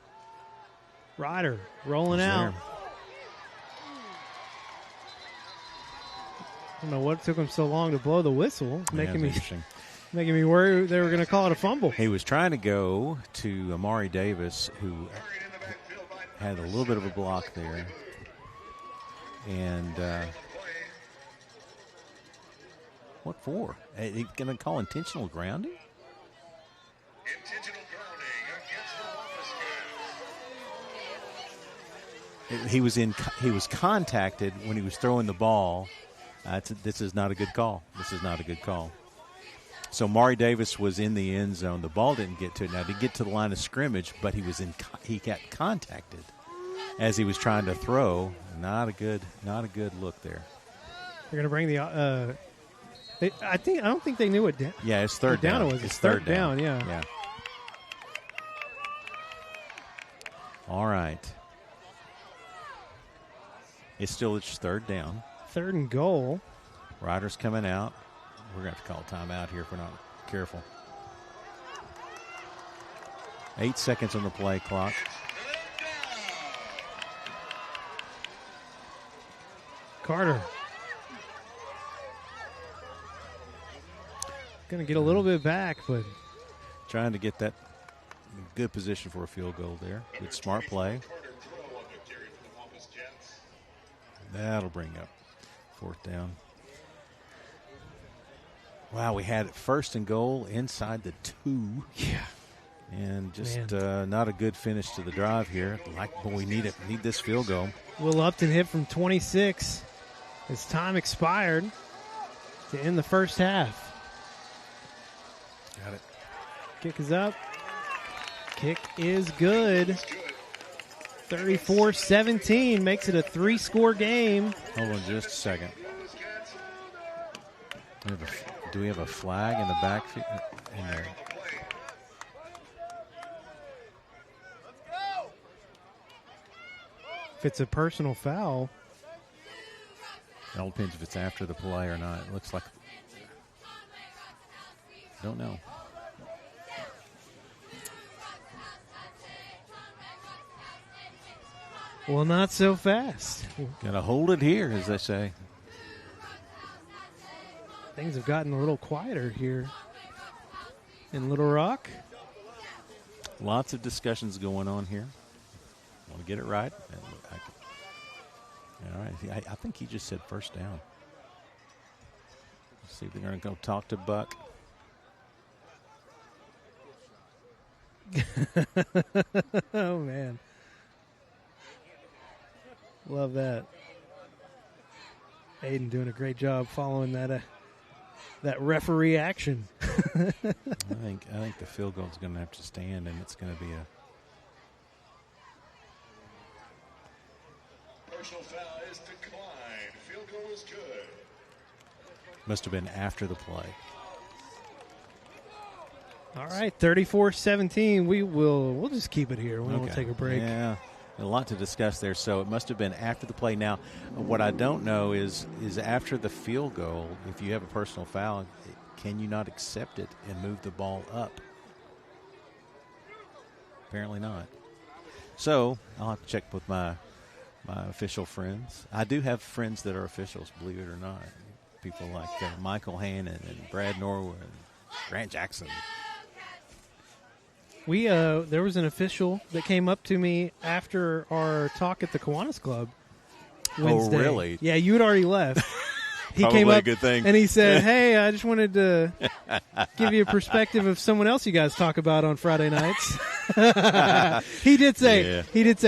Ryder rolling out. I don't know what took him so long to blow the whistle. Making me worry they were going to call it a fumble. He was trying to go to Amari Davis, who had a little bit of a block there. And what for? He's going to call intentional grounding? Intentional grounding against the Wampus Cats. He was contacted when he was throwing the ball. This is not a good call. This is not a good call. So Mari Davis was in the end zone. The ball didn't get to it. Now, did get to the line of scrimmage, but he got contacted as he was trying to throw. Not a good look there. They're going to bring the. I don't think they knew what. Yeah, it's third down. It was. It's third down. Yeah. All right. It's still 3rd down. 3rd and goal. Ryder's coming out. We're going to have to call timeout here if we're not careful. 8 seconds on the play clock. Carter. Going to get a little bit back, but. Trying to get that good position for a field goal there. Good smart play. That'll bring up 4th down. Wow, we had it 1st and goal inside the 2. Yeah. And just not a good finish to the drive here. But we need this field goal. Will Upton hit from 26. His time expired to end the first half. Got it. Kick is up. Kick is good. 34-17 makes it a 3-score game. Hold on just a second. Do we have a flag in the backfield? In there? If it's a personal foul. It all depends if it's after the play or not. It looks like. Don't know. Well, not so fast. Gotta hold it here, as they say. Things have gotten a little quieter here. in Little Rock. Lots of discussions going on here. Want to get it right. All right. I think he just said first down. Let's see if they're going to go talk to Buck. Oh, man. Love that. Aiden doing a great job following that referee action. I think the field goal is going to have to stand, and it's going to be a Personal foul is declined. Field goal is good. must have been after the play. All right, 34-17. We'll just keep it here. We'll Okay. take a break. Yeah, a lot to discuss there. So it must have been after the play. Now, what I don't know is after the field goal, if you have a personal foul, can you not accept it and move the ball up? Apparently not. So I'll have to check with my official friends. I do have friends that are officials, believe it or not. People like Michael Hannon and Brad Norwood and Grant Jackson. There was an official that came up to me after our talk at the Kiwanis Club Wednesday. Oh, really? Yeah, you had already left. He Probably came up a good thing. and he said, "Hey, I just wanted to give you a perspective of someone else you guys talk about on Friday nights." He did say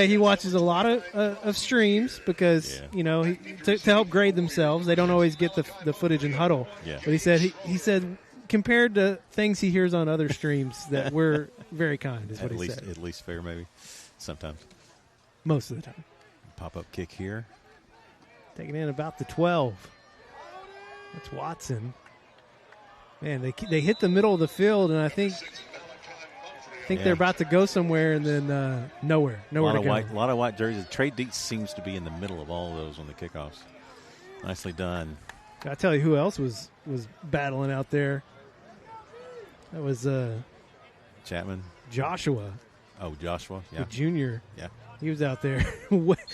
he watches a lot of streams because to help grade themselves, they don't always get the footage in Huddle. Yeah. But he said compared to things he hears on other streams that we're very kind, is what he said. At least fair, maybe. Sometimes. Most of the time. Pop-up kick here. Taking in about the 12. That's Watson. Man, they hit the middle of the field, and I think they're about to go somewhere, and then nowhere to go. A lot of white jerseys. Trey Dietz seems to be in the middle of all of those on the kickoffs. Nicely done. I'll tell you who else was battling out there. That was Chapman. Joshua. Oh, Joshua, yeah. The junior. Yeah. He was out there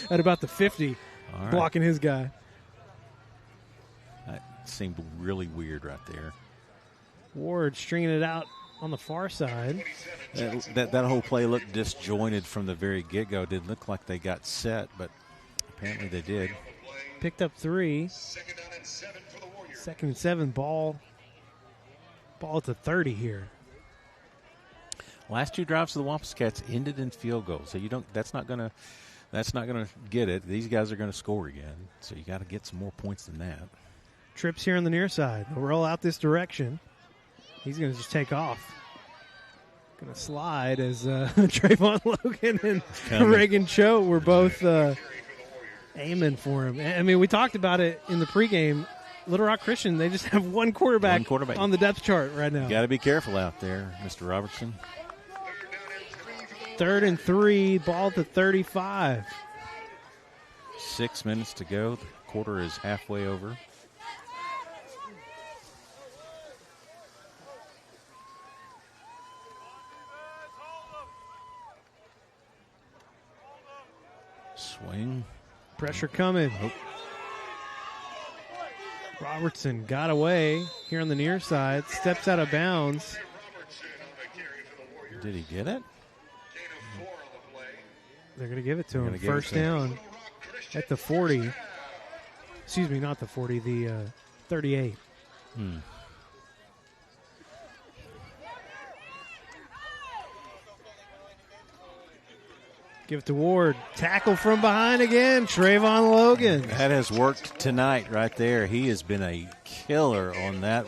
at about the 50, right. blocking his guy. That seemed really weird right there. Ward stringing it out on the far side. That whole play looked disjointed from the very get-go. It didn't look like they got set, but apparently they did. Picked up 3. 2nd and 7, ball at the 30 here. Last 2 drives of the Wampus Cats ended in field goals, so that's not gonna get it. These guys are gonna score again, so you got to get some more points than that. Trips here on the near side. They'll roll out this direction. He's gonna just take off. Gonna slide as Trayvon Logan and Reagan Cho were both aiming for him. I mean, we talked about it in the pregame. Little Rock Christian, they just have one quarterback on the depth chart right now. You got to be careful out there, Mr. Robertson. 3rd and 3, ball to 35. 6 minutes to go. The quarter is halfway over. Swing. Pressure coming. Oh. Robertson got away here on the near side. Steps out of bounds. Did he get it? They're going to give it to him. First down at the 40. Excuse me, not the 40, the 38. Give it to Ward. Tackle from behind again. Trayvon Logan. That has worked tonight right there. He has been a killer on that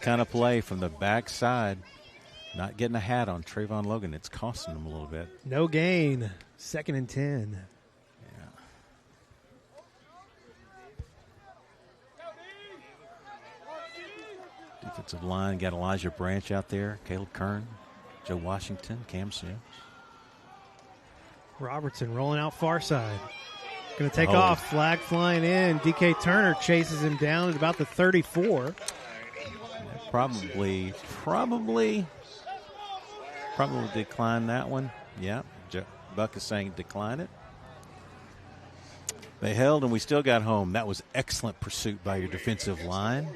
kind of play from the backside. Not getting a hat on Trayvon Logan. It's costing him a little bit. No gain. 2nd and 10. Yeah. Defensive line got Elijah Branch out there. Caleb Kern, Joe Washington, Cam Smith. Robertson rolling out far side. Going to take off. Flag flying in. DK Turner chases him down at about the 34. Probably decline that one. Yeah, Buck is saying decline it. They held, and we still got home. That was excellent pursuit by your defensive line.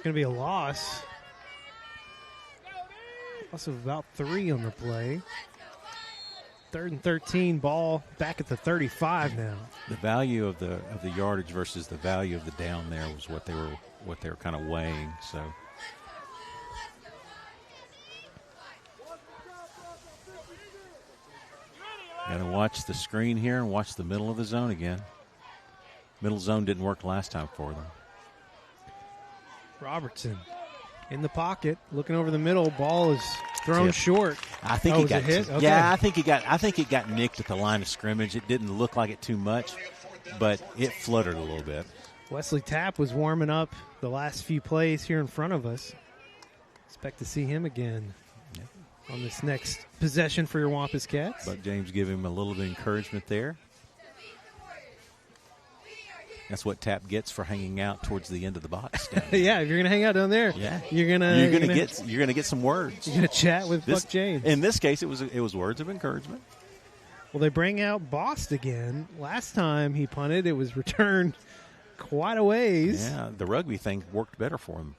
going to be a loss. Loss of about 3 on the play. 3rd and 13, ball back at the 35 now. The value of the yardage versus the value of the down there was what they were kind of weighing. So. Got to watch the screen here and watch the middle of the zone again. Middle zone didn't work last time for them. Robertson in the pocket, looking over the middle. Ball is thrown short. I think he got hit. Okay. Yeah, I think it got nicked at the line of scrimmage. It didn't look like it too much, but it fluttered a little bit. Wesley Tapp was warming up the last few plays here in front of us. Expect to see him again on this next possession for your Wampus Cats. Buck James gave him a little bit of encouragement there. That's what Tapp gets for hanging out towards the end of the box. Yeah, if you're gonna hang out down there, you're gonna get some words. You're gonna chat with Buck James. In this case, it was words of encouragement. Well, they bring out Bost again. Last time he punted, it was returned quite a ways. Yeah, the rugby thing worked better for him.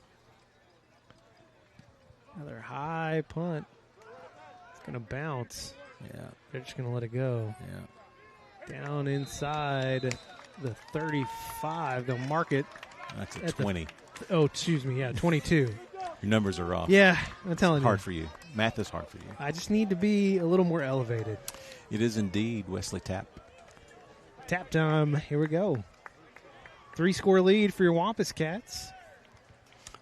Another high punt. It's gonna bounce. Yeah, they're just gonna let it go. Yeah, down inside the 35. They'll mark it. That's a 20. 22. Your numbers are off. Yeah, I'm telling you. Hard for you. Math is hard for you. I just need to be a little more elevated. It is indeed Wesley Tapp. Tap time. Here we go. 3-score lead for your Wampus Cats.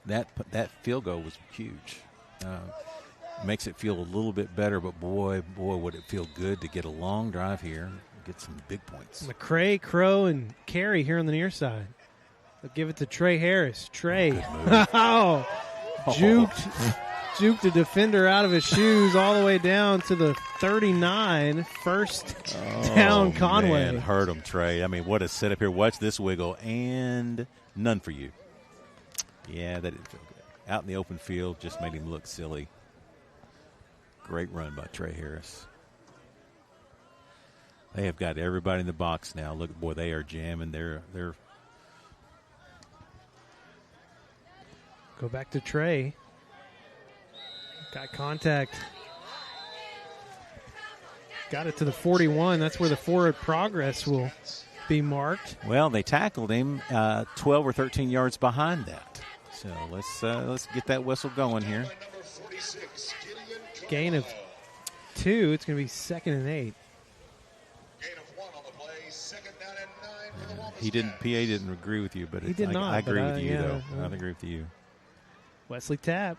That field goal was huge. Makes it feel a little bit better, but boy, would it feel good to get a long drive here and get some big points. McCray, Crow, and Carey here on the near side. They'll give it to Trey Harris. Trey. Juked a defender out of his shoes all the way down to the 39. First down, Conway. Man, hurt him, Trey. I mean, what a setup here. Watch this wiggle, and none for you. Yeah, that didn't feel good. Out in the open field, just made him look silly. Great run by Trey Harris. They have got everybody in the box now. Look, boy, they are jamming. They're Go back to Trey. Got contact. Got it to the 41. That's where the forward progress will be marked. Well, they tackled him 12 or 13 yards behind that. So let's get that whistle going here. Gain of 2. It's going to be 2nd and 8. He didn't. PA didn't agree with you, but he did not. I agree with you, though. I agree with you. Wesley Tapp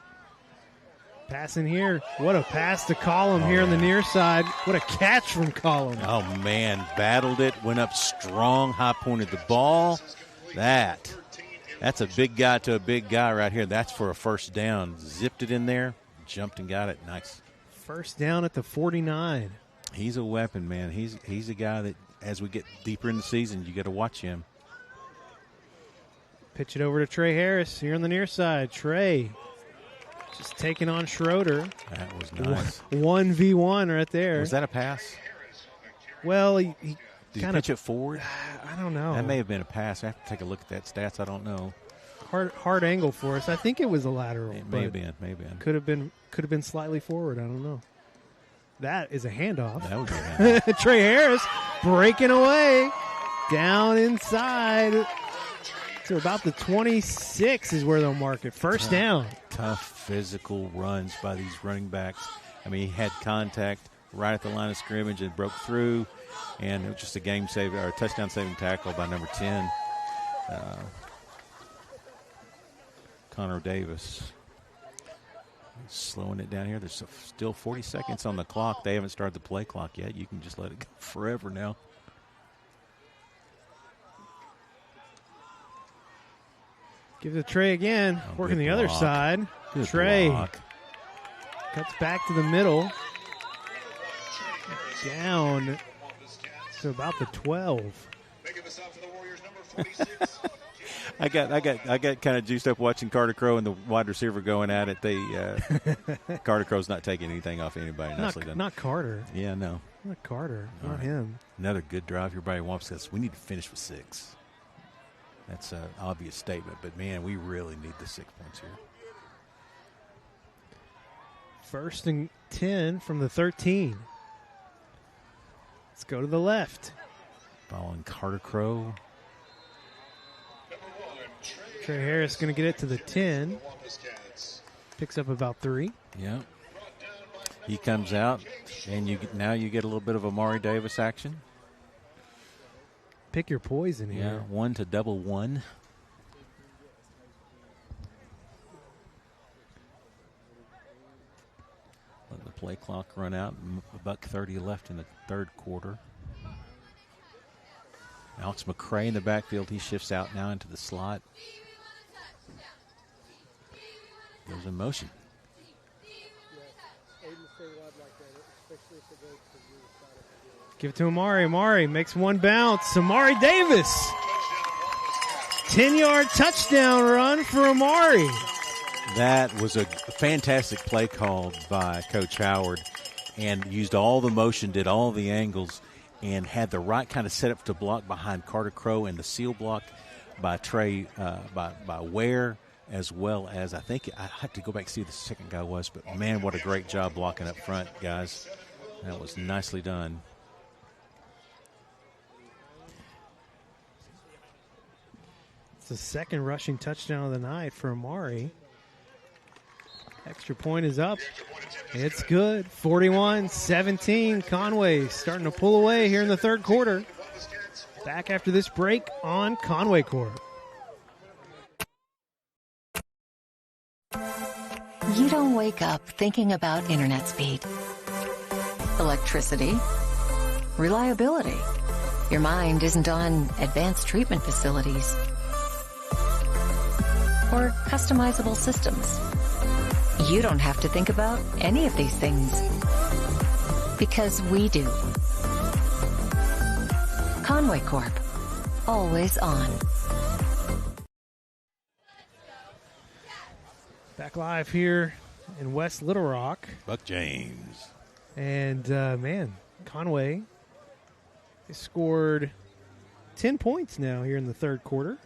passing here. What a pass to Collum here on the near side. What a catch from Collum. Oh man, battled it, went up strong, high pointed the ball. That's a big guy to a big guy right here. That's for a first down. Zipped it in there, jumped and got it. Nice. First down at the 49. He's a weapon, man. He's a guy that, as we get deeper in the season, you got to watch him. Pitch it over to Trey Harris here on the near side. Trey just taking on Schroeder. That was nice. 1v1 right there. Was that a pass? Well, he did he pitch it forward? I don't know. That may have been a pass. I have to take a look at that stats. I don't know. Hard angle for us. I think it was a lateral. It may have been. Could have been slightly forward. I don't know. That is a handoff. That would be a handoff. Trey Harris breaking away down inside to about the 26 is where they'll mark it. First down. Tough physical runs by these running backs. I mean, he had contact right at the line of scrimmage and broke through, and it was just a a touchdown-saving tackle by number 10, Connor Davis. Slowing it down here. There's still 40 seconds on the clock. They haven't started the play clock yet. You can just let it go forever now. Give it to Trey again. Working the other side. Good Trey block. Cuts back to the middle. Down to about the 12. I got kind of juiced up watching Carter Crow and the wide receiver going at it. Carter Crow's not taking anything off anybody. Not Carter. Yeah, no. Not Carter. All not right. him. Another good drive here by Wampus. We need to finish with 6. That's an obvious statement, but, man, we really need the 6 points here. 1st and 10 from the 13. Let's go to the left. Following Carter Crow. Trey Harris going to get it to the 10. Picks up about 3. Yeah. He comes out, and now you get a little bit of Amari Davis action. Pick your poison here. Yeah, 1 to double 1. Let the play clock run out. $1:30 left in the third quarter. Alex McCray in the backfield. He shifts out now into the slot. Goes in motion. Give it to Amari. Amari makes one bounce. Amari Davis. 10-yard touchdown run for Amari. That was a fantastic play call by Coach Howard, and used all the motion, did all the angles, and had the right kind of setup to block behind Carter Crow, and the seal block by Trey, by Ware, as well as I think I have to go back and see who the second guy was, but man, what a great job blocking up front, guys. That was nicely done. It's the second rushing touchdown of the night for Amari. Extra point is up. It's good. 41-17. Conway starting to pull away here in the third quarter. Back after this break on Conway Court. You don't wake up thinking about internet speed, electricity, reliability. Your mind isn't on advanced treatment facilities or customizable systems. You don't have to think about any of these things because we do. Conway Corp. Always on. Back live here in West Little Rock. Buck James. And, man, Conway has scored 10 points now here in the third quarter.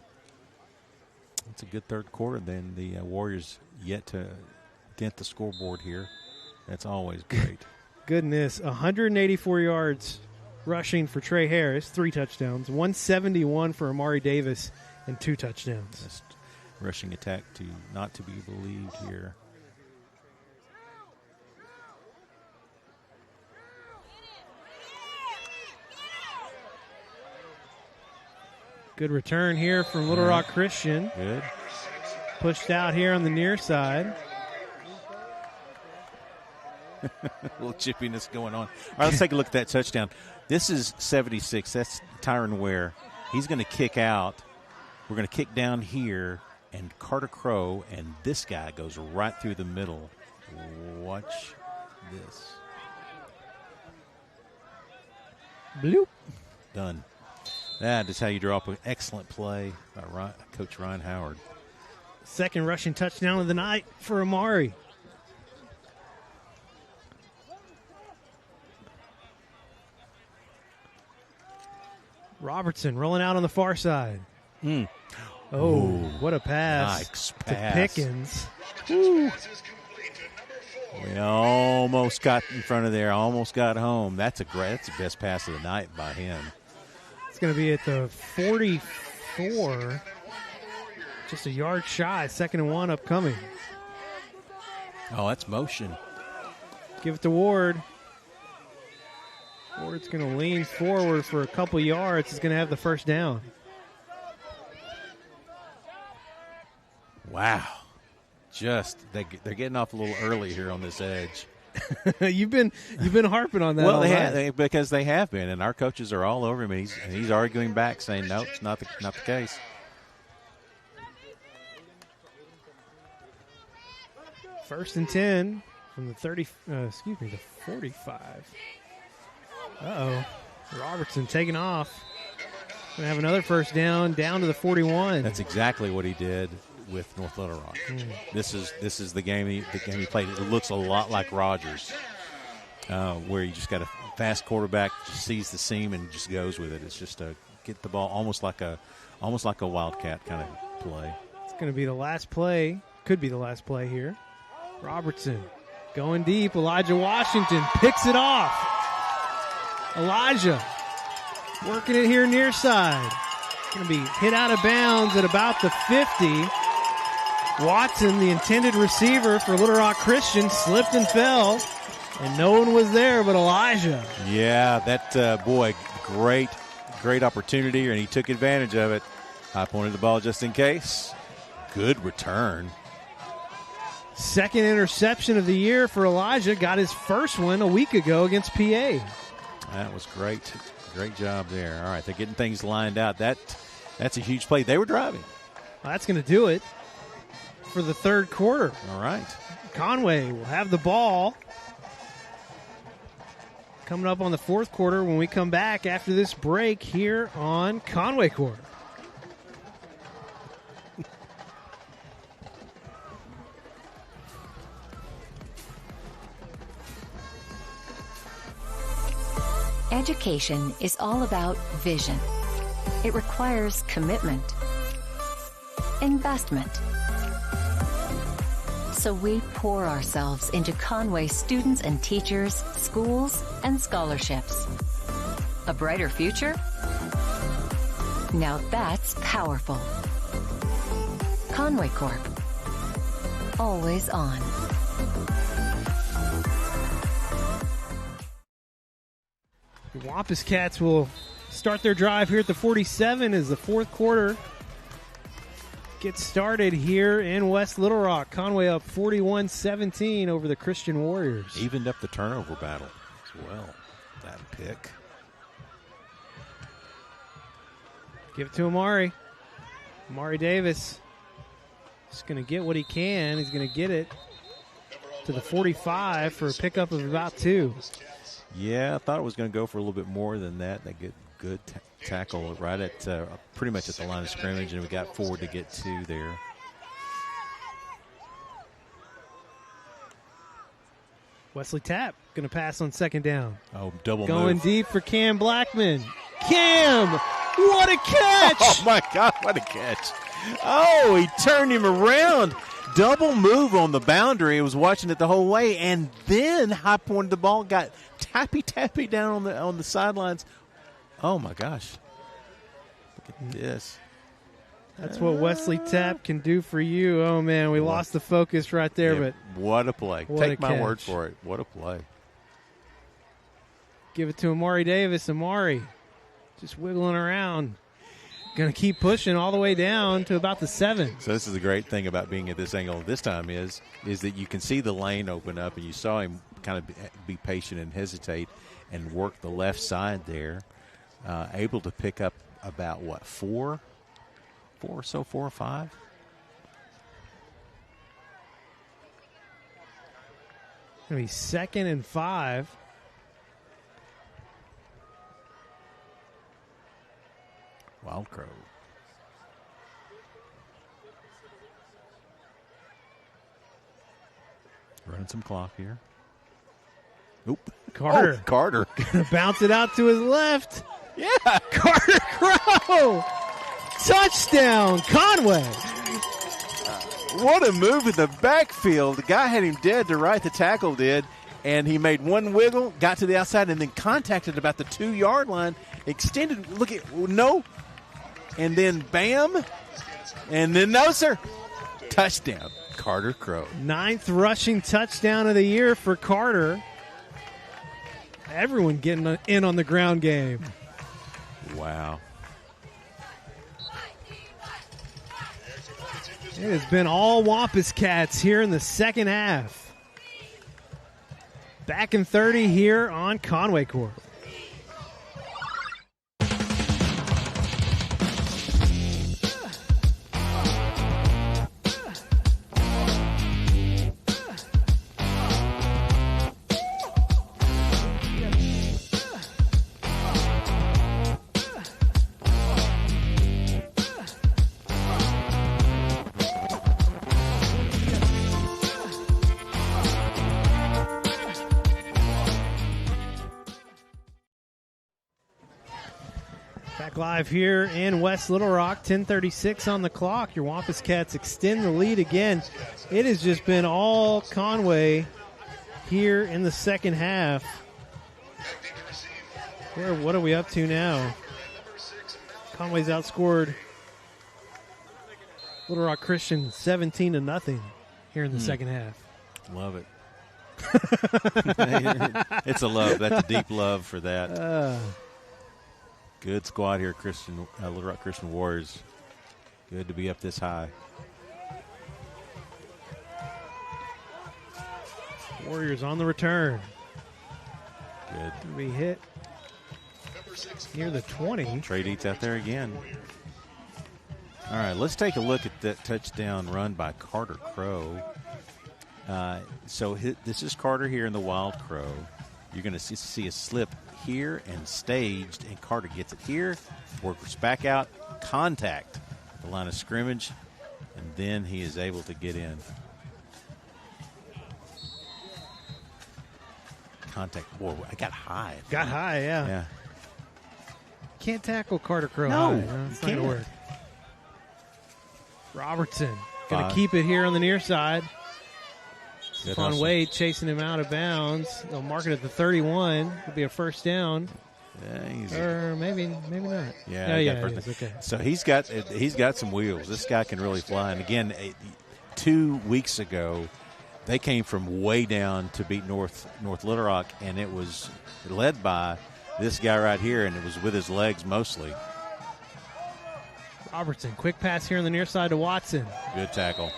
It's a good third quarter. Then the Warriors yet to dent the scoreboard here. That's always great. Goodness, 184 yards rushing for Trey Harris, 3 touchdowns, 171 for Amari Davis, and 2 touchdowns. Just rushing attack to not to be believed here. Good return here from Little Rock Christian. Good. Pushed out here on the near side. A little chippiness going on. All right, let's take a look at that touchdown. This is 76. That's Tyron Ware. He's going to kick out. We're going to kick down here, and Carter Crow, and this guy goes right through the middle. Watch this. Bloop. Done. That is how you draw up an excellent play by Coach Ryan Howard. Second rushing touchdown of the night for Amari. Robertson rolling out on the far side. Oh, what a pass, nice to pass. Pickens. Woo. We almost got in front of there, almost got home. That's the best pass of the night by him. It's going to be at the 44, just a yard shy, 2nd and 1 upcoming. Oh, that's motion. Give it to Ward. Ward's going to lean forward for a couple yards. He's going to have the first down. Wow. They're getting off a little early here on this edge. You've been harping on that. Well, because they have been, and our coaches are all over him, and he's arguing back, saying, "No, it's not the case." First and 10 from the 45. Robertson taking off. Going to have another first down to the 41. That's exactly what he did with North Little Rock. This is the game he played. It looks a lot like Rogers, where you just got a fast quarterback, just sees the seam and just goes with it. It's just get the ball almost like a almost like a Wildcat kind of play. It's going to be the last play. Could be the last play here. Robertson going deep. Elijah Washington picks it off. Elijah working it here near side. Going to be hit out of bounds at about the 50. Watson, the intended receiver for Little Rock Christian, slipped and fell, and no one was there but Elijah. Yeah, that boy, great opportunity, and he took advantage of it. High pointed the ball just in case. Good return. Second interception of the year for Elijah. Got his first one a week ago against PA. That was great. Great job there. All right, they're getting things lined out. That's a huge play. They were driving. Well, that's going to do it for the third quarter. All right. Conway will have the ball. Coming up on the fourth quarter when we come back after this break here on Conway Court. Education is all about vision. It requires commitment, investment. So we pour ourselves into Conway students and teachers, schools, and scholarships. A brighter future? Now that's powerful. Conway Corp. Always on. The Wampus Cats will start their drive here at the 47 as the fourth quarter gets started here in West Little Rock. Conway up 41-17 over the Christian Warriors. Evened up the turnover battle as well. That pick. Give it to Amari. Amari Davis just going to get what he can. He's going to get it to the 45 for a pickup of about 2. Yeah, I thought it was going to go for a little bit more than that. They get good tackle right at pretty much at the line of scrimmage, and we got 4 to get 2 there. Wesley Tapp going to pass on second down. Oh, double going move. Deep for Cam Blackman. Cam, what a catch! Oh, my God, what a catch. Oh, he turned him around. Double move on the boundary. He was watching it the whole way, and then high pointed the ball, got tappy down on the sidelines. Oh my gosh! Look at this. That's what Wesley Tapp can do for you. Oh man, we lost the focus right there, but what a play! Take my word for it. What a play! Give it to Amari Davis. Amari just wiggling around. Going to keep pushing all the way down to about the 7. So this is the great thing about being at this angle this time is that you can see the lane open up, and you saw him kind of be patient and hesitate and work the left side there, able to pick up about, 4 or 5? Going to be 2nd and 5. Wild Crow. Running some clock here. Oop. Carter. Oh, Carter. Going to bounce it out to his left. Yeah. Carter Crow. Touchdown, Conway. What a move in the backfield. The guy had him dead to right, the tackle did, and he made one wiggle, got to the outside, and then contacted about the 2-yard line, extended, look at, no, and then bam, and then no, sir. Touchdown, Carter Crow. 9th rushing touchdown of the year for Carter. Everyone getting in on the ground game. Wow. It has been all Wampus Cats here in the second half. Back in 30 here on Conway Court. Back live here in West Little Rock, 10:36 on the clock. Your Wampus Cats extend the lead again. It has just been all Conway here in the second half. What are we up to now? Conway's outscored Little Rock Christian 17-0 here in the second half. Love it. It's a love. That's a deep love for that. Good squad here, Little Rock Christian Warriors. Good to be up this high. Warriors on the return. Good. To be hit near the 20. Trade eats out there again. All right, let's take a look at that touchdown run by Carter Crow. This is Carter here in the Wild Crow. You're going to see a slip here and staged, and Carter gets it here, works back out, contact the line of scrimmage, and then he is able to get in. Contact. Boy, I got high. Got high, yeah. Yeah. Can't tackle Carter Crow No, high. No, it's not can't. going to work. Robertson going to keep it here on the near side. Conway chasing him out of bounds. They'll mark it at the 31. It'll be a first down. Yeah, or maybe not. Yeah, it is. Okay. So he's got some wheels. This guy can really fly. And again, 2 weeks ago, they came from way down to beat North Little Rock, and it was led by this guy right here, and it was with his legs mostly. Robertson, quick pass here on the near side to Watson. Good tackle.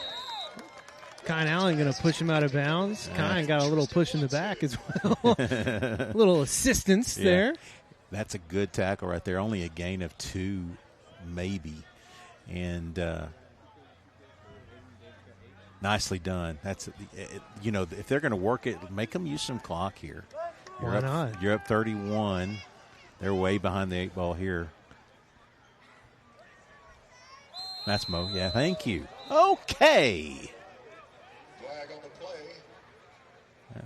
Kine Allen going to push him out of bounds. Kine got a little push in the back as well. A little assistance there. That's a good tackle right there. Only a gain of 2, maybe. And nicely done. That's if they're going to work it, make them use some clock here. Why not? You're up 31. They're way behind the 8 ball here. That's Mo. Yeah, thank you. Okay.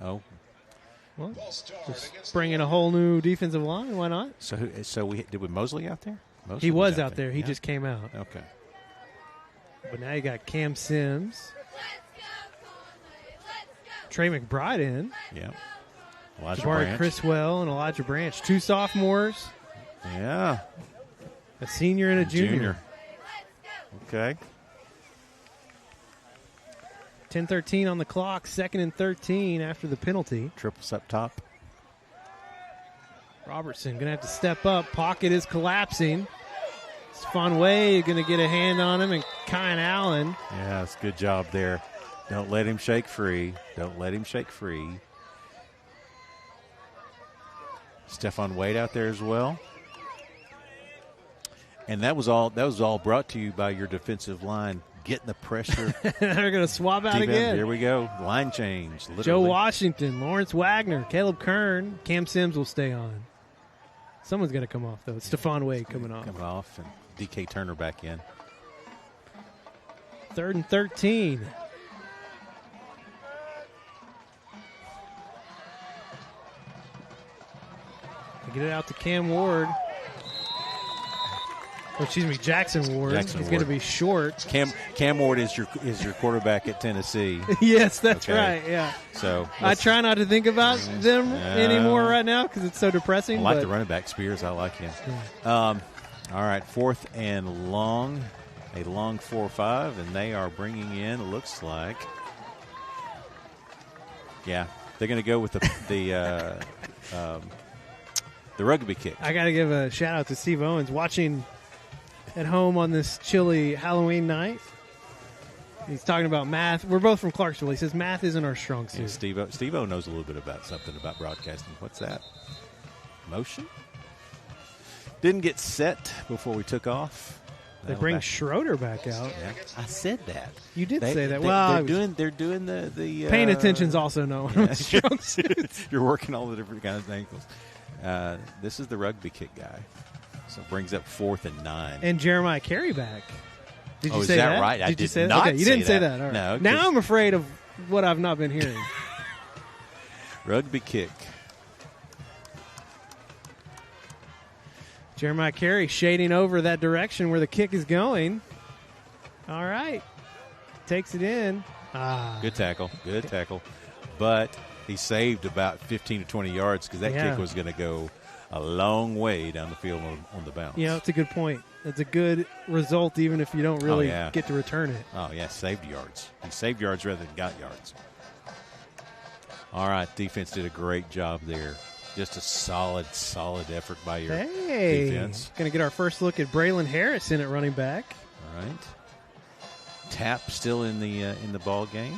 Oh, well, just bring in a whole new defensive line. Why not? So did we Mosley out there? Mosley he was out there. He just came out. Okay. But now you got Cam Sims, Trey McBride in. Yeah. Elijah Jabari Branch. Criswell and Elijah Branch, 2 sophomores. Yeah. A senior and a junior. Okay. 10:13 on the clock, 2nd and 13 after the penalty. Triples up top. Robertson going to have to step up. Pocket is collapsing. Conway going to get a hand on him, and Kine Allen. Yeah, it's a good job there. Don't let him shake free. Don't let him shake free. Stephon Wade out there as well. And that was all brought to you by your defensive line. Getting the pressure. They're going to swap out again. Here we go. Line change. Literally. Joe Washington, Lawrence Wagner, Caleb Kern, Cam Sims will stay on. Someone's going to come off, though. It's Stephon Wade coming off. Coming off, and DK Turner back in. 3rd and 13. They get it out to Cam Ward. Oh, excuse me, Jackson Ward. He's going to be short. Cam Ward is your quarterback at Tennessee. Yes, that's right. Yeah. So I try not to think about them anymore right now because it's so depressing. I like the running back Spears. I like him. Yeah. All right, 4th and long, a long 4-5, and they are bringing in. Looks like, they're going to go with the rugby kick. I got to give a shout out to Steve Owens watching at home on this chilly Halloween night. He's talking about math. We're both from Clarksville. He says math isn't our strong suit. Yeah, Steve-O knows a little bit about something about broadcasting. What's that? Motion? Didn't get set before we took off. They bring Schroeder back out. Yeah, I said that. You did say that. Well, they're doing the paying attention's also no strong suits. You're working all the different kinds of angles. This is the rugby kick guy. So it brings up 4th and 9. And Jeremiah Carey back. Did you is say that right? Did you say not that? Okay, you didn't say that. that. All right. No. Now I'm afraid of what I've not been hearing. Rugby kick. Jeremiah Carey shading over that direction where the kick is going. All right. Takes it in. Good tackle. Good tackle. But he saved about 15 to 20 yards because that kick was going to go a long way down the field on the bounce. Yeah, that's a good point. It's a good result even if you don't really get to return it. Oh, yeah, saved yards. He saved yards rather than got yards. All right, defense did a great job there. Just a solid effort by your defense. Going to get our first look at Braylon Harris in at running back. All right. Tap still in the ball game.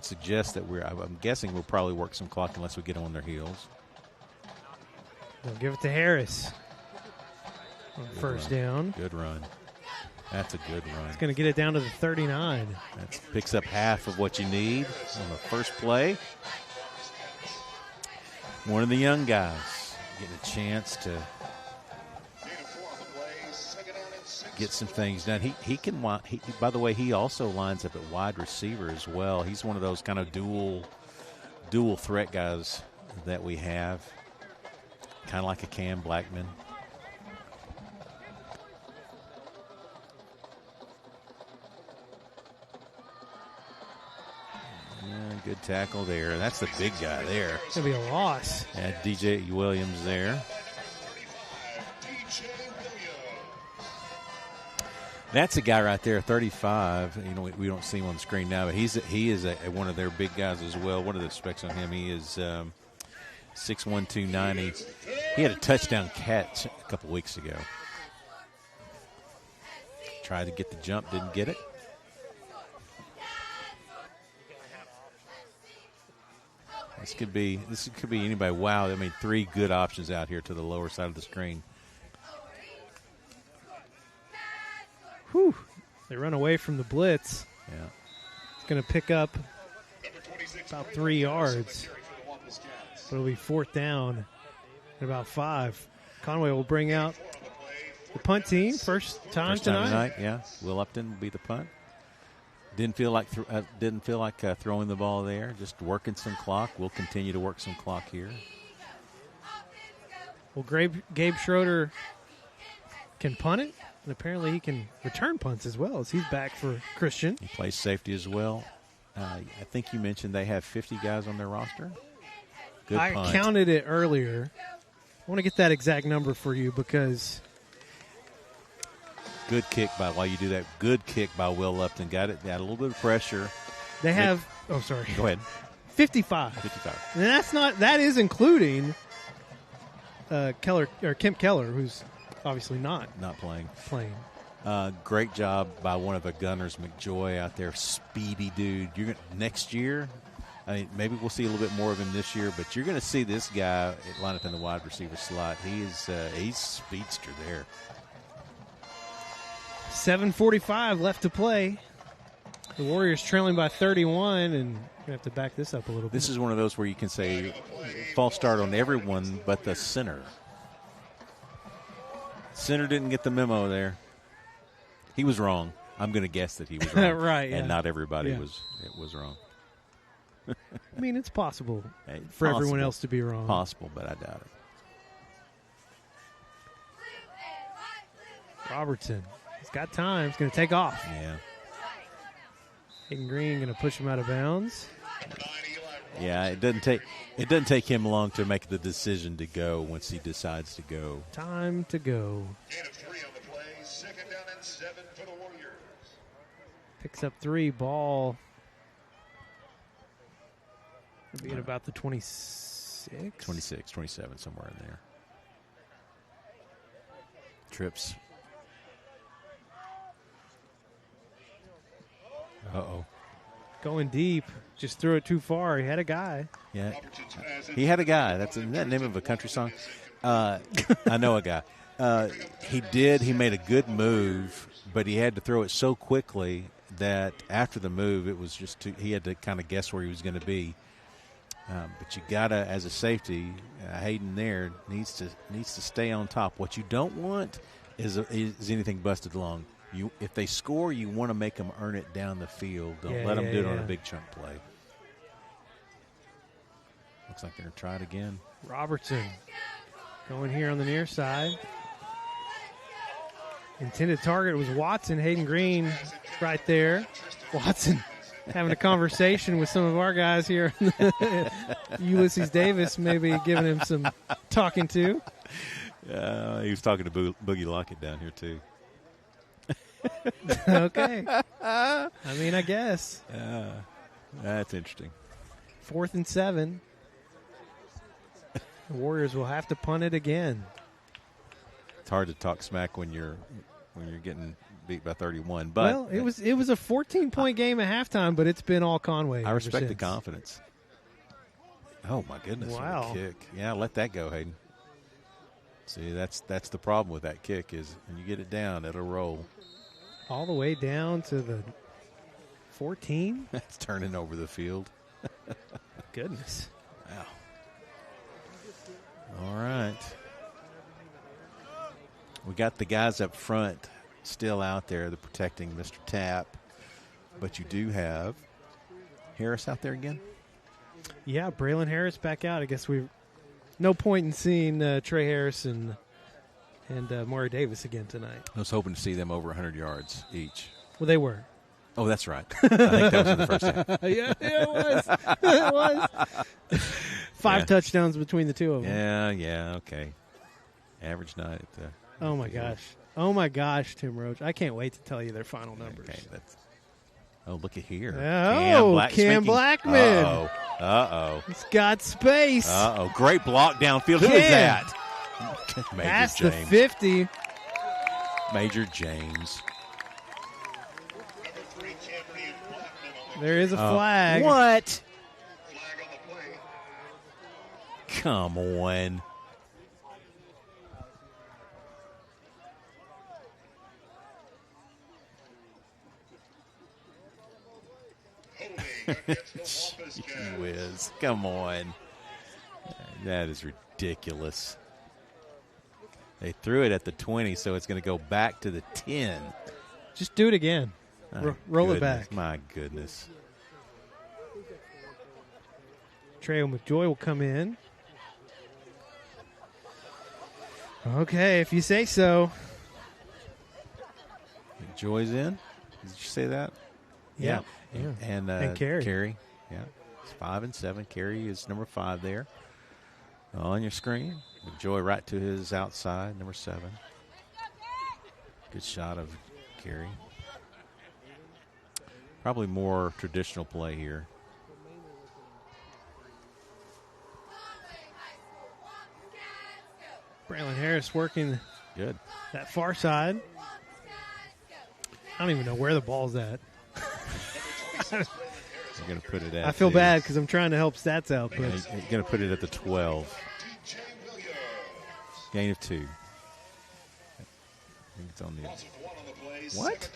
Suggest that I'm guessing we'll probably work some clock unless we get on their heels. They'll give it to Harris. First down. Good run. That's a good run. It's going to get it down to the 39. That picks up half of what you need on the first play. One of the young guys getting a chance to get some things done. He can. By the way, he also lines up at wide receiver as well. He's one of those kind of dual threat guys that we have, kind of like a Cam Blackman. Yeah, good tackle there. That's the big guy there. It's going to be a loss. Yeah, DJ Williams there. That's a guy right there, 35. You know, we don't see him on the screen now, but he is one of their big guys as well. What are the specs on him? He is 6'1", 290. He had a touchdown catch a couple weeks ago. Tried to get the jump, didn't get it. This could be anybody. Wow, I mean, 3 good options out here to the lower side of the screen. Whew. They run away from the blitz. Yeah. It's going to pick up about 3 yards. But it'll be 4th down at about 5. Conway will bring out the punt team. First time tonight. Yeah. Will Upton will be the punt. Didn't feel like throwing the ball there. Just working some clock. We'll continue to work some clock here. Well, Gabe Schroeder can punt it. And apparently he can return punts as well as he's back for Christian. He plays safety as well. I think you mentioned they have 50 guys on their roster. Good punt. I counted it earlier. I want to get that exact number for you because... Good kick while you do that. Good kick by Will Upton. Got a little bit of pressure. They have... Oh, sorry. Go ahead. 55. 55. And that is including Kemp Keller, who's... obviously not playing. Great job by one of the gunners, McJoy, out there. Speedy dude. Next year, I mean, maybe we'll see a little bit more of him this year, but you're going to see this guy line up in the wide receiver slot. He's speedster there. 7:45 left to play. The Warriors trailing by 31, and we have to back this up a little bit. This is one of those where you can say false start on everyone but the center. Center didn't get the memo there. He was wrong. I'm going to guess that he was wrong. Right, and not everybody was wrong. I mean, it's possible for everyone else to be wrong. Possible, but I doubt it. Robertson. He's got time. He's going to take off. Yeah. Hayden Green going to push him out of bounds. Yeah, it doesn't take him long to make the decision to go once he decides to go. Time to go. Gain of 3 on the play. 2nd down and 7 for the Warriors. Picks up 3. Ball. It'll be at about the 26. 26, 27, somewhere in there. Trips. Uh-oh. Going deep. Just threw it too far. He had a guy. Yeah. He had a guy. That's the name of a country song. I know a guy. He did. He made a good move, but he had to throw it so quickly that after the move, it was just he had to kind of guess where he was going to be. But you got to, as a safety, Hayden there needs to stay on top. What you don't want is anything busted long. If they score, you want to make them earn it down the field. Don't let them do it on a big chunk play. Looks like they're going to try it again. Robertson going here on the near side. Intended target was Watson. Hayden Green right there. Watson having a conversation with some of our guys here. Ulysses Davis maybe giving him some talking to. He was talking to Boogie Lockett down here, too. Okay. I mean, I guess. That's interesting. 4th and 7. The Warriors will have to punt it again. It's hard to talk smack when you're getting beat by 31. But well, it was a 14-point game at halftime, but it's been all Conway. I respect the since. confidence. Oh my goodness! Wow. What a kick! Yeah, let that go, Hayden. See, that's the problem with that kick is when you get it down, it'll roll. All the way down to the 14. That's turning over the field. Goodness. Wow. All right. We got the guys up front still out there. They're protecting Mr. Tapp. But you do have Harris out there again? Yeah, Braylon Harris back out. I guess no point in seeing Trey Harris and Maury Davis again tonight. I was hoping to see them over 100 yards each. Well, they were. Oh, that's right. I think that was in the first half. Yeah, it was. It was. 5 touchdowns between the two of them. Yeah, okay. Average night at the Oh, my gosh. Oh, my gosh, Tim Roach. I can't wait to tell you their final numbers. Okay, look at here. Cam Blackman. Uh-oh. He's got space. Uh-oh. Great block downfield. Who is that? Past the 50. Major James. There is a flag. What? Come on. Gee whiz. Come on. That is ridiculous. They threw it at the 20, so it's going to go back to the 10. Just do it again. Roll it back. My goodness. Treyo McJoy will come in. Okay, if you say so. McJoy's in? Did you say that? Yeah. And Carey. Yeah. It's 5 and 7. Carey is number 5 there. On your screen. McJoy right to his outside, number 7. Good shot of Carey. Probably more traditional play here. Braylon Harris working good that far side. I don't even know where the ball's at. You're going to put it at I feel bad because I'm trying to help stats out. But you're going to put it at the 12. Gain of 2. I think it's on the. What?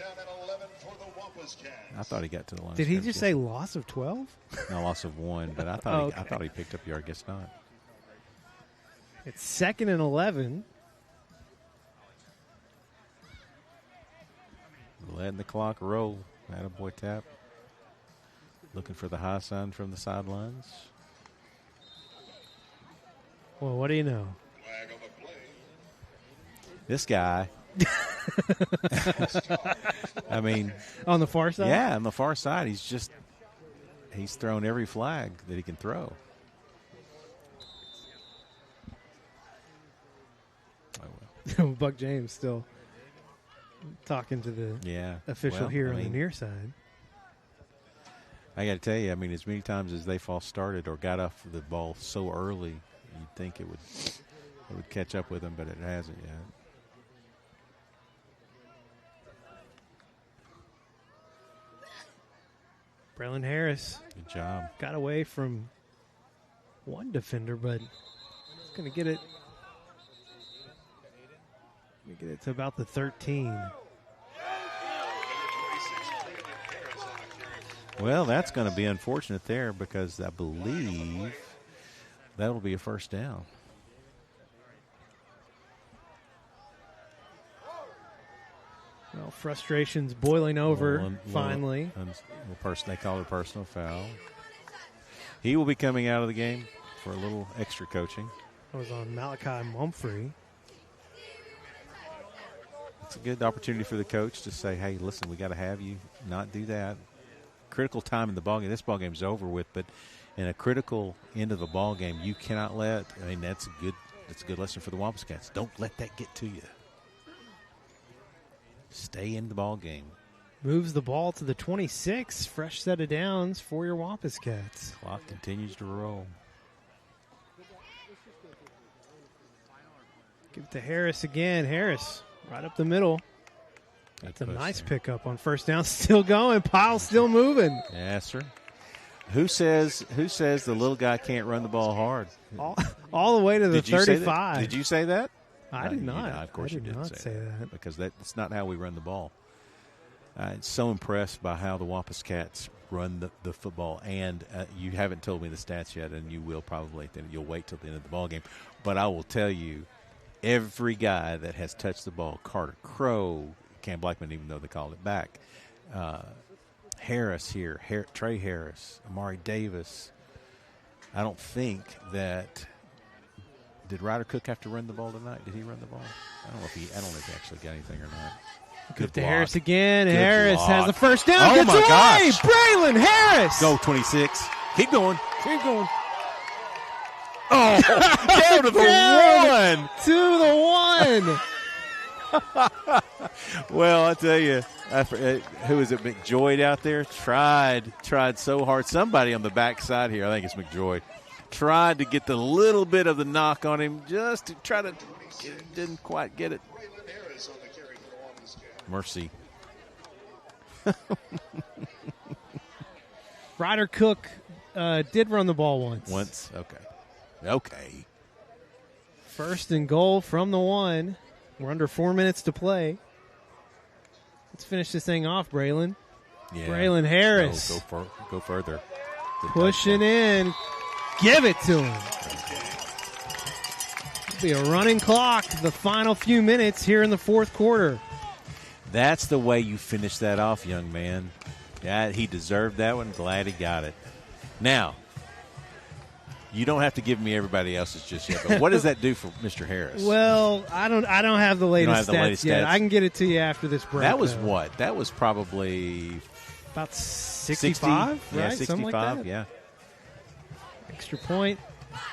I thought he got to the line. Did he just say loss of 12? No, loss of 1. But I thought he picked up yard. Guess not. It's 2nd and 11. Letting the clock roll. Attaboy Tapp. Looking for the high sign from the sidelines. Well, what do you know? This guy. I mean. On the far side? Yeah, on the far side. He's thrown every flag that he can throw. Buck James still talking to the official here on the near side. I got to tell you, I mean, as many times as they false started or got off the ball so early, you'd think it would catch up with them, but it hasn't yet. Braylon Harris. Good job. Got away from one defender, but he's going to get it. Get it to about the 13. Well, that's going to be unfortunate there because I believe that'll be a first down. Well, frustration's boiling over finally. They call it a personal foul. He will be coming out of the game for a little extra coaching. That was on Malachi Mumphrey. It's a good opportunity for the coach to say, hey, listen, we got to have you not do that. Critical time in the ballgame. This ballgame's over with, but in a critical end of a ballgame, you cannot let, I mean, that's a good lesson for the Wampus Cats. Don't let that get to you. Stay in the ballgame. Moves the ball to the 26. Fresh set of downs for your Wampus Cats. Clock continues to roll. Give it to Harris again. Harris right up the middle. That's a nice pickup on first down. Still going. Pile still moving. Yes, sir. Who says the little guy can't run the ball hard? All the way to the 35. Did you say that? I did not. Of course you didn't say that. Because that's not how we run the ball. I'm so impressed by how the Wampus Cats run the football. And you haven't told me the stats yet, and you will probably. Then you'll wait till the end of the ball game. But I will tell you, every guy that has touched the ball, Carter Crow, Cam Blackman, even though they called it back, Harris here, Trey Harris, Amari Davis. I don't think that – did Ryder Cook have to run the ball tonight? Did he run the ball? I don't know if he actually got anything or not. Good to Harris again. Good Harris block. Has the first down. Oh, gets my away. gosh. Braylon Harris. Go 26. Keep going. Keep going. Oh, down to the 1. To the 1. Well, I tell you, who is it, McJoy out there? Tried so hard. Somebody on the backside here, I think it's McJoy, tried to get the little bit of the knock on him just to try to didn't quite get it. Mercy. Ryder Cook did run the ball once. Okay. First and goal from the 1. We're under 4 minutes to play. Let's finish this thing off, Braylon. Yeah. Braylon Harris. No, go further. Pushing in. Give it to him. It'll be a running clock the final few minutes here in the fourth quarter. That's the way you finish that off, young man. Yeah, he deserved that one. Glad he got it. Now, you don't have to give me everybody else's just yet, but what does that do for Mr. Harris? Well, I don't have the latest stats yet. I can get it to you after this break. That was what? That was probably about 65, right? Yeah, 65, something like that. Yeah. Extra point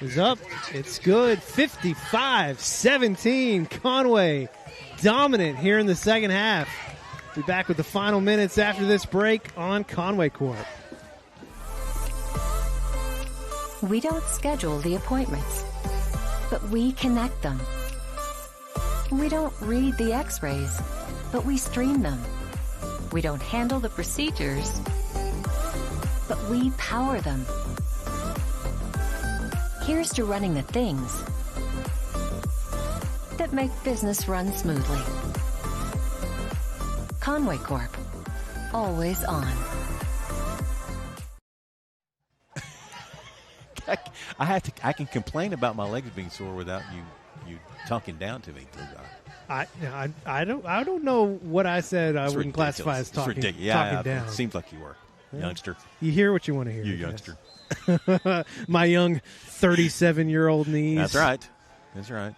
is up. It's good. 55-17. Conway dominant here in the second half. Be back with the final minutes after this break on Conway Corp. We don't schedule the appointments, but we connect them. We don't read the x-rays, but we stream them. We don't handle the procedures, but we power them. Here's to running the things that make business run smoothly. Conway Corp. Always on. I can complain about my legs being sore without you talking down to me. I don't know what I said. I wouldn't classify as talking down. It seems like you were, youngster. You hear what you want to hear. You youngster. My young 37-year-old knees. That's right.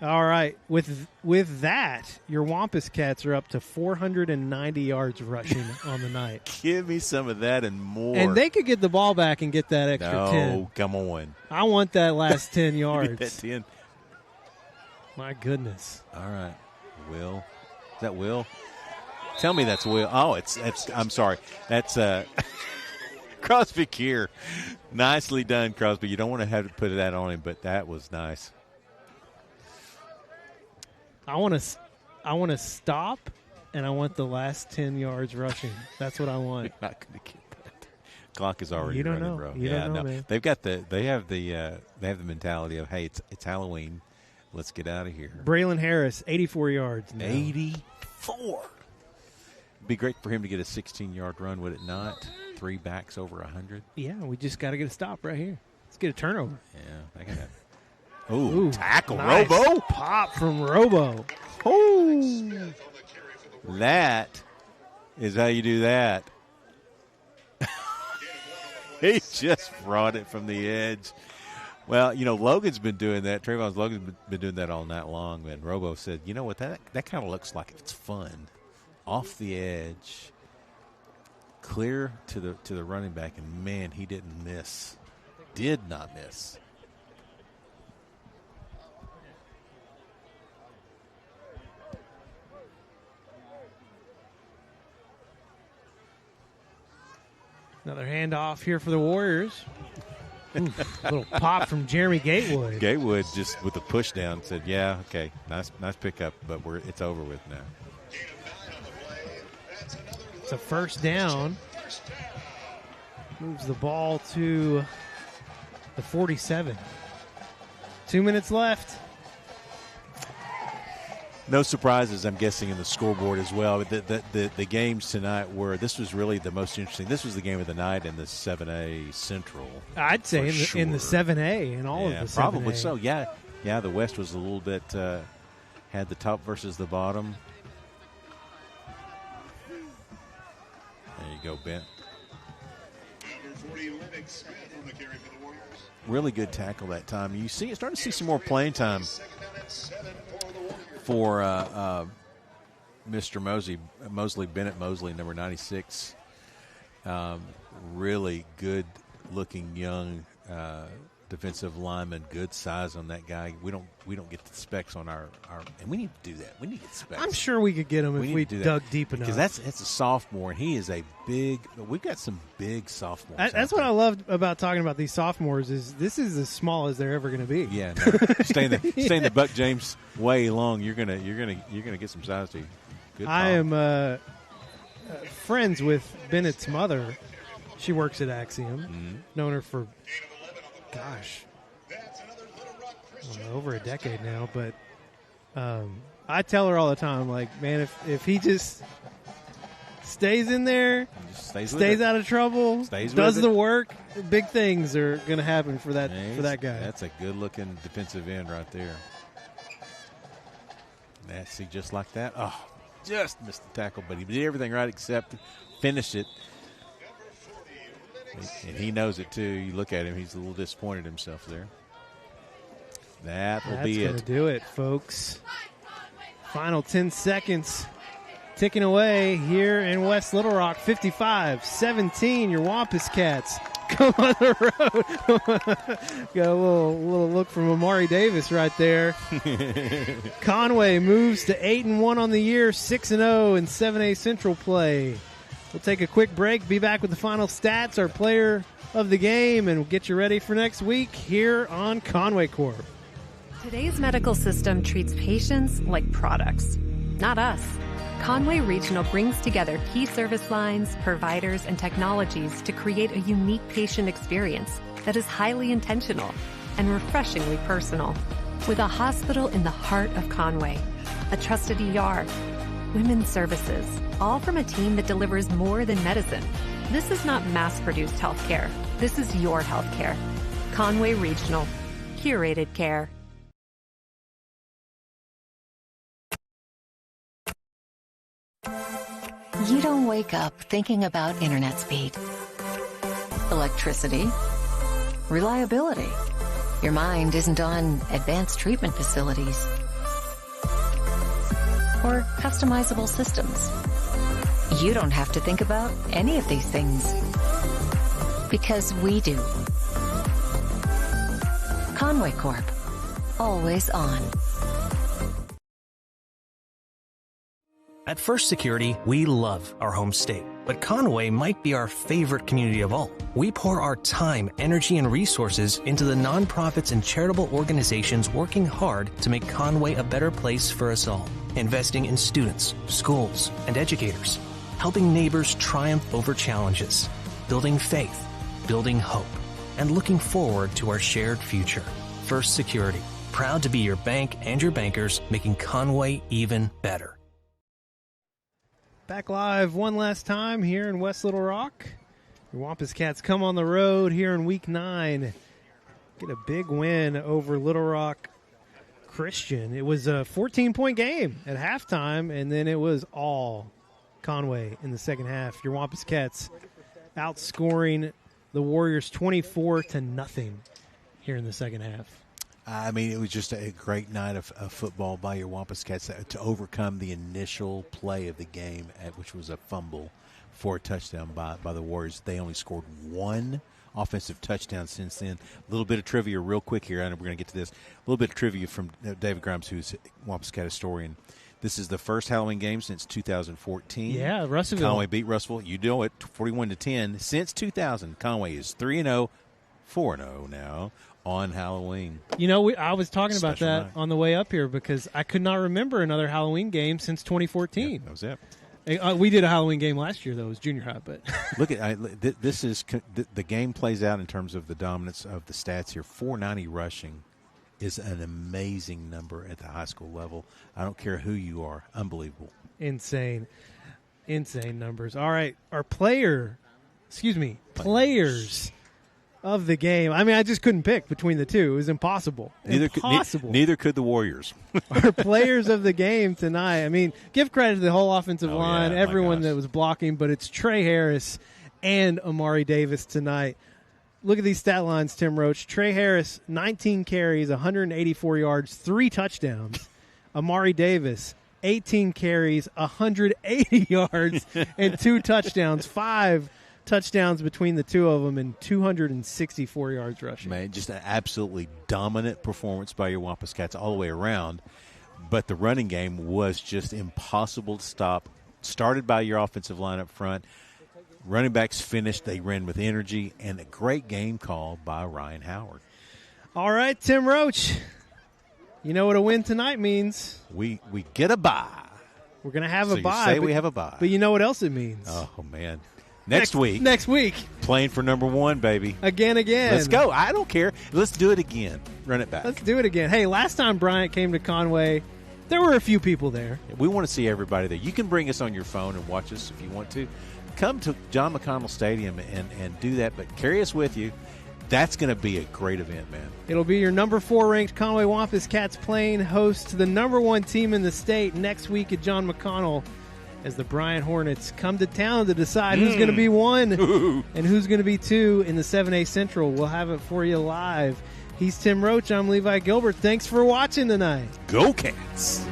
All right. With that, your Wampus Cats are up to 490 yards rushing on the night. Give me some of that and more. And they could get the ball back and get that extra 10. No, come on. I want that last 10 yards. That 10. My goodness. All right. Will. Is that Will? Tell me that's Will. Oh, it's I'm sorry. That's Crosby Keir. Nicely done, Crosby. You don't want to have to put that on him, but that was nice. I want to stop, and I want the last 10 yards rushing. That's what I want. You're not going to get that. Clock is already you don't running, know. bro. You don't know, man. They have the mentality of, hey, it's Halloween. Let's get out of here. Braylon Harris, 84 yards now. 84. It'd be great for him to get a 16-yard run, would it not? 3 backs over 100. Yeah, we just got to get a stop right here. Let's get a turnover. Yeah, I got that. Ooh, tackle, nice Robo. Pop from Robo. Ooh. That is how you do that. He just brought it from the edge. Well, Logan's been doing that. Logan's been doing that all night long. And Robo said, you know what, that kind of looks like it's fun. Off the edge, clear to the running back, and, man, he didn't miss. Did not miss. Another handoff here for the Warriors. Ooh, a little pop from Jeremy Gatewood. Gatewood just with the push down said, yeah, okay, nice pickup, but it's over with now. It's a first down. Moves the ball to the 47. 2 minutes left. No surprises, I'm guessing, in the scoreboard as well. The games tonight this was really the most interesting. This was the game of the night in the 7A Central. I'd say in the 7A and all of the 7A. Probably so. Yeah, the West was a little bit had the top versus the bottom. There you go, Ben. Really good tackle that time. You see, starting to see some more playing time for Mr. Mosley, Bennett Mosley, number 96. Really good-looking young defensive lineman. Good size on that guy. We don't get the specs on our and we need to do that. We need to get specs. I'm sure we could get him if we dug deep enough. Because that's a sophomore, and he is a big. We've got some big sophomores. That's what I loved about talking about these sophomores. Is this is as small as they're ever going to be. Yeah, no. stay in the Buck James way long. You're gonna get some size to you. Good. I am friends with Bennett's mother. She works at Axiom. Mm-hmm. Known her for, gosh, over a decade now. But I tell her all the time, like, man, if he just stays in there, stays out of trouble, does the work, big things are going to happen for that guy. That's a good-looking defensive end right there. See, just like that. Oh, just missed the tackle, but he did everything right except finish it. And he knows it, too. You look at him, he's a little disappointed himself there. That's going to do it, folks. Final 10 seconds ticking away here in West Little Rock. 55-17, your Wampus Cats come on the road. Got a little look from Amari Davis right there. Conway moves to 8-1 on the year, 6-0 in 7A Central play. We'll take a quick break, be back with the final stats, our player of the game, and we'll get you ready for next week here on Conway Corp. Today's medical system treats patients like products, not us. Conway Regional brings together key service lines, providers, and technologies to create a unique patient experience that is highly intentional and refreshingly personal. With a hospital in the heart of Conway, a trusted ER, women's services, all from a team that delivers more than medicine. This is not mass-produced healthcare. This is your healthcare. Conway Regional. Curated care. You don't wake up thinking about internet speed, electricity, reliability. Your mind isn't on advanced treatment facilities or customizable systems. You don't have to think about any of these things because we do. Conway Corp. Always on. At First Security, we love our home state, but Conway might be our favorite community of all. We pour our time, energy, and resources into the nonprofits and charitable organizations working hard to make Conway a better place for us all. Investing in students, schools, and educators. Helping neighbors triumph over challenges. Building faith, building hope, and looking forward to our shared future. First Security, proud to be your bank and your bankers, making Conway even better. Back live one last time here in West Little Rock. Your Wampus Cats come on the road here in Week 9. Get a big win over Little Rock Christian. It was a 14-point game at halftime, and then it was all Conway in the second half. Your Wampus Cats outscoring the Warriors 24-0. here in the second half. I mean, it was just a great night of football by your Wampus Cats to overcome the initial play of the game, which was a fumble for a touchdown by the Warriors. They only scored one offensive touchdown since then. A little bit of trivia real quick here. I know we're going to get to this. A little bit of trivia from David Grimes, who's a Wampus Cat historian. This is the first Halloween game since 2014. Yeah, Russellville. Conway beat Russellville. You know it, 41-10. Since 2000, Conway is 3-0, 4-0 now on Halloween. You know, I was talking about Special that night. on the way up here because I could not remember another Halloween game since 2014. Yeah, that was it. We did a Halloween game last year, though. It was junior high. But look at this is the game plays out in terms of the dominance of the stats here. 490 rushing is an amazing number at the high school level. I don't care who you are. Unbelievable. insane numbers. All right, our players of the game. I mean, I just couldn't pick between the two. It was impossible. Neither could the Warriors. Our players of the game tonight. I mean, give credit to the whole offensive line, everyone that was blocking, but it's Trey Harris and Amari Davis tonight. Look at these stat lines, Tim Roach. Trey Harris, 19 carries, 184 yards, 3 touchdowns. Amari Davis, 18 carries, 180 yards, and 2 touchdowns. 5 touchdowns between the two of them and 264 yards rushing. Man, just an absolutely dominant performance by your Wampus Cats all the way around. But the running game was just impossible to stop. Started by your offensive line up front. Running backs finished. They ran with energy, and a great game call by Ryan Howard. All right, Tim Roach. You know what a win tonight means. We get a bye. We're going to have So a you bye. say we have a bye. But you know what else it means. Oh, man. Next week. Next week. Playing for number 1, baby. Again. Let's go. I don't care. Let's do it again. Run it back. Let's do it again. Hey, last time Bryant came to Conway, there were a few people there. We want to see everybody there. You can bring us on your phone and watch us if you want to. Come to John McConnell Stadium and do that, but carry us with you. That's going to be a great event, man. It'll be your number 4 ranked Conway Wampus Cats playing host to the number 1 team in the state next week at John McConnell as the Bryant Hornets come to town to decide who's going to be 1 and who's going to be 2 in the 7A Central. We'll have it for you live. He's Tim Roach. I'm Levi Gilbert. Thanks for watching tonight. Go Cats.